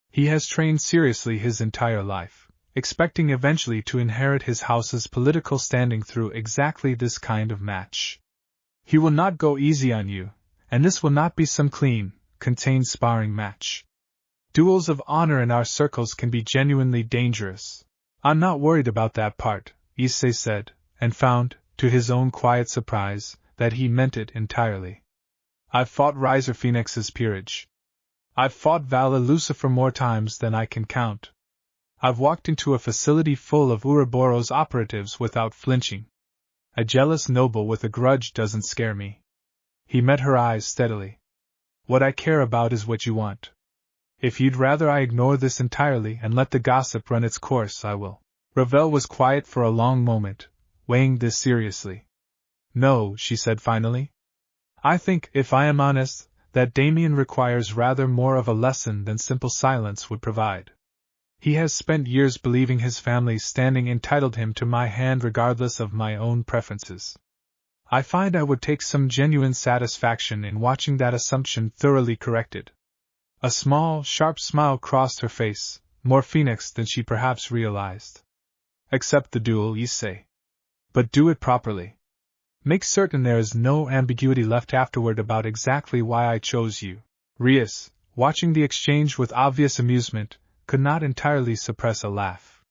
He has trained seriously his entire life, expecting eventually to inherit his house's political standing through exactly this kind of match. He will not go easy on you, and this will not be some clean, contained sparring match. Duels of honor in our circles can be genuinely dangerous. I'm not worried about that part, Issei said, and found, to his own quiet surprise, that he meant it entirely. I've fought Riser Phoenix's peerage. I've fought Vala Lucifer more times than I can count. I've walked into a facility full of Ouroboros operatives without flinching. A jealous noble with a grudge doesn't scare me. He met her eyes steadily. What I care about is what you want. If you'd rather I ignore this entirely and let the gossip run its course, I will. Ravel was quiet for a long moment, weighing this seriously. No, she said finally. I think, if I am honest, that Damien requires rather more of a lesson than simple silence would provide. He has spent years believing his family's standing entitled him to my hand regardless of my own preferences. I find I would take some genuine satisfaction in watching that assumption thoroughly corrected. A small, sharp smile crossed her face, more phoenix than she perhaps realized. Accept the duel, Issei. But do it properly. Make certain there is no ambiguity left afterward about exactly why I chose you. Rias, watching the exchange with obvious amusement, could not entirely suppress a laugh.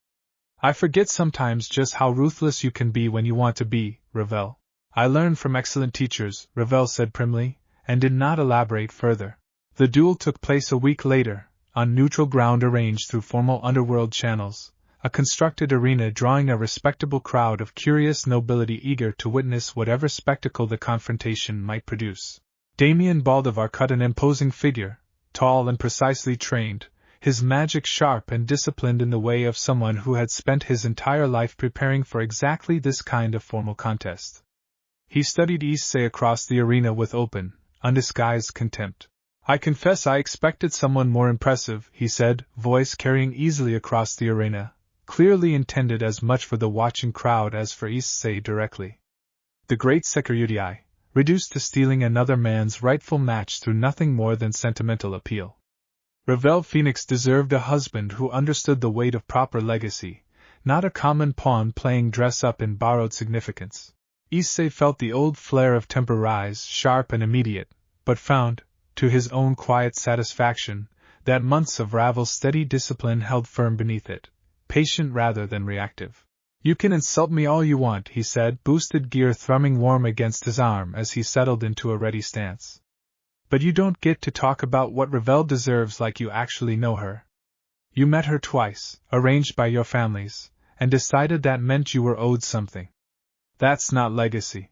I forget sometimes just how ruthless you can be when you want to be, Ravel. I learned from excellent teachers, Ravel said primly, and did not elaborate further. The duel took place a week later, on neutral ground arranged through formal underworld channels, a constructed arena drawing a respectable crowd of curious nobility eager to witness whatever spectacle the confrontation might produce. Damien Baldivar cut an imposing figure, tall and precisely trained, his magic sharp and disciplined in the way of someone who had spent his entire life preparing for exactly this kind of formal contest. He studied Issei across the arena with open, undisguised contempt. I confess I expected someone more impressive, he said, voice carrying easily across the arena, clearly intended as much for the watching crowd as for Issei directly. The great Hyoudou, reduced to stealing another man's rightful match through nothing more than sentimental appeal. Ravel Phoenix deserved a husband who understood the weight of proper legacy, not a common pawn playing dress-up in borrowed significance. Issei felt the old flare of temper rise, sharp and immediate, but found, to his own quiet satisfaction, that months of Ravel's steady discipline held firm beneath it, patient rather than reactive. You can insult me all you want, he said, boosted gear thrumming warm against his arm as he settled into a ready stance. But you don't get to talk about what Ravel deserves like you actually know her. You met her twice, arranged by your families, and decided that meant you were owed something. That's not legacy.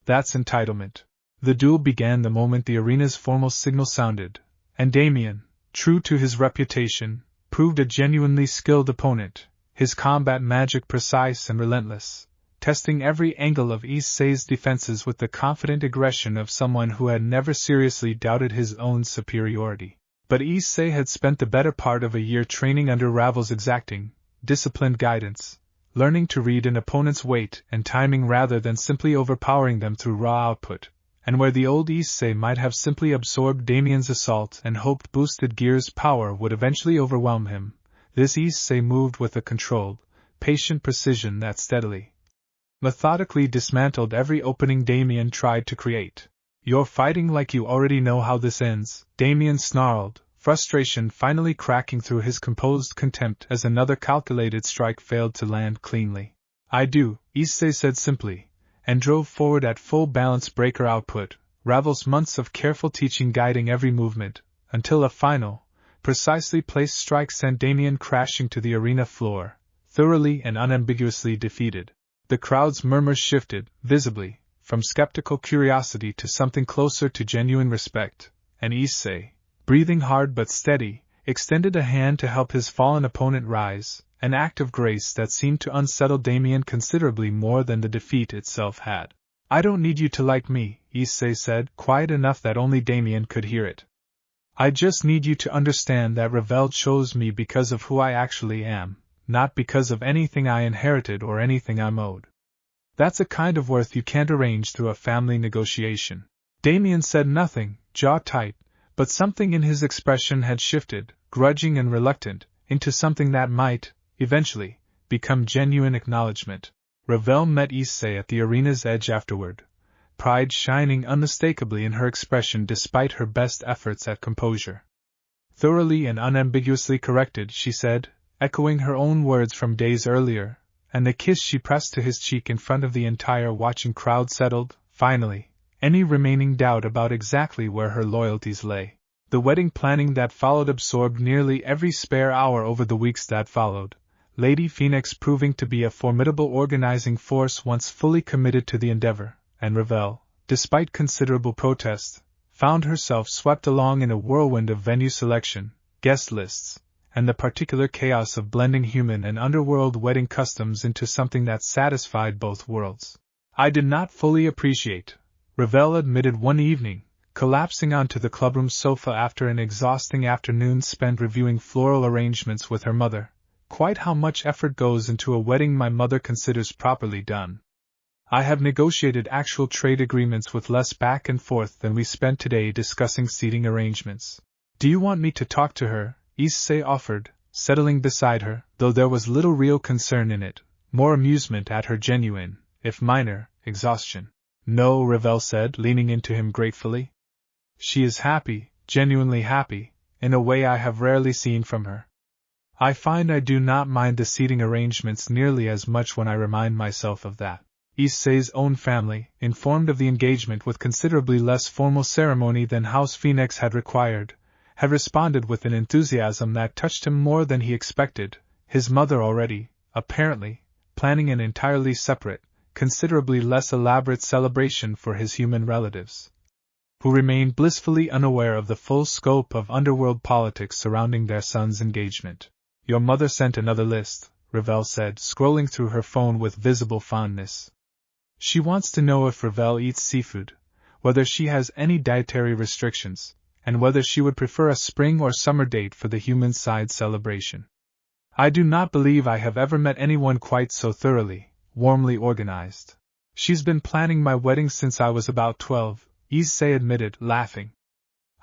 That's entitlement. The duel began the moment the arena's formal signal sounded, and Damien, true to his reputation, proved a genuinely skilled opponent, his combat magic precise and relentless, testing every angle of Issei's defenses with the confident aggression of someone who had never seriously doubted his own superiority. But Issei had spent the better part of a year training under Ravel's exacting, disciplined guidance, learning to read an opponent's weight and timing rather than simply overpowering them through raw output, and where the old Issei might have simply absorbed Damien's assault and hoped boosted gear's power would eventually overwhelm him, this Issei moved with a controlled, patient precision that steadily, methodically dismantled every opening Damien tried to create. "You're fighting like you already know how this ends," Damien snarled, frustration finally cracking through his composed contempt as another calculated strike failed to land cleanly. "I do," Issei said simply, and drove forward at full balance breaker output, Ravel's months of careful teaching guiding every movement, until a final, precisely placed strike sent Damien crashing to the arena floor, thoroughly and unambiguously defeated. The crowd's murmurs shifted, visibly, from skeptical curiosity to something closer to genuine respect, and Issei, breathing hard but steady, extended a hand to help his fallen opponent rise, an act of grace that seemed to unsettle Damien considerably more than the defeat itself had. "I don't need you to like me," Issei said, quiet enough that only Damien could hear it. "I just need you to understand that Ravel chose me because of who I actually am, not because of anything I inherited or anything I'm owed. That's a kind of worth you can't arrange through a family negotiation." Damien said nothing, jaw tight, but something in his expression had shifted, grudging and reluctant, into something that might, eventually, become genuine acknowledgement. Ravel met Issei at the arena's edge afterward, pride shining unmistakably in her expression despite her best efforts at composure. "Thoroughly and unambiguously corrected," she said, echoing her own words from days earlier, and the kiss she pressed to his cheek in front of the entire watching crowd settled, finally, any remaining doubt about exactly where her loyalties lay. The wedding planning that followed absorbed nearly every spare hour over the weeks that followed, Lady Phoenix proving to be a formidable organizing force once fully committed to the endeavor, and Ravel, despite considerable protest, found herself swept along in a whirlwind of venue selection, guest lists, and the particular chaos of blending human and underworld wedding customs into something that satisfied both worlds. "I did not fully appreciate," Ravel admitted one evening, collapsing onto the clubroom sofa after an exhausting afternoon spent reviewing floral arrangements with her mother, "quite how much effort goes into a wedding my mother considers properly done. I have negotiated actual trade agreements with less back and forth than we spent today discussing seating arrangements." "Do you want me to talk to her?" Issei offered, settling beside her, though there was little real concern in it, more amusement at her genuine, if minor, exhaustion. "No," Ravel said, leaning into him gratefully. "She is happy, genuinely happy, in a way I have rarely seen from her. I find I do not mind the seating arrangements nearly as much when I remind myself of that." Issei's own family, informed of the engagement with considerably less formal ceremony than House Phoenix had required, had responded with an enthusiasm that touched him more than he expected, his mother already, apparently, planning an entirely separate, considerably less elaborate celebration for his human relatives, who remained blissfully unaware of the full scope of underworld politics surrounding their son's engagement. "Your mother sent another list," Ravel said, scrolling through her phone with visible fondness. "She wants to know if Ravel eats seafood, whether she has any dietary restrictions, and whether she would prefer a spring or summer date for the human side celebration. I do not believe I have ever met anyone quite so thoroughly, warmly organized. She's been planning my wedding since I was about 12, Issei admitted, laughing.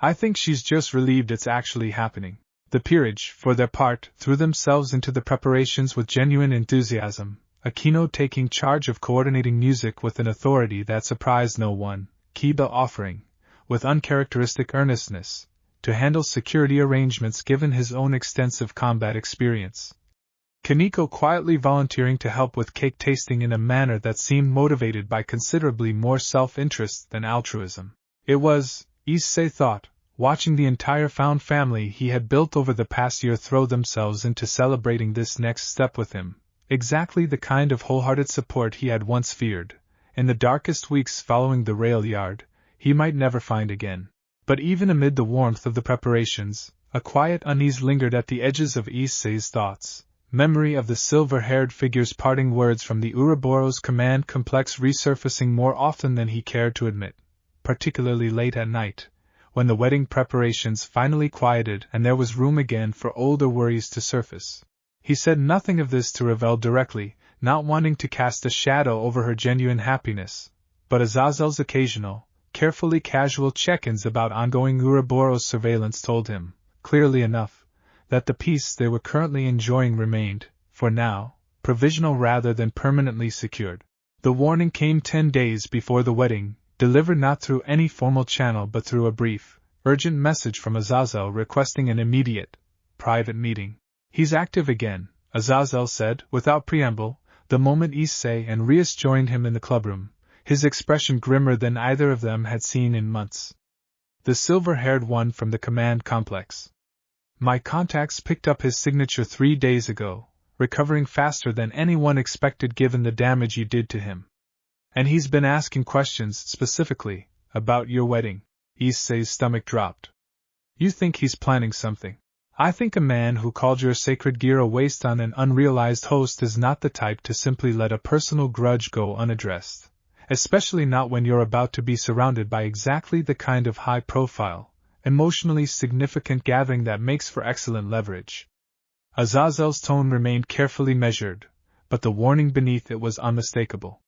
I think she's just relieved it's actually happening." The peerage, for their part, threw themselves into the preparations with genuine enthusiasm, Aquino taking charge of coordinating music with an authority that surprised no one, Kiba offering, with uncharacteristic earnestness, to handle security arrangements given his own extensive combat experience. Kaneko quietly volunteering to help with cake tasting in a manner that seemed motivated by considerably more self-interest than altruism. It was, Issei thought, watching the entire found family he had built over the past year throw themselves into celebrating this next step with him, exactly the kind of wholehearted support he had once feared, in the darkest weeks following the rail yard, he might never find again. But even amid the warmth of the preparations, a quiet unease lingered at the edges of Issei's thoughts. Memory of the silver-haired figure's parting words from the Ouroboros command complex resurfacing more often than he cared to admit, particularly late at night, when the wedding preparations finally quieted and there was room again for older worries to surface. He said nothing of this to Ravel directly, not wanting to cast a shadow over her genuine happiness, but Azazel's occasional, carefully casual check-ins about ongoing Ouroboros surveillance told him, clearly enough, that the peace they were currently enjoying remained, for now, provisional rather than permanently secured. The warning came 10 days before the wedding, delivered not through any formal channel but through a brief, urgent message from Azazel requesting an immediate, private meeting. "He's active again," Azazel said, without preamble, the moment Issei and Rias joined him in the clubroom, his expression grimmer than either of them had seen in months. The silver-haired one from the command complex. "My contacts picked up his signature 3 days ago, recovering faster than anyone expected given the damage you did to him. And he's been asking questions, specifically, about your wedding." Issei's stomach dropped. "You think he's planning something? I think a man who called your sacred gear a waste on an unrealized host is not the type to simply let a personal grudge go unaddressed, especially not when you're about to be surrounded by exactly the kind of high-profile, emotionally significant gathering that makes for excellent leverage." Azazel's tone remained carefully measured, but the warning beneath it was unmistakable.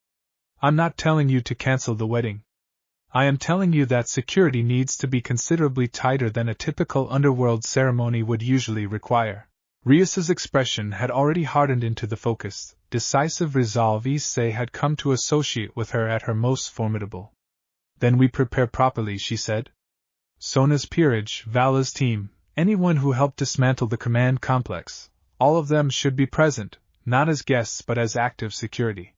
"I'm not telling you to cancel the wedding. I am telling you that security needs to be considerably tighter than a typical underworld ceremony would usually require." Rias's expression had already hardened into the focused, decisive resolve Issei had come to associate with her at her most formidable. "Then we prepare properly," she said. "Sona's peerage, Vala's team, anyone who helped dismantle the command complex, all of them should be present, not as guests but as active security.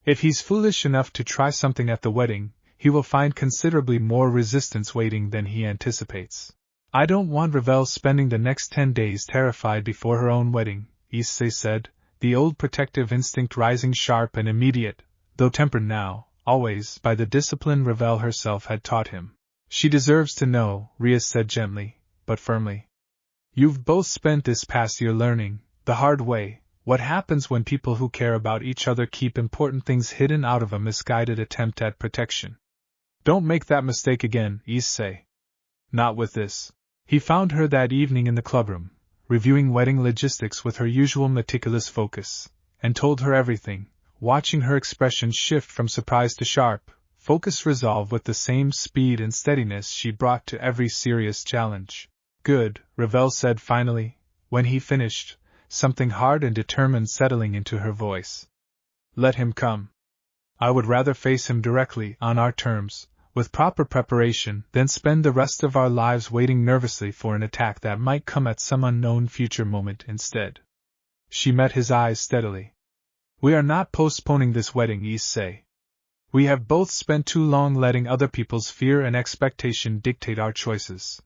If he's foolish enough to try something at the wedding, he will find considerably more resistance waiting than he anticipates. I don't want Ravel spending the next 10 days terrified before her own wedding," Issei said, the old protective instinct rising sharp and immediate, though tempered now, always, by the discipline Ravel herself had taught him. "She deserves to know," Rias said gently, but firmly. "You've both spent this past year learning, the hard way, what happens when people who care about each other keep important things hidden out of a misguided attempt at protection. Don't make that mistake again, Issei. Not with this." He found her that evening in the clubroom, reviewing wedding logistics with her usual meticulous focus, and told her everything, watching her expression shift from surprise to sharp, focused resolve with the same speed and steadiness she brought to every serious challenge. "Good," Ravel said finally, when he finished, something hard and determined settling into her voice. "Let him come. I would rather face him directly, on our terms, with proper preparation, than spend the rest of our lives waiting nervously for an attack that might come at some unknown future moment instead." She met his eyes steadily. "We are not postponing this wedding, Issei. We have both spent too long letting other people's fear and expectation dictate our choices.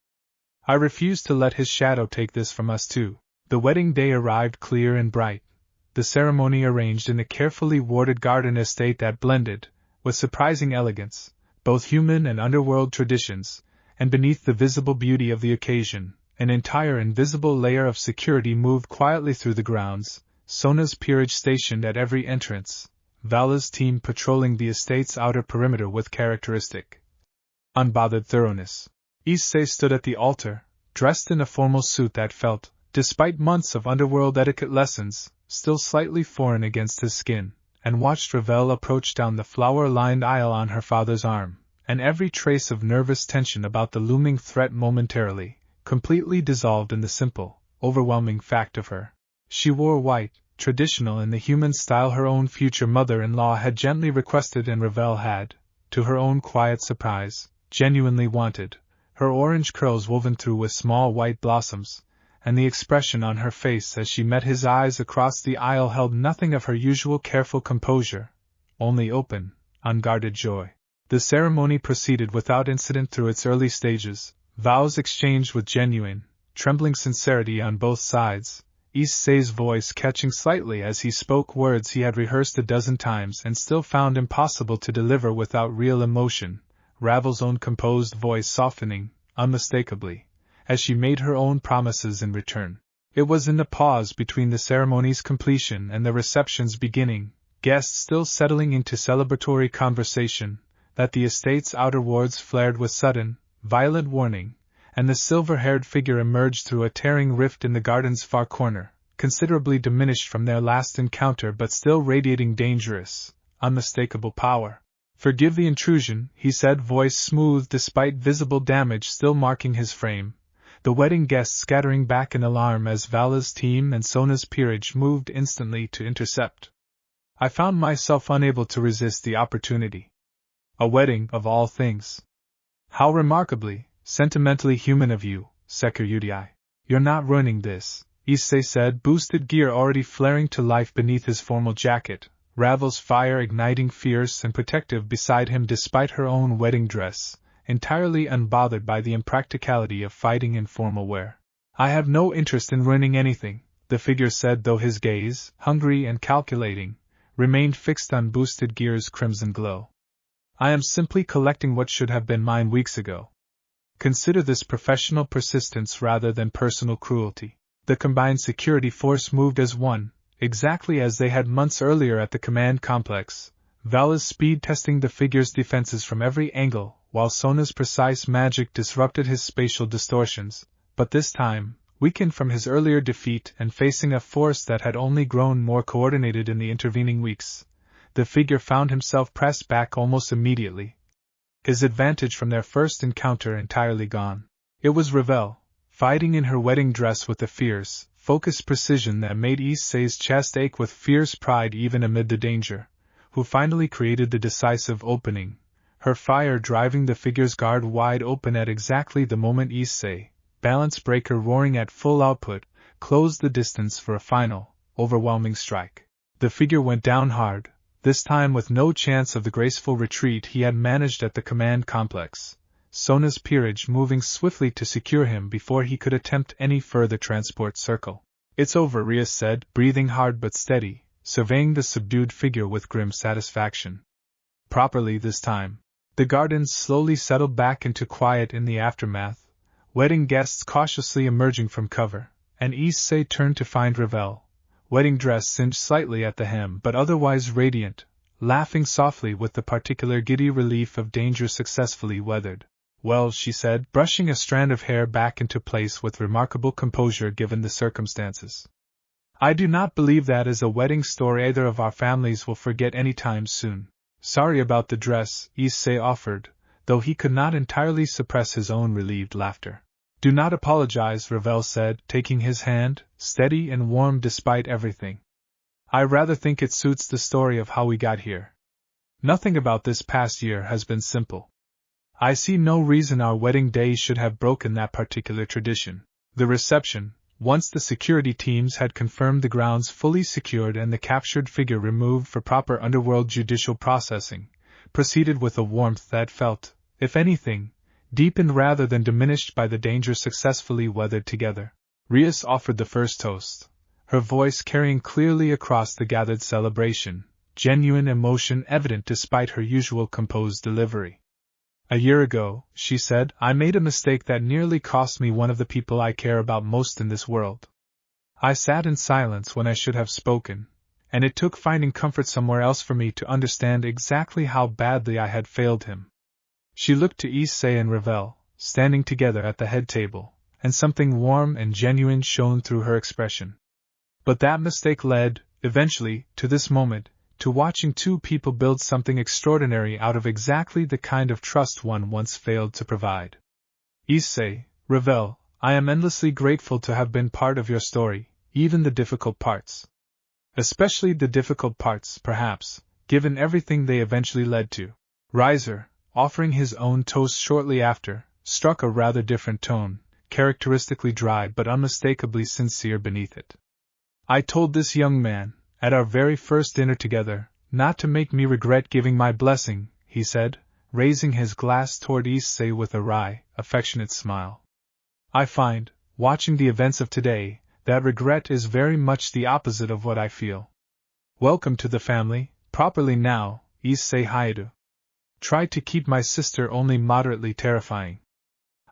I refuse to let his shadow take this from us too." The wedding day arrived clear and bright, the ceremony arranged in a carefully warded garden estate that blended, with surprising elegance, both human and underworld traditions, and beneath the visible beauty of the occasion, an entire invisible layer of security moved quietly through the grounds, Sona's peerage stationed at every entrance, Vala's team patrolling the estate's outer perimeter with characteristic, unbothered thoroughness. Issei stood at the altar, dressed in a formal suit that felt, despite months of underworld etiquette lessons, still slightly foreign against his skin, and watched Ravel approach down the flower-lined aisle on her father's arm, and every trace of nervous tension about the looming threat momentarily, completely dissolved in the simple, overwhelming fact of her. She wore white, traditional in the human style her own future mother-in-law had gently requested and Ravel had, to her own quiet surprise, genuinely wanted, her orange curls woven through with small white blossoms, and the expression on her face as she met his eyes across the aisle held nothing of her usual careful composure, only open, unguarded joy. The ceremony proceeded without incident through its early stages, vows exchanged with genuine, trembling sincerity on both sides, Issei's voice catching slightly as he spoke words he had rehearsed a dozen times and still found impossible to deliver without real emotion, Ravel's own composed voice softening, unmistakably, as she made her own promises in return. It was in the pause between the ceremony's completion and the reception's beginning, guests still settling into celebratory conversation, that the estate's outer wards flared with sudden, violent warning, and the silver-haired figure emerged through a tearing rift in the garden's far corner, considerably diminished from their last encounter but still radiating dangerous, unmistakable power. "Forgive the intrusion," he said, voice smooth despite visible damage still marking his frame, the wedding guests scattering back in alarm as Vala's team and Sona's peerage moved instantly to intercept. I found myself unable to resist the opportunity. A wedding, of all things. How remarkably, sentimentally human of you, Issei Hyoudou. "You're not ruining this," Issei said, boosted gear already flaring to life beneath his formal jacket, Ravel's fire igniting fierce and protective beside him despite her own wedding dress, entirely unbothered by the impracticality of fighting in formal wear. "I have no interest in ruining anything," the figure said, though his gaze, hungry and calculating, remained fixed on boosted gear's crimson glow. "I am simply collecting what should have been mine weeks ago." Consider this professional persistence rather than personal cruelty. The combined security force moved as one, exactly as they had months earlier at the command complex, Vala's speed testing the figure's defenses from every angle, while Sona's precise magic disrupted his spatial distortions, but this time, weakened from his earlier defeat and facing a force that had only grown more coordinated in the intervening weeks, the figure found himself pressed back almost immediately, his advantage from their first encounter entirely gone. It was Ravel, fighting in her wedding dress with a fierce, focused precision that made Issei's chest ache with fierce pride even amid the danger, who finally created the decisive opening, her fire driving the figure's guard wide open at exactly the moment Issei, balance breaker roaring at full output, closed the distance for a final, overwhelming strike. The figure went down hard, this time with no chance of the graceful retreat he had managed at the command complex, Sona's peerage moving swiftly to secure him before he could attempt any further transport circle. "It's over," Rias said, breathing hard but steady, surveying the subdued figure with grim satisfaction. "Properly this time." The gardens slowly settled back into quiet in the aftermath, wedding guests cautiously emerging from cover, and Issei turned to find Ravel, wedding dress singed slightly at the hem but otherwise radiant, laughing softly with the particular giddy relief of danger successfully weathered. "Well," she said, brushing a strand of hair back into place with remarkable composure given the circumstances, "I do not believe that is a wedding story either of our families will forget any time soon." "Sorry about the dress," Issei offered, though he could not entirely suppress his own relieved laughter. "Do not apologize," Ravel said, taking his hand, steady and warm despite everything. "I rather think it suits the story of how we got here. Nothing about this past year has been simple. I see no reason our wedding day should have broken that particular tradition." The reception, once the security teams had confirmed the grounds fully secured and the captured figure removed for proper underworld judicial processing, proceeded with a warmth that felt, if anything, deepened rather than diminished by the danger successfully weathered together. Rias offered the first toast, her voice carrying clearly across the gathered celebration, genuine emotion evident despite her usual composed delivery. "A year ago," she said, "I made a mistake that nearly cost me one of the people I care about most in this world. I sat in silence when I should have spoken, and it took finding comfort somewhere else for me to understand exactly how badly I had failed him." She looked to Issei and Ravel, standing together at the head table, and something warm and genuine shone through her expression. "But that mistake led, eventually, to this moment, to watching two people build something extraordinary out of exactly the kind of trust one once failed to provide. Issei, Ravel, I am endlessly grateful to have been part of your story, even the difficult parts. Especially the difficult parts, perhaps, given everything they eventually led to." Reiser, offering his own toast shortly after, struck a rather different tone, characteristically dry but unmistakably sincere beneath it. "I told this young man, at our very first dinner together, not to make me regret giving my blessing," he said, raising his glass toward Issei with a wry, affectionate smile. "I find, watching the events of today, that regret is very much the opposite of what I feel. Welcome to the family, properly now, Issei Hyoudou. Try to keep my sister only moderately terrifying.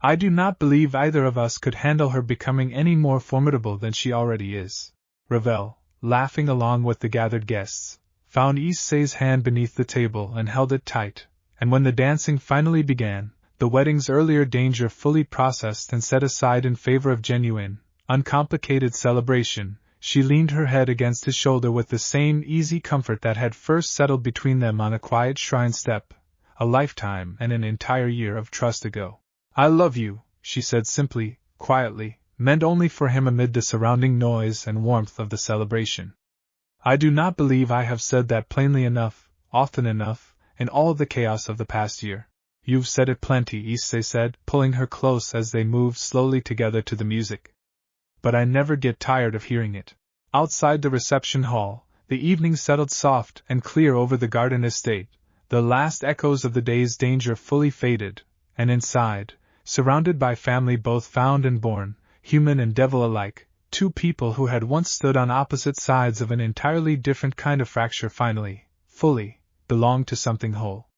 I do not believe either of us could handle her becoming any more formidable than she already is." Ravel, laughing along with the gathered guests, found Issei's hand beneath the table and held it tight, and when the dancing finally began, the wedding's earlier danger fully processed and set aside in favor of genuine, uncomplicated celebration, She leaned her head against his shoulder with the same easy comfort that had first settled between them on a quiet shrine step, a lifetime and an entire year of trust ago. "I love you," she said simply, quietly, meant only for him amid the surrounding noise and warmth of the celebration. "I do not believe I have said that plainly enough, often enough, in all the chaos of the past year." "You've said it plenty," Issei said, pulling her close as they moved slowly together to the music. "But I never get tired of hearing it." Outside the reception hall, the evening settled soft and clear over the garden estate, the last echoes of the day's danger fully faded, and inside, surrounded by family both found and born, human and devil alike, two people who had once stood on opposite sides of an entirely different kind of fracture finally, fully, belonged to something whole.